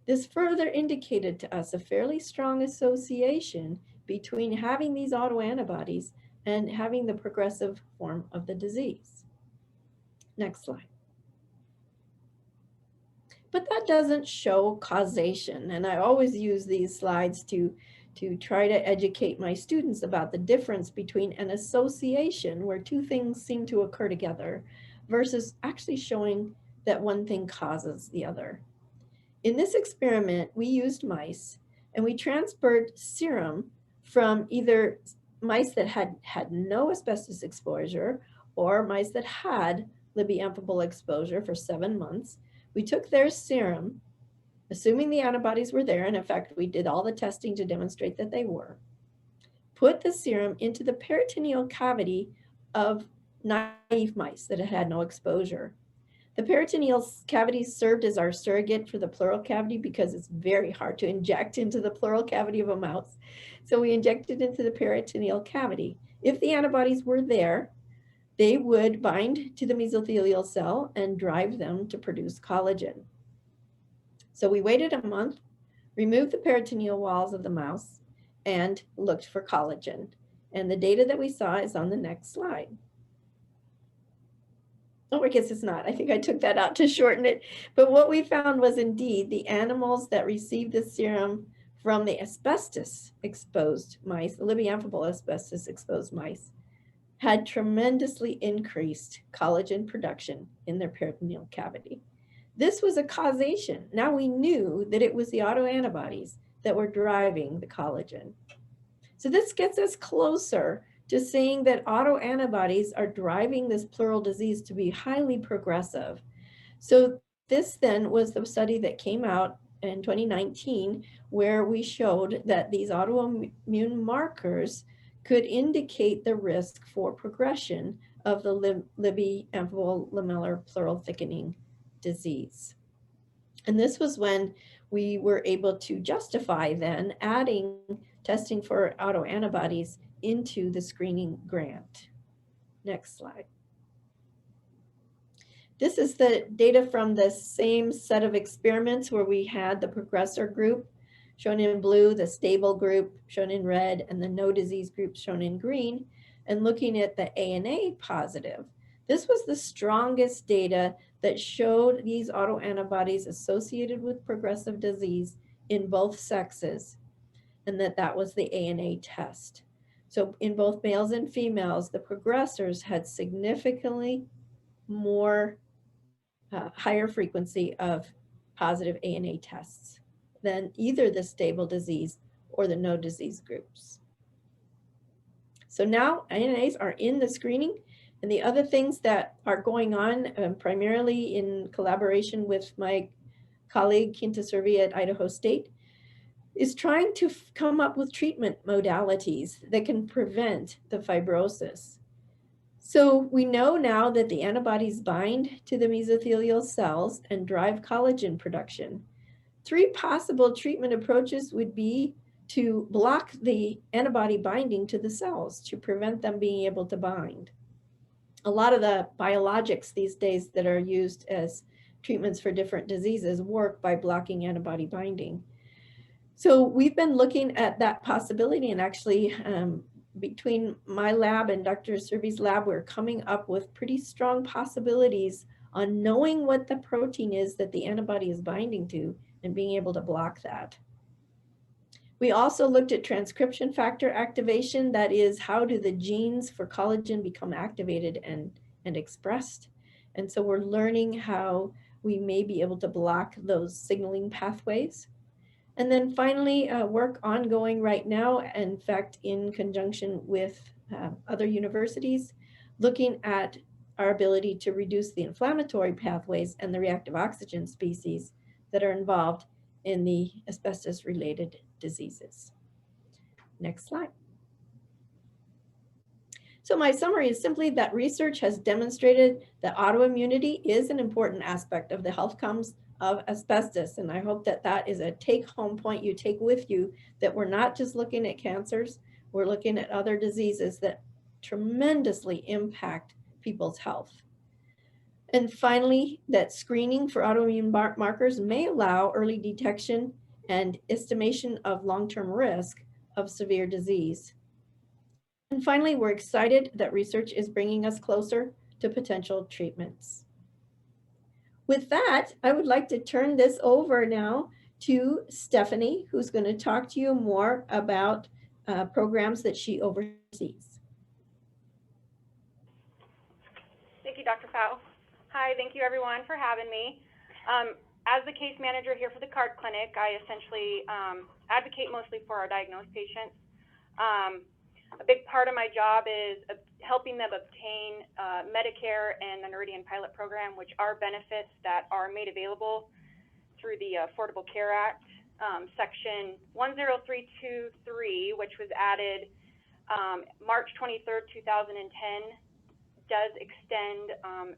This further indicated to us a fairly strong association between having these autoantibodies and having the progressive form of the disease. Next slide. But that doesn't show causation. And I always use these slides to try to educate my students about the difference between an association where two things seem to occur together versus actually showing that one thing causes the other. In this experiment, we used mice and we transferred serum from either mice that had no asbestos exposure or mice that had Libby-Amphibola exposure for 7 months. We took their serum, assuming the antibodies were there, and in fact, we did all the testing to demonstrate that they were, put the serum into the peritoneal cavity of naive mice that had no exposure. The peritoneal cavity served as our surrogate for the pleural cavity because it's very hard to inject into the pleural cavity of a mouse. So we injected into the peritoneal cavity. If the antibodies were there, they would bind to the mesothelial cell and drive them to produce collagen. So we waited a month, removed the peritoneal walls of the mouse, and looked for collagen. And the data that we saw is on the next slide. Oh, I guess it's not. I think I took that out to shorten it. But what we found was indeed the animals that received the serum from the asbestos exposed mice, the Libby-Amphibola asbestos exposed mice, had tremendously increased collagen production in their peritoneal cavity. This was a causation. Now we knew that it was the autoantibodies that were driving the collagen. So this gets us closer to saying that autoantibodies are driving this pleural disease to be highly progressive. So this then was the study that came out in 2019, where we showed that these autoimmune markers could indicate the risk for progression of the Libby-Amphibola lamellar pleural thickening disease. And this was when we were able to justify then adding testing for autoantibodies into the screening grant. Next slide. This is the data from the same set of experiments where we had the progressor group shown in blue, the stable group shown in red, and the no disease group shown in green, and looking at the ANA positive. This was the strongest data that showed these autoantibodies associated with progressive disease in both sexes, and that was the ANA test. So in both males and females, the progressors had significantly more higher frequency of positive ANA tests than either the stable disease or the no disease groups. So now ANAs are in the screening, and the other things that are going on primarily in collaboration with my colleague Quinta Servi at Idaho State is trying to come up with treatment modalities that can prevent the fibrosis. So we know now that the antibodies bind to the mesothelial cells and drive collagen production. 3 possible treatment approaches would be to block the antibody binding to the cells to prevent them being able to bind. A lot of the biologics these days that are used as treatments for different diseases work by blocking antibody binding. So we've been looking at that possibility, and actually between my lab and Dr. Servi's lab, we're coming up with pretty strong possibilities on knowing what the protein is that the antibody is binding to and being able to block that. We also looked at transcription factor activation. That is, how do the genes for collagen become activated and expressed? And so we're learning how we may be able to block those signaling pathways. And then finally, work ongoing right now, in fact, in conjunction with other universities, looking at our ability to reduce the inflammatory pathways and the reactive oxygen species that are involved in the asbestos-related diseases. Next slide. So my summary is simply that research has demonstrated that autoimmunity is an important aspect of the health outcomes of asbestos. And I hope that that is a take-home point you take with you, that we're not just looking at cancers, we're looking at other diseases that tremendously impact people's health. And finally, that screening for autoimmune markers may allow early detection and estimation of long-term risk of severe disease. And finally, we're excited that research is bringing us closer to potential treatments. With that, I would like to turn this over now to Stephanie, who's going to talk to you more about programs that she oversees.
Thank you, Dr. Pfau. Hi, thank you everyone for having me. As the case manager here for the CARD clinic, I essentially advocate mostly for our diagnosed patients. A big part of my job is helping them obtain Medicare and the Noridian pilot program, which are benefits that are made available through the Affordable Care Act. Section 10323, which was added March 23rd, 2010, does extend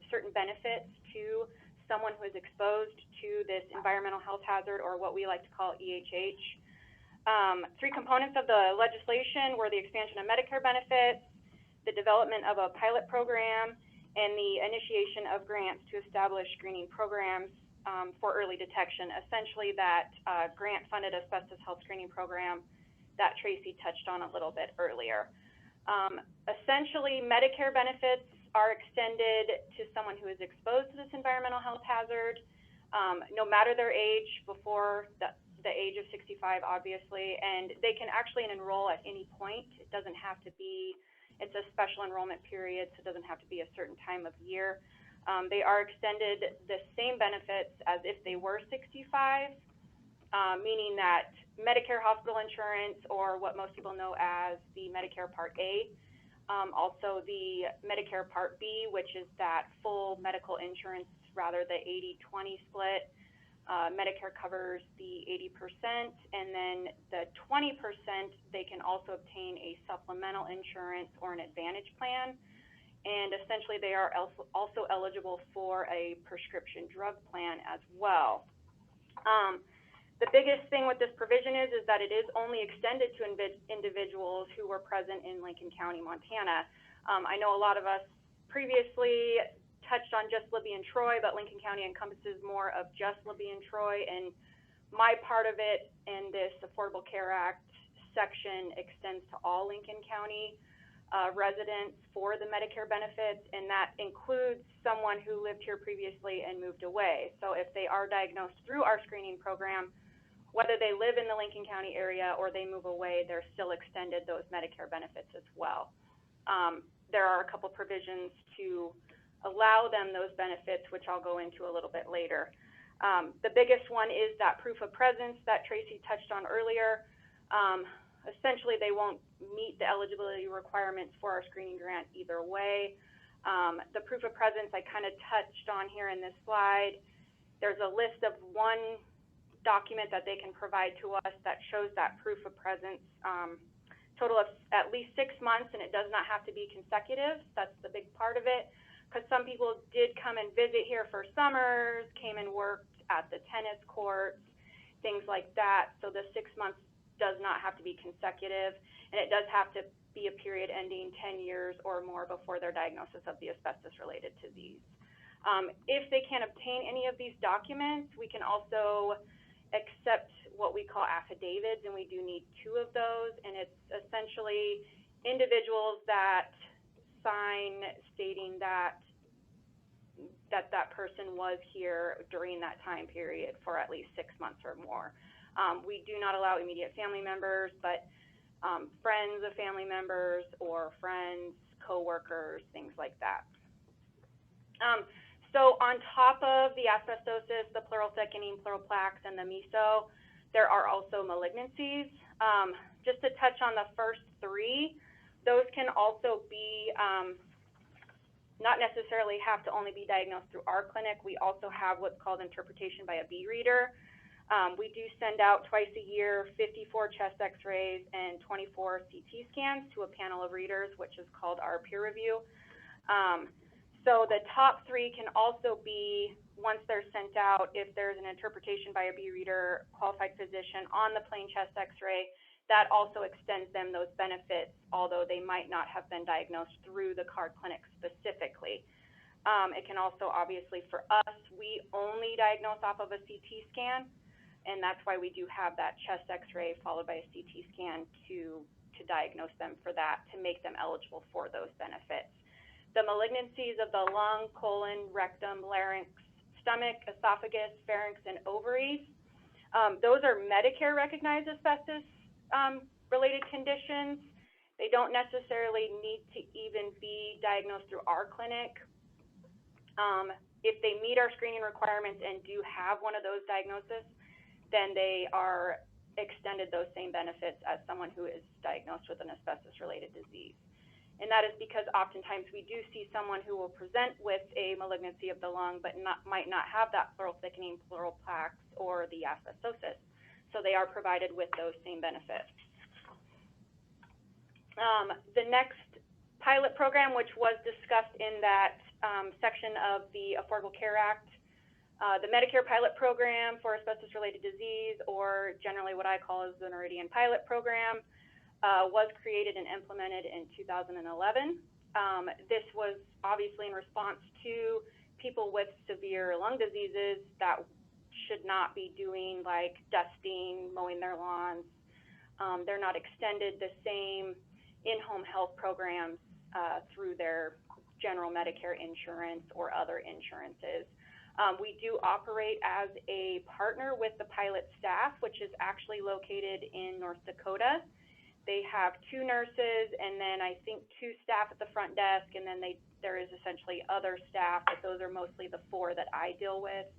certain benefits to someone who is exposed to this environmental health hazard, or what we like to call EHH. Three components of the legislation were the expansion of Medicare benefits, the development of a pilot program, and the initiation of grants to establish screening programs for early detection. Essentially, that grant-funded asbestos health screening program that Tracy touched on a little bit earlier. Essentially, Medicare benefits are extended to someone who is exposed to this environmental health hazard, no matter their age, before the age of 65, obviously, and they can actually enroll at any point. It doesn't have to be, it's a special enrollment period, so it doesn't have to be a certain time of year. They are extended the same benefits as if they were 65, meaning that Medicare hospital insurance, or what most people know as the Medicare Part A, also the Medicare Part B, which is that full medical insurance, rather the 80-20 split. Medicare covers the 80%, and then the 20%, they can also obtain a supplemental insurance or an advantage plan. And essentially, they are also eligible for a prescription drug plan as well. The biggest thing with this provision is that it is only extended to individuals who were present in Lincoln County, Montana. I know a lot of us previously touched on just Libby and Troy, but Lincoln County encompasses more of just Libby and Troy, and my part of it in this Affordable Care Act section extends to all Lincoln County residents for the Medicare benefits, and that includes someone who lived here previously and moved away. So if they are diagnosed through our screening program, whether they live in the Lincoln County area or they move away, they're still extended those Medicare benefits as well. There are a couple provisions to allow them those benefits, which I'll go into a little bit later. The biggest one is that proof of presence that Tracy touched on earlier. Essentially, they won't meet the eligibility requirements for our screening grant either way. The proof of presence I kind of touched on here in this slide. There's a list of one document that they can provide to us that shows that proof of presence, total of at least 6 months, and it does not have to be consecutive. That's the big part of it, because some people did come and visit here for summers, came and worked at the tennis courts, things like that. So the 6 months does not have to be consecutive, and it does have to be a period ending 10 years or more before their diagnosis of the asbestos-related disease. If they can't obtain any of these documents, we can also accept what we call affidavits, and we do need 2 of those, and it's essentially individuals that sign stating that that person was here during that time period for at least 6 months or more. We do not allow immediate family members, but friends of family members or friends, co-workers, things like that. So on top of the asbestosis, the pleural thickening, pleural plaques, and the meso, there are also malignancies. Just to touch on the first 3, those can also be not necessarily have to only be diagnosed through our clinic. We also have what's called interpretation by a B reader. We do send out twice a year 54 chest x-rays and 24 CT scans to a panel of readers, which is called our peer review. So the top three can also be, once they're sent out, if there's an interpretation by a B reader, qualified physician on the plain chest x-ray, that also extends them those benefits, although they might not have been diagnosed through the card clinic specifically. It can also, obviously, for us, we only diagnose off of a CT scan, and that's why we do have that chest x-ray followed by a CT scan to diagnose them for that, to make them eligible for those benefits. The malignancies of the lung, colon, rectum, larynx, stomach, esophagus, pharynx, and ovaries, those are Medicare recognized asbestos related conditions. They don't necessarily need to even be diagnosed through our clinic. If they meet our screening requirements and do have one of those diagnoses, then they are extended those same benefits as someone who is diagnosed with an asbestos related disease. And that is because oftentimes we do see someone who will present with a malignancy of the lung, but might not have that pleural thickening, pleural plaques, or the asbestosis. So they are provided with those same benefits. The next pilot program, which was discussed in that section of the Affordable Care Act, the Medicare pilot program for asbestos-related disease, or generally what I call is the Noridian pilot program, was created and implemented in 2011. This was obviously in response to people with severe lung diseases that should not be doing like dusting, mowing their lawns. They're not extended the same in-home health programs through their general Medicare insurance or other insurances. We do operate as a partner with the pilot staff, which is actually located in North Dakota. They have 2 nurses and then I think 2 staff at the front desk, and then there is essentially other staff, but those are mostly the 4 that I deal with.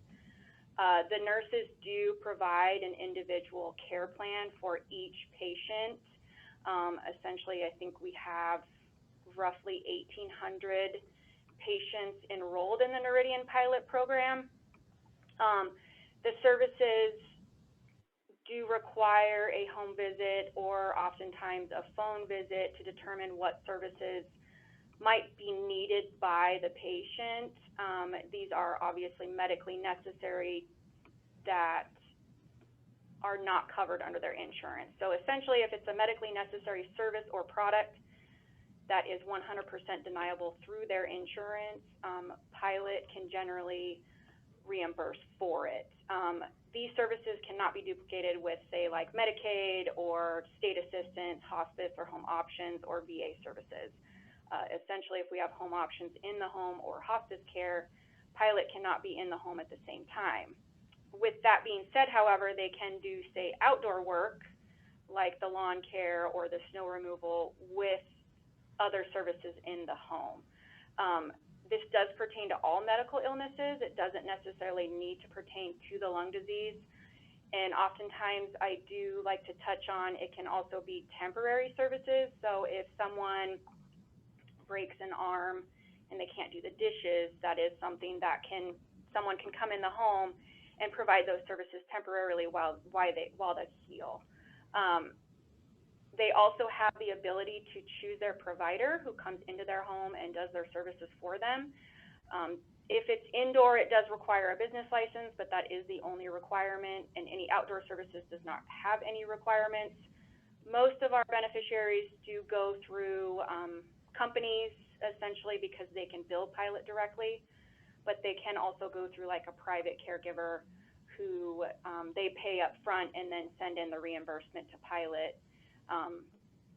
The nurses do provide an individual care plan for each patient. Essentially, I think we have roughly 1,800 patients enrolled in the Noridian pilot program. The services do require a home visit or oftentimes a phone visit to determine what services might be needed by the patient. These are obviously medically necessary that are not covered under their insurance. So essentially, if it's a medically necessary service or product that is 100% deniable through their insurance, pilot can generally reimburse for it. These services cannot be duplicated with, say, like Medicaid or state assistance, hospice or home options, or VA services. Essentially, if we have home options in the home or hospice care, pilot cannot be in the home at the same time. With that being said, however, they can do, say, outdoor work, like the lawn care or the snow removal, with other services in the home. This does pertain to all medical illnesses. It doesn't necessarily need to pertain to the lung disease. And oftentimes I do like to touch on, it can also be temporary services. So if someone breaks an arm and they can't do the dishes, that is something that someone can come in the home and provide those services temporarily while they heal. They also have the ability to choose their provider who comes into their home and does their services for them. If it's indoor, it does require a business license, but that is the only requirement, and any outdoor services does not have any requirements. Most of our beneficiaries do go through companies, essentially because they can bill pilot directly, but they can also go through like a private caregiver who they pay up front and then send in the reimbursement to pilot.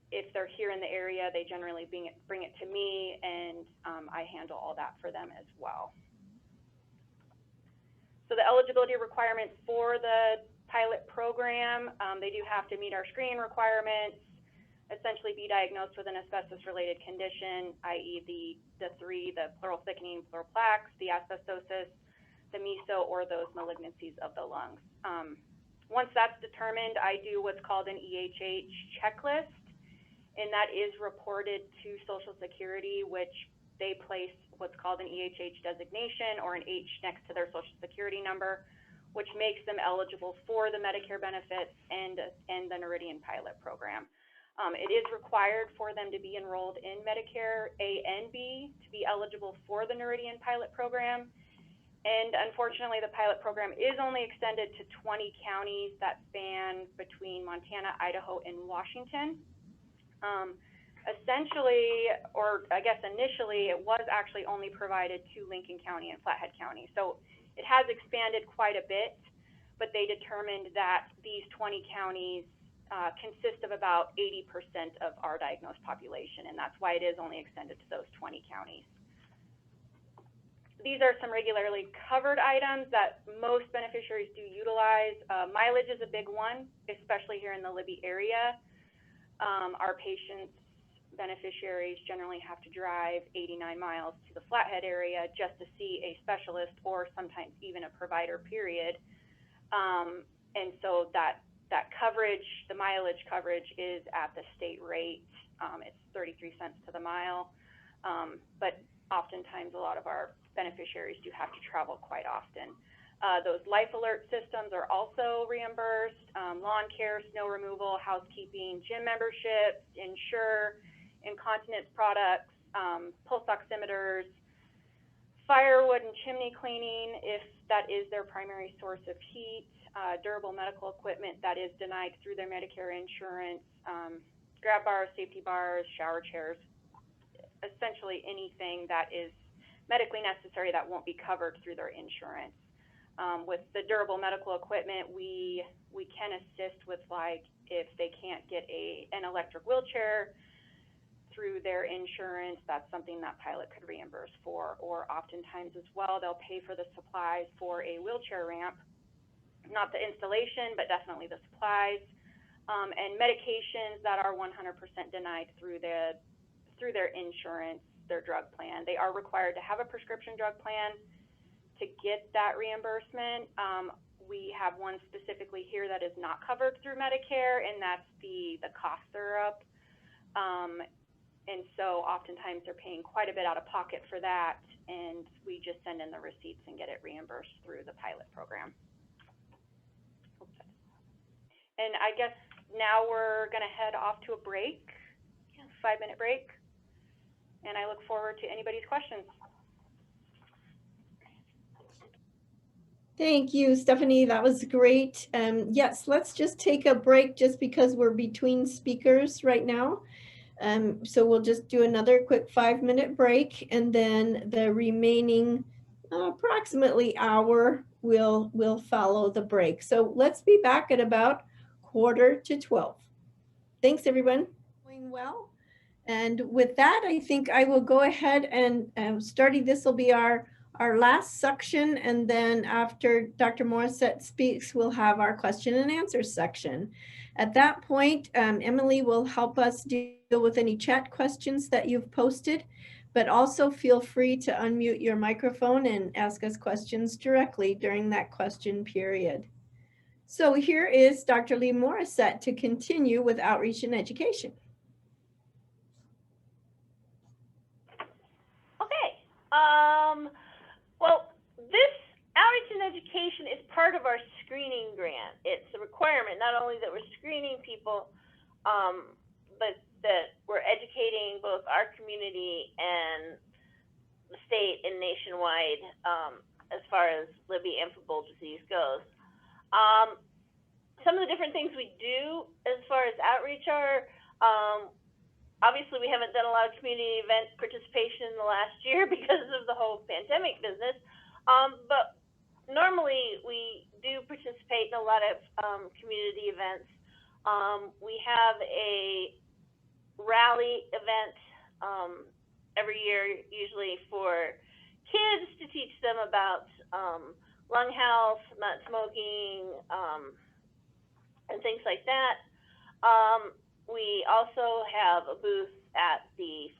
If they're here in the area, they generally bring it to me, and I handle all that for them as well. So the eligibility requirements for the pilot program, they do have to meet our screening requirements, essentially be diagnosed with an asbestos-related condition, i.e. the 3, the pleural thickening, pleural plaques, the asbestosis, the meso, or those malignancies of the lungs. Once that's determined, I do what's called an EHH checklist, and that is reported to Social Security, which they place what's called an EHH designation or an H next to their Social Security number, which makes them eligible for the Medicare benefits and the Noridian pilot program. It is required for them to be enrolled in Medicare A and B to be eligible for the Noridian pilot program. And unfortunately, the pilot program is only extended to 20 counties that span between Montana, Idaho, and Washington. Essentially, or I guess initially, it was actually only provided to Lincoln County and Flathead County. So it has expanded quite a bit, but they determined that these 20 counties consist of about 80% of our diagnosed population, and that's why it is only extended to those 20 counties. These are some regularly covered items that most beneficiaries do utilize. Mileage is a big one, especially here in the Libby area. Our patients, beneficiaries generally have to drive 89 miles to the Flathead area just to see a specialist or sometimes even a provider, period. And so that coverage, the mileage coverage, is at the state rate. It's 33 cents to the mile, but oftentimes a lot of our beneficiaries do have to travel quite often. Those life alert systems are also reimbursed. Lawn care, snow removal, housekeeping, gym memberships, insure, incontinence products, pulse oximeters, firewood and chimney cleaning if that is their primary source of heat, durable medical equipment that is denied through their Medicare insurance, grab bars, safety bars, shower chairs, essentially anything that is medically necessary that won't be covered through their insurance. With the durable medical equipment, we can assist with, like, if they can't get an electric wheelchair through their insurance, that's something that pilot could reimburse for. Or oftentimes as well, they'll pay for the supplies for a wheelchair ramp, not the installation, but definitely the supplies, and medications that are 100% denied through their insurance, their drug plan. They are required to have a prescription drug plan to get that reimbursement. We have one specifically here that is not covered through Medicare, and that's the cough syrup. And so oftentimes they're paying quite a bit out of pocket for that, and we just send in the receipts and get it reimbursed through the pilot program. And I guess now we're gonna head off to a break, 5-minute break, and I look forward to anybody's questions.
Thank you, Stephanie. That was great. Yes, let's just take a break just because we're between speakers right now. So we'll just do another quick 5-minute break, and then the remaining approximately hour will follow the break. So let's be back at about 11:45. Thanks, everyone. Doing well. And with that, I think I will go ahead and starting, this will be our last section, and then after Dr. Morissette speaks, we'll have our question and answer section. At that point, Emily will help us deal with any chat questions that you've posted, but also feel free to unmute your microphone and ask us questions directly during that question period. So here is Dr. Lee Morissette to continue with outreach and education.
Okay. Well, this outreach and education is part of our screening grant. It's a requirement, not only that we're screening people, but that we're educating both our community and the state and nationwide as far as Libby amphibold disease goes. Some of the different things we do as far as outreach are, obviously, we haven't done a lot of community event participation in the last year because of the whole pandemic business, but normally we do participate in a lot of community events. We have a rally event every year, usually for kids, to teach them about lung health, not smoking, and things like that. We also have a booth at the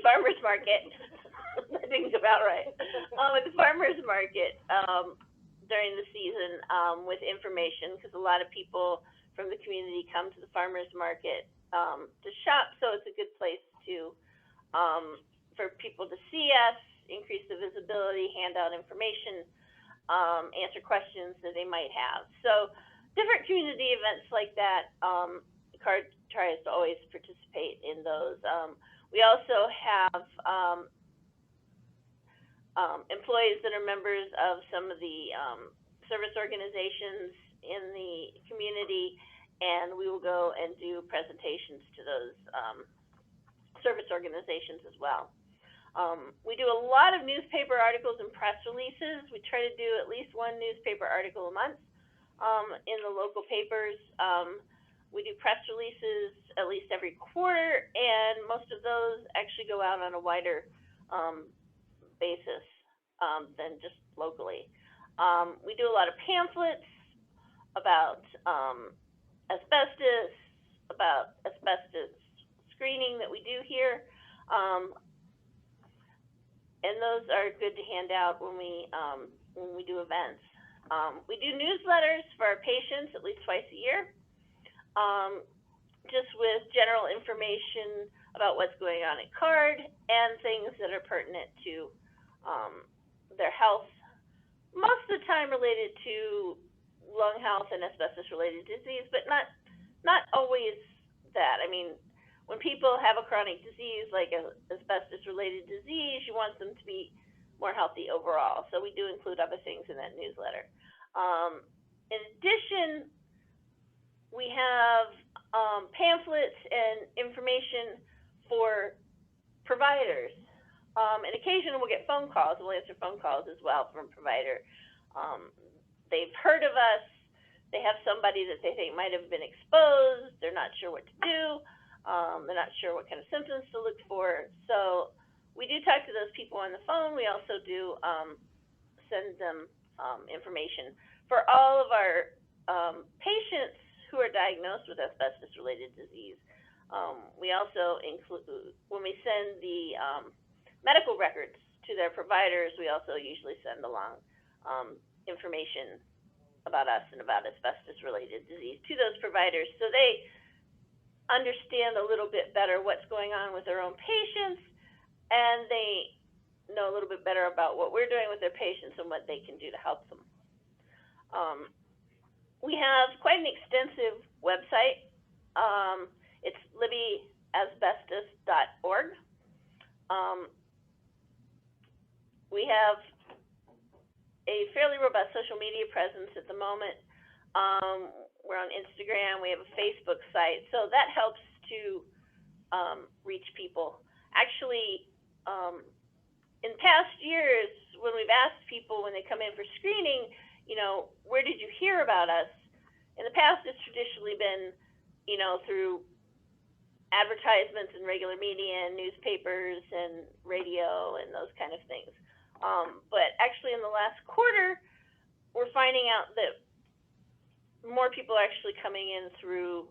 farmer's market. I think it's about right. At the farmer's market during the season with information, because a lot of people from the community come to the farmer's market to shop, so it's a good place to for people to see us, increase the visibility, hand out information. answer questions that they might have. So different community events like that, CARD tries to always participate in those. We also have employees that are members of some of the service organizations in the community, and we will go and do presentations to those service organizations as well. We do a lot of newspaper articles and press releases. We try to do at least one newspaper article a month in the local papers. We do press releases at least every quarter, and most of those actually go out on a wider basis than just locally. We do a lot of pamphlets about asbestos, about asbestos screening that we do here. And those are good to hand out when we do events. We do newsletters for our patients at least twice a year, just with general information about what's going on at CARD and things that are pertinent to their health. Most of the time related to lung health and asbestos-related disease, but not always that. I mean, when people have a chronic disease like asbestos-related disease, you want them to be more healthy overall. So we do include other things in that newsletter. In addition, we have pamphlets and information for providers. And occasionally we'll get phone calls. We'll answer phone calls as well from a provider. They've heard of us. They have somebody that they think might have been exposed. They're not sure what to do. They're not sure what kind of symptoms to look for. So we do talk to those people on the phone. We also do send them information. For all of our patients who are diagnosed with asbestos-related disease, we also include, when we send the medical records to their providers, we also usually send along information about us and about asbestos-related disease to those providers, so they understand a little bit better what's going on with their own patients, and they know a little bit better about what we're doing with their patients and what they can do to help them. We have quite an extensive website. It's libbyasbestos.org. We have a fairly robust social media presence at the moment. We're on Instagram. We have a Facebook site, so that helps to reach people. Actually, in past years, when we've asked people when they come in for screening, you know, where did you hear about us? In the past, it's traditionally been, you know, through advertisements in regular media and newspapers and radio and those kind of things. But actually, in the last quarter, we're finding out that more people are actually coming in through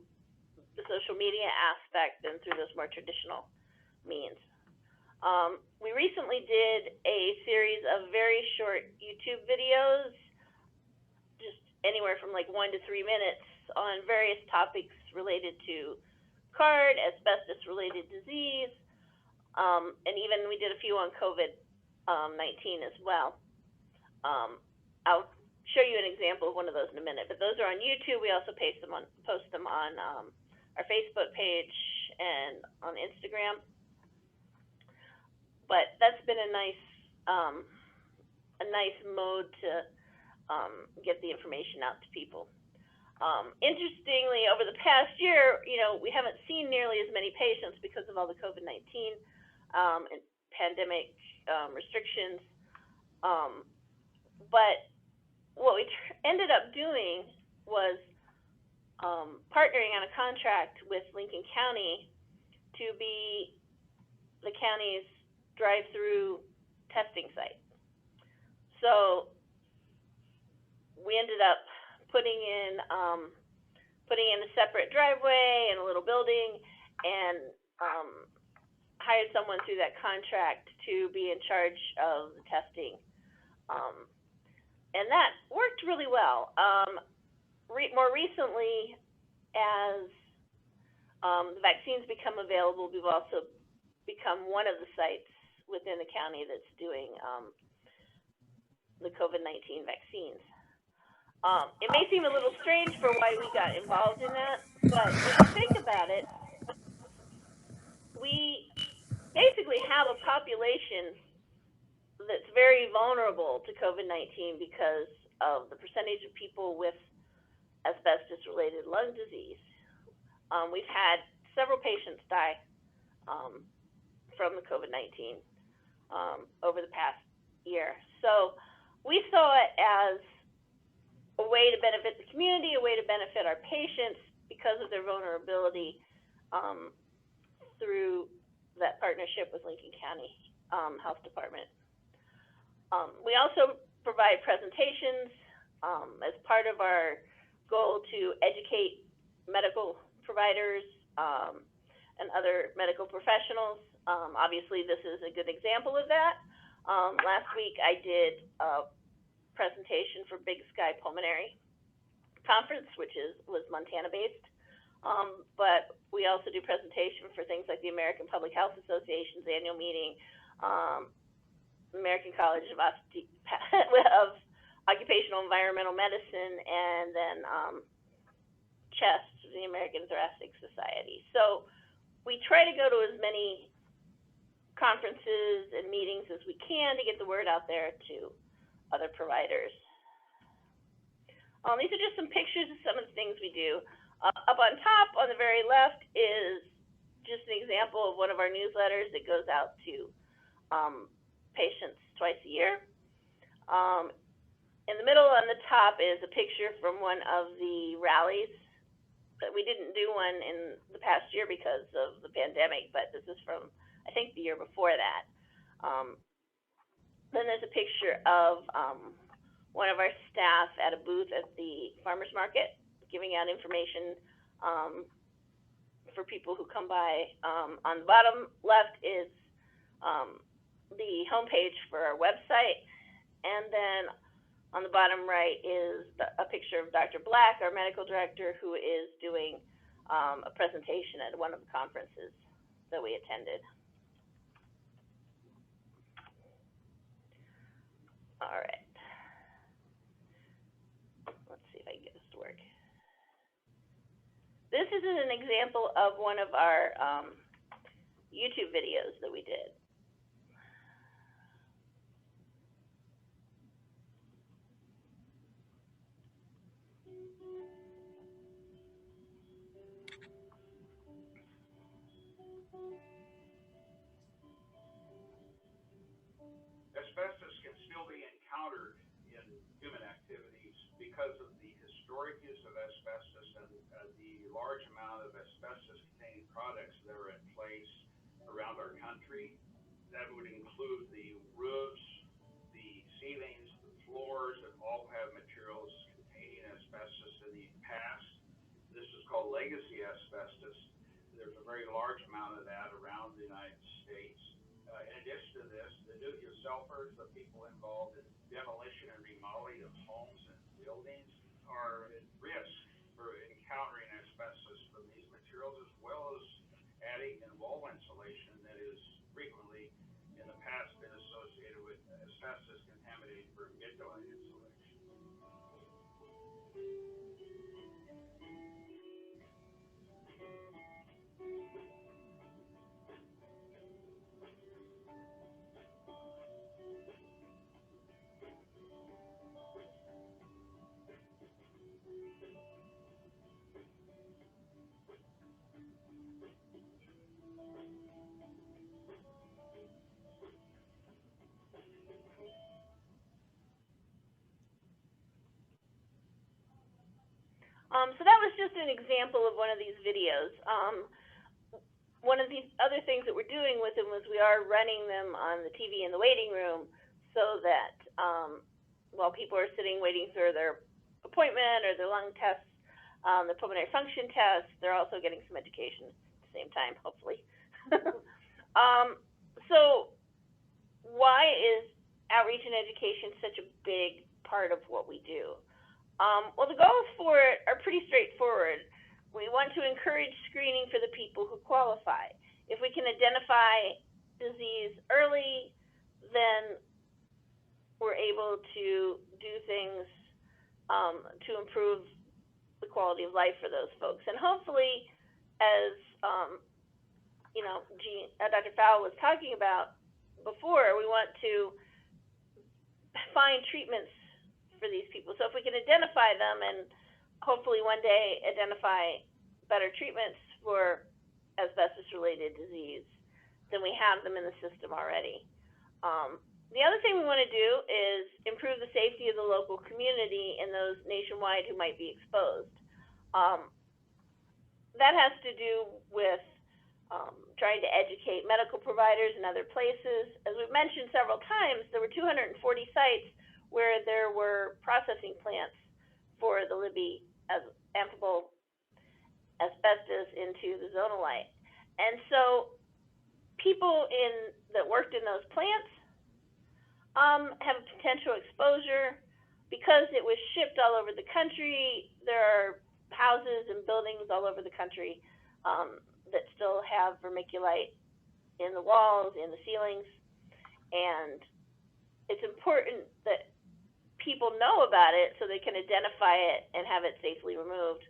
the social media aspect than through those more traditional means. We recently did a series of very short YouTube videos, just anywhere from like 1 to 3 minutes, on various topics related to CARD, asbestos-related disease, and even we did a few on COVID-19 as well. I'll show you an example of one of those in a minute, but those are on YouTube. We also post them on our Facebook page and on Instagram. But that's been a nice mode to get the information out to people. Interestingly, over the past year, you know, we haven't seen nearly as many patients because of all the COVID-19 and pandemic restrictions. But what we ended up doing was partnering on a contract with Lincoln County to be the county's drive-through testing site. So we ended up putting in a separate driveway and a little building, and hired someone through that contract to be in charge of the testing. And that worked really well. More recently, as the vaccines become available, we've also become one of the sites within the county that's doing the COVID-19 vaccines. It may seem a little strange for why we got involved in that, but when you think about it, we basically have a population that's very vulnerable to COVID-19 because of the percentage of people with asbestos-related lung disease. We've had several patients die from the COVID-19 over the past year. So we saw it as a way to benefit the community, a way to benefit our patients because of their vulnerability through that partnership with Lincoln County Health Department. We also provide presentations as part of our goal to educate medical providers and other medical professionals. Obviously, this is a good example of that. Last week, I did a presentation for Big Sky Pulmonary Conference, which was Montana-based. But we also do presentation for things like the American Public Health Association's annual meeting, American College of Occupational Environmental Medicine, and then CHEST, the American Thoracic Society. So we try to go to as many conferences and meetings as we can to get the word out there to other providers. These are just some pictures of some of the things we do. Up on top, on the very left, is just an example of one of our newsletters that goes out to patients twice a year. In the middle on the top is a picture from one of the rallies. But we didn't do one in the past year because of the pandemic, but this is from, I think, the year before that. Then there's a picture of one of our staff at a booth at the farmer's market, giving out information for people who come by. On the bottom left is the homepage for our website, and then on the bottom right is a picture of Dr. Black, our medical director, who is doing a presentation at one of the conferences that we attended. All right. Let's see if I can get this to work. This is an example of one of our YouTube videos that we did.
Asbestos can still be encountered in human activities because of the historic use of asbestos and the large amount of asbestos-containing products that are in place around our country. That would include the roofs, the ceilings, the floors, that all have materials containing asbestos in the past. This is called legacy asbestos. There's a very large amount of that around the United States. In addition to this, the do-it-yourselfers, the people involved in demolition and remodeling of homes and buildings, are at risk for encountering asbestos from these materials, as well as attic and wall insulation that is frequently in the past been associated with asbestos contaminated for midline insulation.
So that was just an example of one of these videos. One of the other things that we're doing with them was we are running them on the TV in the waiting room so that while people are sitting waiting for their appointment or their lung tests, the pulmonary function tests, they're also getting some education at the same time, hopefully. So why is outreach and education such a big part of what we do? Well, the goals for it are pretty straightforward. We want to encourage screening for the people who qualify. If we can identify disease early, then we're able able to do things to improve the quality of life for those folks. And hopefully, as you know, Dr. Fowle was talking about before, we want to find treatments for these people. So if we can identify them and hopefully one day identify better treatments for asbestos-related disease, then we have them in the system already. The other thing we want to do is improve the safety of the local community and those nationwide who might be exposed. That has to do with trying to educate medical providers in other places. As we've mentioned several times, there were 240 sites where there were processing plants for the Libby as amphibole asbestos into the zonalite. And so people that worked in those plants have potential exposure. Because it was shipped all over the country, there are houses and buildings all over the country that still have vermiculite in the walls, in the ceilings, and it's important that people know about it so they can identify it and have it safely removed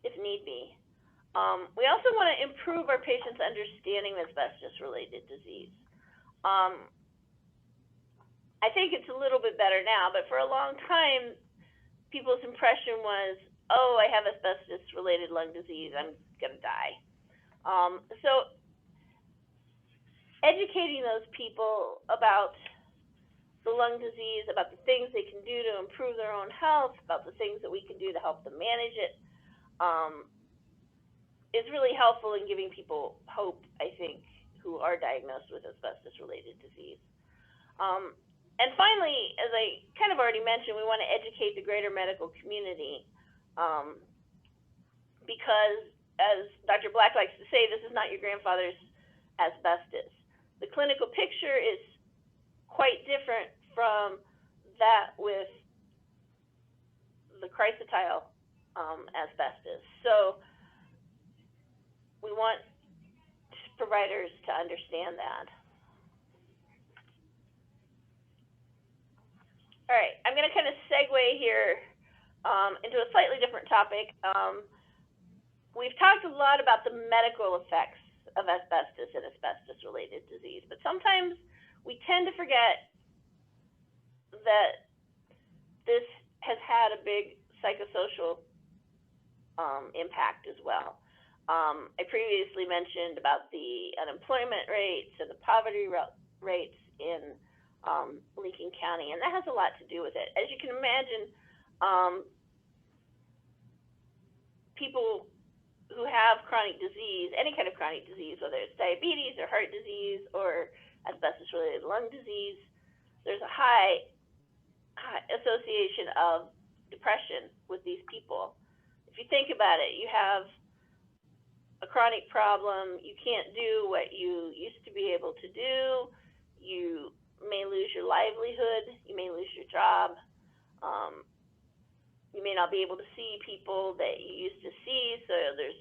if need be. We also want to improve our patients' understanding of asbestos-related disease. I think it's a little bit better now, but for a long time, people's impression was, oh, I have asbestos-related lung disease, I'm going to die. So educating those people about the lung disease, about the things they can do to improve their own health, about the things that we can do to help them manage it, is really helpful in giving people hope, I think, who are diagnosed with asbestos-related disease. And finally, as I kind of already mentioned, we want to educate the greater medical community because, as Dr. Black likes to say, this is not your grandfather's asbestos. The clinical picture is quite different from that with the chrysotile asbestos. So we want providers to understand that. All right, I'm going to kind of segue here into a slightly different topic. We've talked a lot about the medical effects of asbestos and asbestos-related disease, but sometimes we tend to forget that this has had a big psychosocial impact as well. I previously mentioned about the unemployment rates and the poverty rates in Lincoln County, and that has a lot to do with it. As you can imagine, people who have chronic disease, any kind of chronic disease, whether it's diabetes or heart disease or asbestos-related lung disease, there's a high association of depression with these people. If you think about it, you have a chronic problem, you can't do what you used to be able to do, you may lose your livelihood, you may lose your job, you may not be able to see people that you used to see, so there's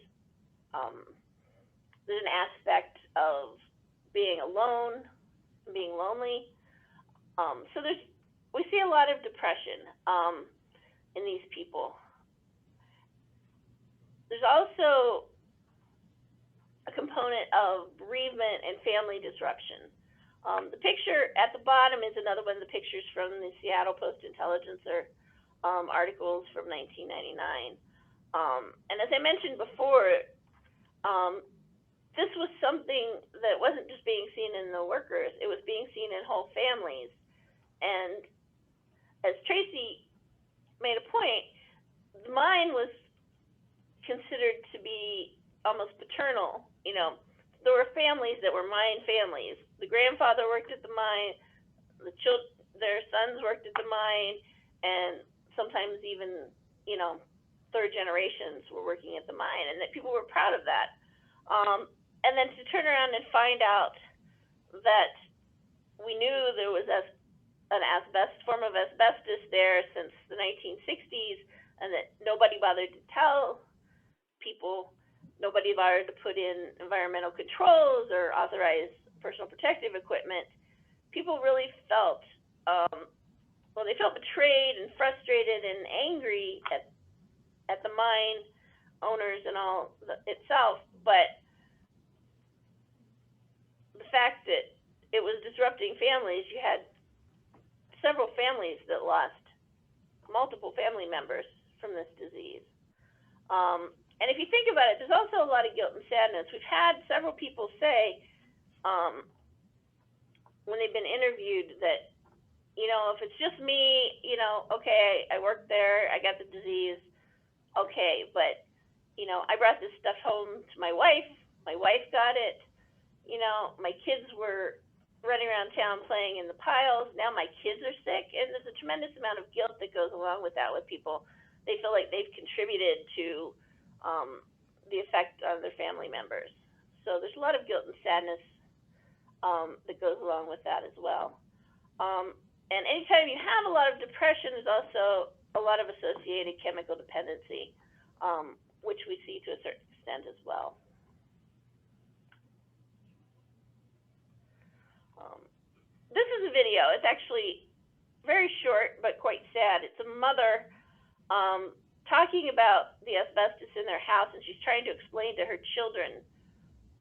an aspect of being alone, being lonely. So we see a lot of depression in these people. There's also a component of bereavement and family disruption. The picture at the bottom is another one of the pictures from the Seattle Post-Intelligencer articles from 1999. And as I mentioned before, this was something that wasn't just being seen in the workers, it was being seen in whole families. And as Tracy made a point, the mine was considered to be almost paternal. You know, there were families that were mine families. The grandfather worked at the mine, their sons worked at the mine, and sometimes even, you know, third generations were working at the mine, and that people were proud of that. And then to turn around and find out that we knew there was an form of asbestos there since the 1960s, and that nobody bothered to tell people, nobody bothered to put in environmental controls or authorize personal protective equipment, people really felt, well, they felt betrayed and frustrated and angry at the mine owners and all itself, but the fact that it was disrupting families, you had several families that lost multiple family members from this disease. And if you think about it, there's also a lot of guilt and sadness. We've had several people say, when they've been interviewed, that, you know, if it's just me, you know, okay, I worked there, I got the disease, okay, but, you know, I brought this stuff home to my wife got it, you know, my kids were running around town playing in the piles, now my kids are sick, and there's a tremendous amount of guilt that goes along with that with people. They feel like they've contributed to the effect on their family members. So there's a lot of guilt and sadness that goes along with that as well. And anytime you have a lot of depression, there's also a lot of associated chemical dependency, which we see to a certain extent as well. This is a video. It's actually very short but quite sad. It's a mother talking about the asbestos in their house, and she's trying to explain to her children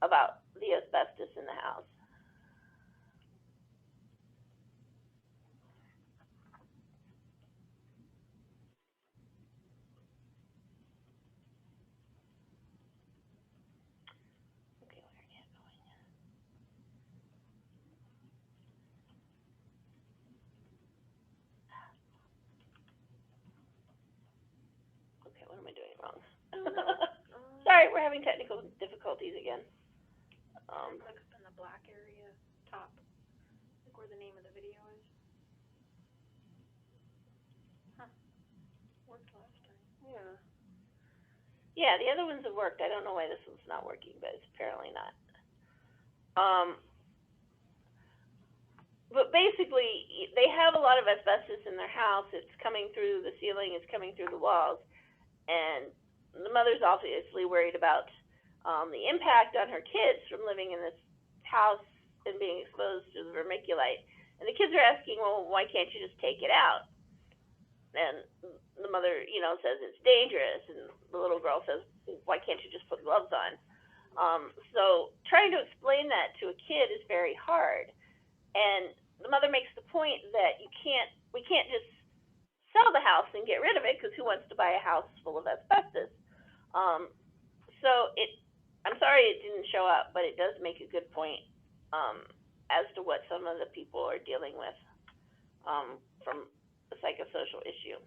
about the asbestos in the house. Okay, where are you going? Okay, what am I doing wrong? Sorry, we're having technical difficulties again.
Click up in the black area, top, like where the name of the video is. Huh. Worked last time.
Yeah. Yeah, the other ones have worked. I don't know why this one's not working, but it's apparently not. But basically, they have a lot of asbestos in their house. It's coming through the ceiling, it's coming through the walls, and the mother's obviously worried about the impact on her kids from living in this house and being exposed to the vermiculite. And the kids are asking, well, why can't you just take it out? And the mother, you know, says it's dangerous, and the little girl says, why can't you just put gloves on? So trying to explain that to a kid is very hard. And the mother makes the point that we can't just sell the house and get rid of it, because who wants to buy a house full of asbestos? So I'm sorry it didn't show up, but it does make a good point as to what some of the people are dealing with from the psychosocial issue.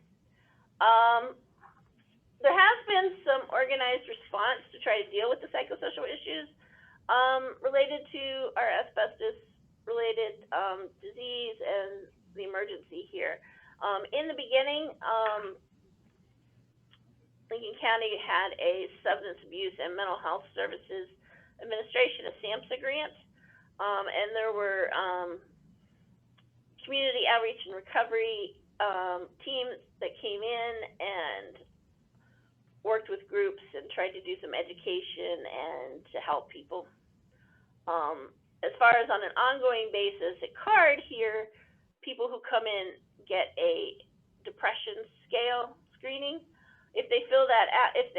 There has been some organized response to try to deal with the psychosocial issues related to our asbestos-related disease and the emergency here. In the beginning, Lincoln County had a Substance Abuse and Mental Health Services Administration, a SAMHSA grant, and there were community outreach and recovery teams that came in and worked with groups and tried to do some education and to help people. As far as on an ongoing basis, at CARD here, people who come in get a depression scale screening. If they fill that out and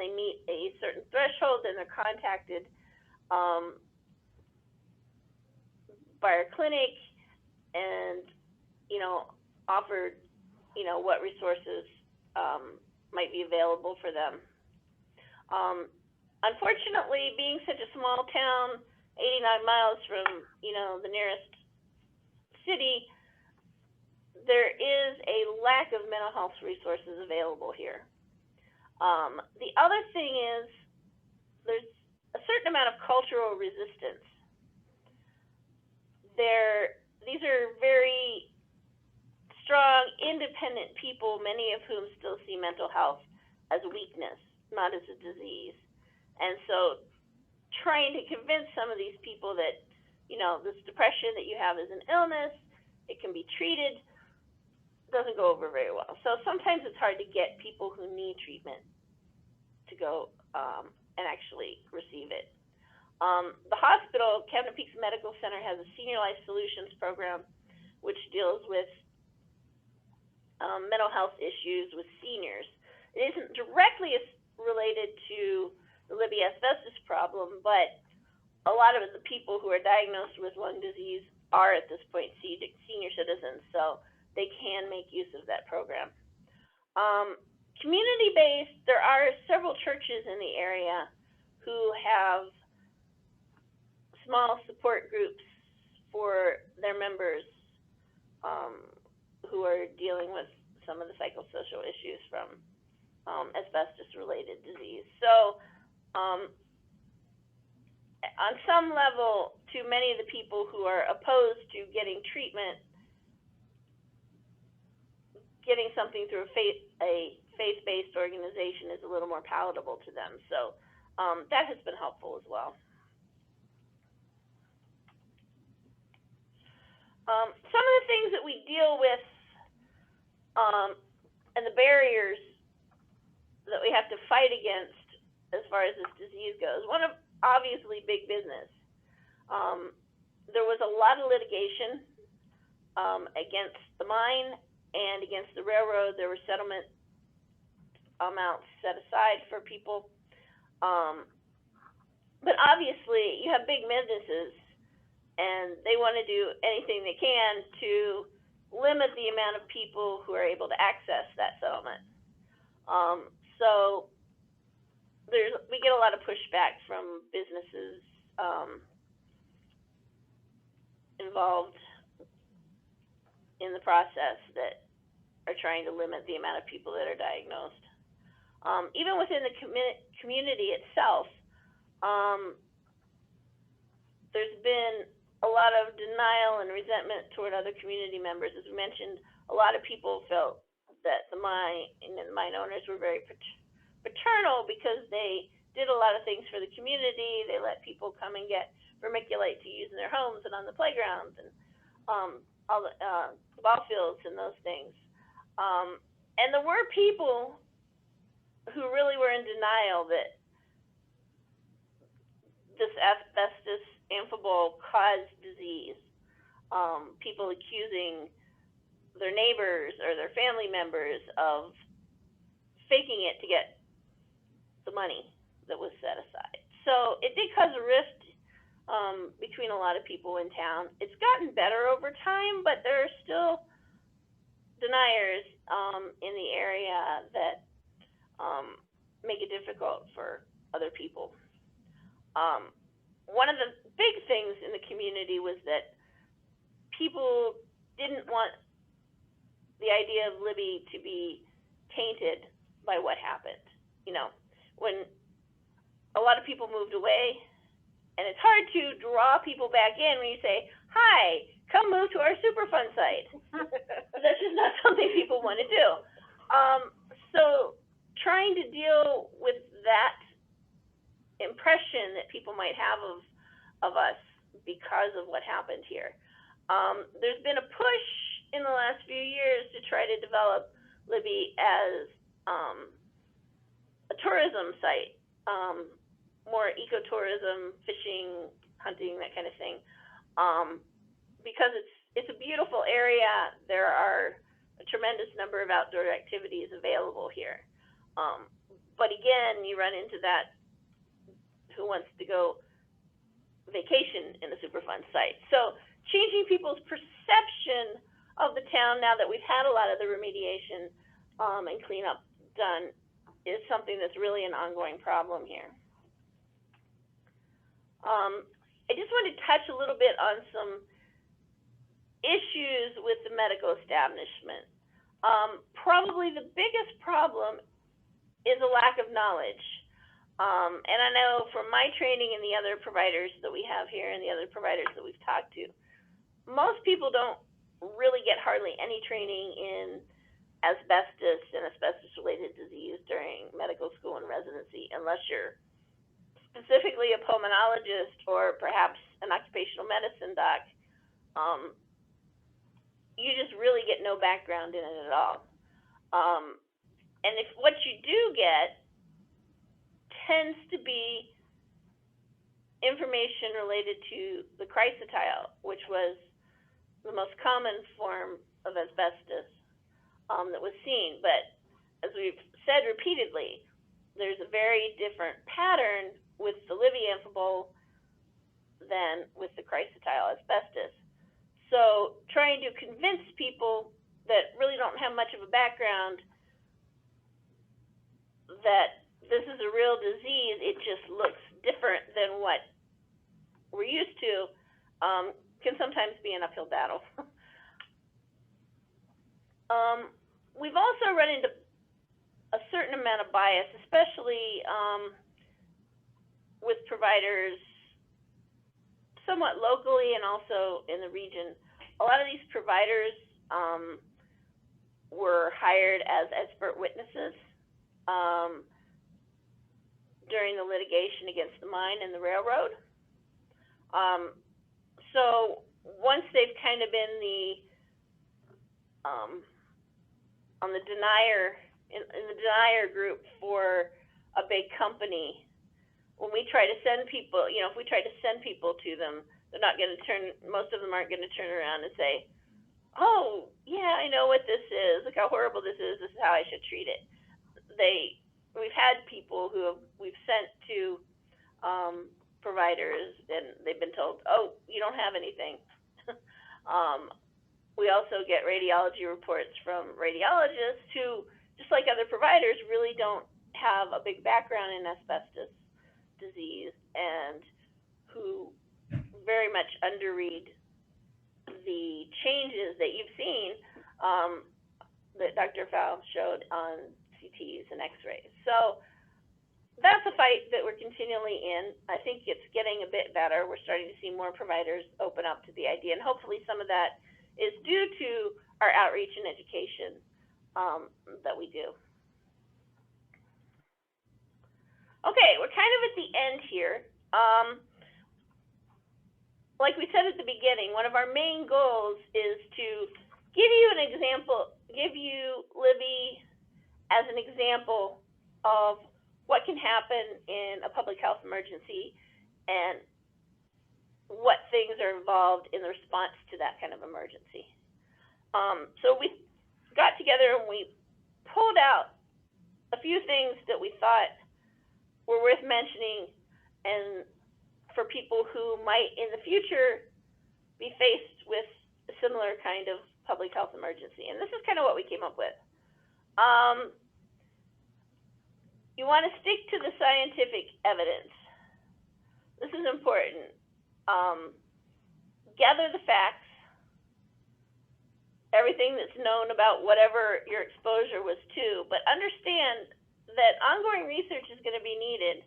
they meet a certain threshold, then they're contacted by our clinic and, you know, offered, you know, what resources might be available for them. Unfortunately, being such a small town, 89 miles from, you know, the nearest city, there is a lack of mental health resources available here. The other thing is there's a certain amount of cultural resistance. These are very strong, independent people, many of whom still see mental health as a weakness, not as a disease. And so trying to convince some of these people that, you know, this depression that you have is an illness, it can be treated, doesn't go over very well. So sometimes it's hard to get people who need treatment to go and actually receive it. The hospital, Cabinet Peaks Medical Center, has a Senior Life Solutions program, which deals with mental health issues with seniors. It isn't directly related to the Libby asbestos problem, but a lot of the people who are diagnosed with lung disease are at this point senior citizens, so they can make use of that program. Community-based, there are several churches in the area who have small support groups for their members who are dealing with some of the psychosocial issues from asbestos-related disease. So, on some level, to many of the people who are opposed to getting treatment, getting something through a faith-based organization is a little more palatable to them. So, that has been helpful as well. Some of the things that we deal with and the barriers that we have to fight against as far as this disease goes. One of, obviously, big business. There was a lot of litigation against the mine and against the railroad. There were settlement amounts set aside for people. But obviously, you have big businesses, and they want to do anything they can to limit the amount of people who are able to access that settlement. So we get a lot of pushback from businesses involved in the process that are trying to limit the amount of people that are diagnosed. Even within the community itself, there's been a lot of denial and resentment toward other community members. As we mentioned, a lot of people felt that the mine owners were very paternal because they did a lot of things for the community. They let people come and get vermiculite to use in their homes and on the playgrounds and all the ball fields and those things. And there were people who really were in denial that this asbestos amphibole caused disease. People accusing their neighbors or their family members of faking it to get the money that was set aside. So it did cause a rift between a lot of people in town. It's gotten better over time, but there are still deniers in the area that make it difficult for other people. One of the big things in the community was that people didn't want the idea of Libby to be tainted by what happened. You know, when a lot of people moved away, and it's hard to draw people back in when you say, hi, come move to our Superfund site. That's just not something people want to do. So trying to deal with that impression that people might have of us because of what happened here. There's been a push in the last few years to try to develop Libby as a tourism site, more ecotourism, fishing, hunting, that kind of thing, because it's a beautiful area. There are a tremendous number of outdoor activities available here. But again, you run into that who wants to go vacation in a Superfund site. So changing people's perception of the town now that we've had a lot of the remediation and cleanup done is something that's really an ongoing problem here. I just want to touch a little bit on some issues with the medical establishment. Probably the biggest problem is a lack of knowledge. And I know from my training and the other providers that we have here and the other providers that we've talked to, most people don't really get hardly any training in asbestos and asbestos-related disease during medical school and residency, unless you're specifically a pulmonologist or perhaps an occupational medicine doc. You just really get no background in it at all. And if what you do get tends to be information related to the chrysotile, which was the most common form of asbestos that was seen. But as we've said repeatedly, there's a very different pattern with the Libby amphibole than with the chrysotile asbestos. So trying to convince people that really don't have much of a background that this is a real disease, it just looks different than what we're used to, can sometimes be an uphill battle. We've also run into a certain amount of bias, especially with providers somewhat locally and also in the region. A lot of these providers were hired as expert witnesses during the litigation against the mine and the railroad. So once they've kind of been on the denier, in the denier group for a big company, when we try to send people, you know, if we try to send people to them, they're not going to most of them aren't going to turn around and say, oh, yeah, I know what this is. Look how horrible this is. This is how I should treat it. We've had people who we've sent to providers, and they've been told, oh, you don't have anything. We also get radiology reports from radiologists who, just like other providers, really don't have a big background in asbestos disease and who very much underread the changes that you've seen that Dr. Fowl showed on CTs and x-rays. So that's a fight that we're continually in. I think it's getting a bit better. We're starting to see more providers open up to the idea, and hopefully some of that is due to our outreach and education that we do. Okay, we're kind of at the end here. Like we said at the beginning, one of our main goals is to give you an example, give you Libby as an example of what can happen in a public health emergency and what things are involved in the response to that kind of emergency. So we got together and we pulled out a few things that we thought were worth mentioning and for people who might in the future be faced with a similar kind of public health emergency. And this is kind of what we came up with. You want to stick to the scientific evidence. This is important. Gather the facts, everything that's known about whatever your exposure was to, but understand that ongoing research is going to be needed.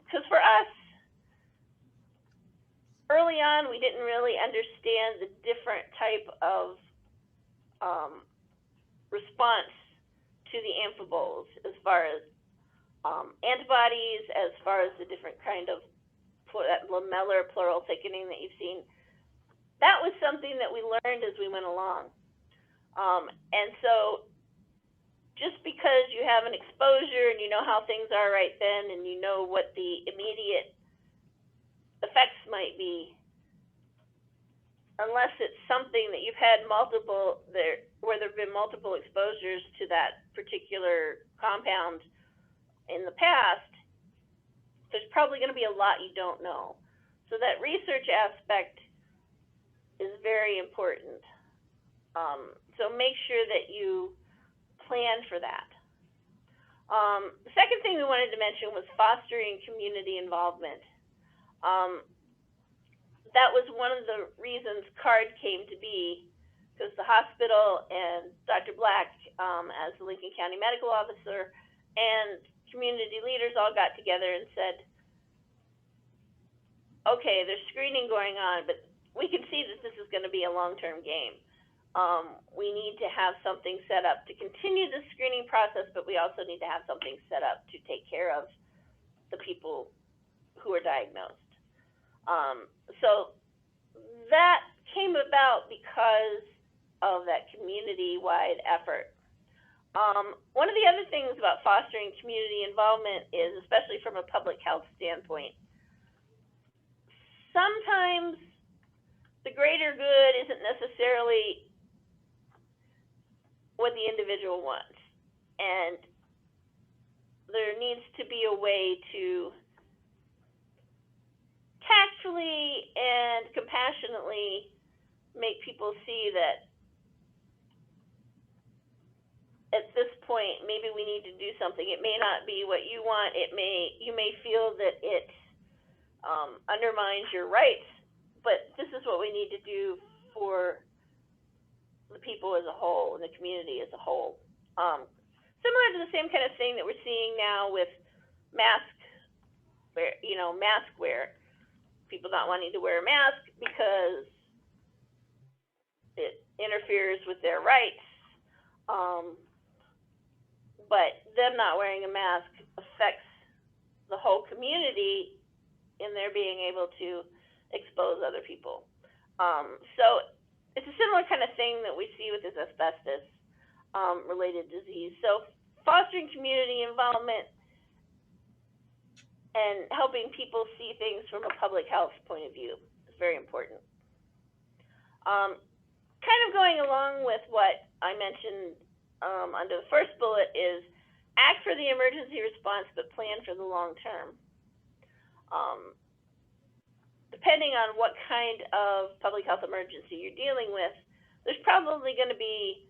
Because for us, early on, we didn't really understand the different type of response to the amphiboles as far as antibodies, as far as the different kind of that lamellar pleural thickening that you've seen. That was something that we learned as we went along. And so just because you have an exposure and you know how things are right then and you know what the immediate effects might be, unless it's something that you've had multiple, where there have been multiple exposures to that particular compound in the past, there's probably going to be a lot you don't know. So that research aspect is very important. So make sure that you plan for that. The second thing we wanted to mention was fostering community involvement. That was one of the reasons CARD came to be, because the hospital and Dr. Black, as the Lincoln County Medical Officer, and community leaders all got together and said, okay, there's screening going on, but we can see that this is going to be a long-term game. We need to have something set up to continue the screening process, but we also need to have something set up to take care of the people who are diagnosed. So that came about because of that community-wide effort. One of the other things about fostering community involvement is, especially from a public health standpoint, sometimes the greater good isn't necessarily what the individual wants. And there needs to be a way to tactfully and compassionately make people see that at this point, maybe we need to do something. It may not be what you want. You may feel that it undermines your rights, but this is what we need to do for the people as a whole and the community as a whole. Similar to the same kind of thing that we're seeing now with mask wear. People not wanting to wear a mask because it interferes with their rights. But them not wearing a mask affects the whole community in their being able to expose other people. So it's a similar kind of thing that we see with this asbestos related disease. So fostering community involvement and helping people see things from a public health point of view is very important. Kind of going along with what I mentioned under the first bullet is act for the emergency response, but plan for the long term. Depending on what kind of public health emergency you're dealing with, there's probably going to be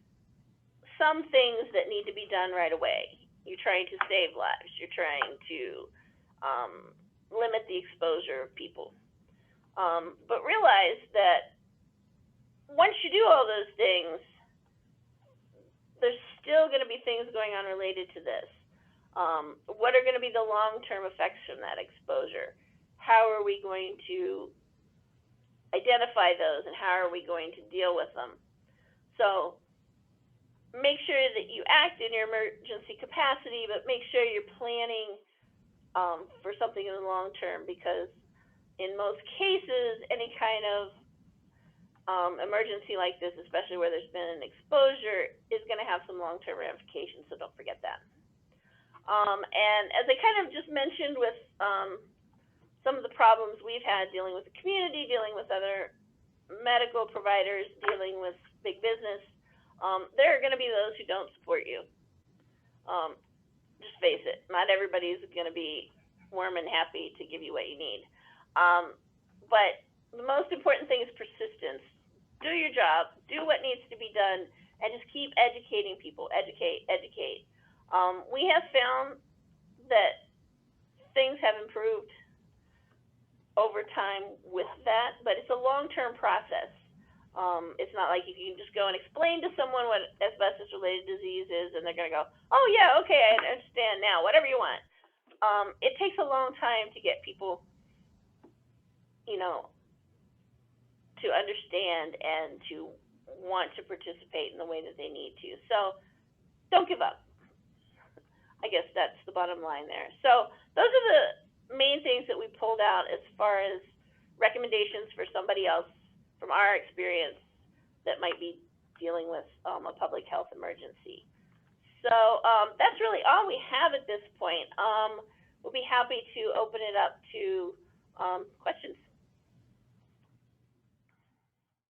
some things that need to be done right away. You're trying to save lives. You're trying to limit the exposure of people. But realize that once you do all those things, there's still going to be things going on related to this. What are going to be the long-term effects from that exposure? How are we going to identify those, and how are we going to deal with them? So make sure that you act in your emergency capacity, but make sure you're planning for something in the long term, because in most cases, any kind of emergency like this, especially where there's been an exposure, is going to have some long-term ramifications, so don't forget that. And as I kind of just mentioned with some of the problems we've had dealing with the community, dealing with other medical providers, dealing with big business, there are going to be those who don't support you. Just face it, not everybody is going to be warm and happy to give you what you need. But the most important thing is persistence. Do your job, do what needs to be done, and just keep educating people. Educate. We have found that things have improved over time with that, but it's a long-term process. It's not like you can just go and explain to someone what asbestos-related disease is, and they're going to go, oh, yeah, okay, I understand now, whatever you want. It takes a long time to get people, to understand and to want to participate in the way that they need to. So don't give up. I guess that's the bottom line there. So those are the main things that we pulled out as far as recommendations for somebody else from our experience that might be dealing with a public health emergency. So that's really all we have at this point. We'll be happy to open it up to questions.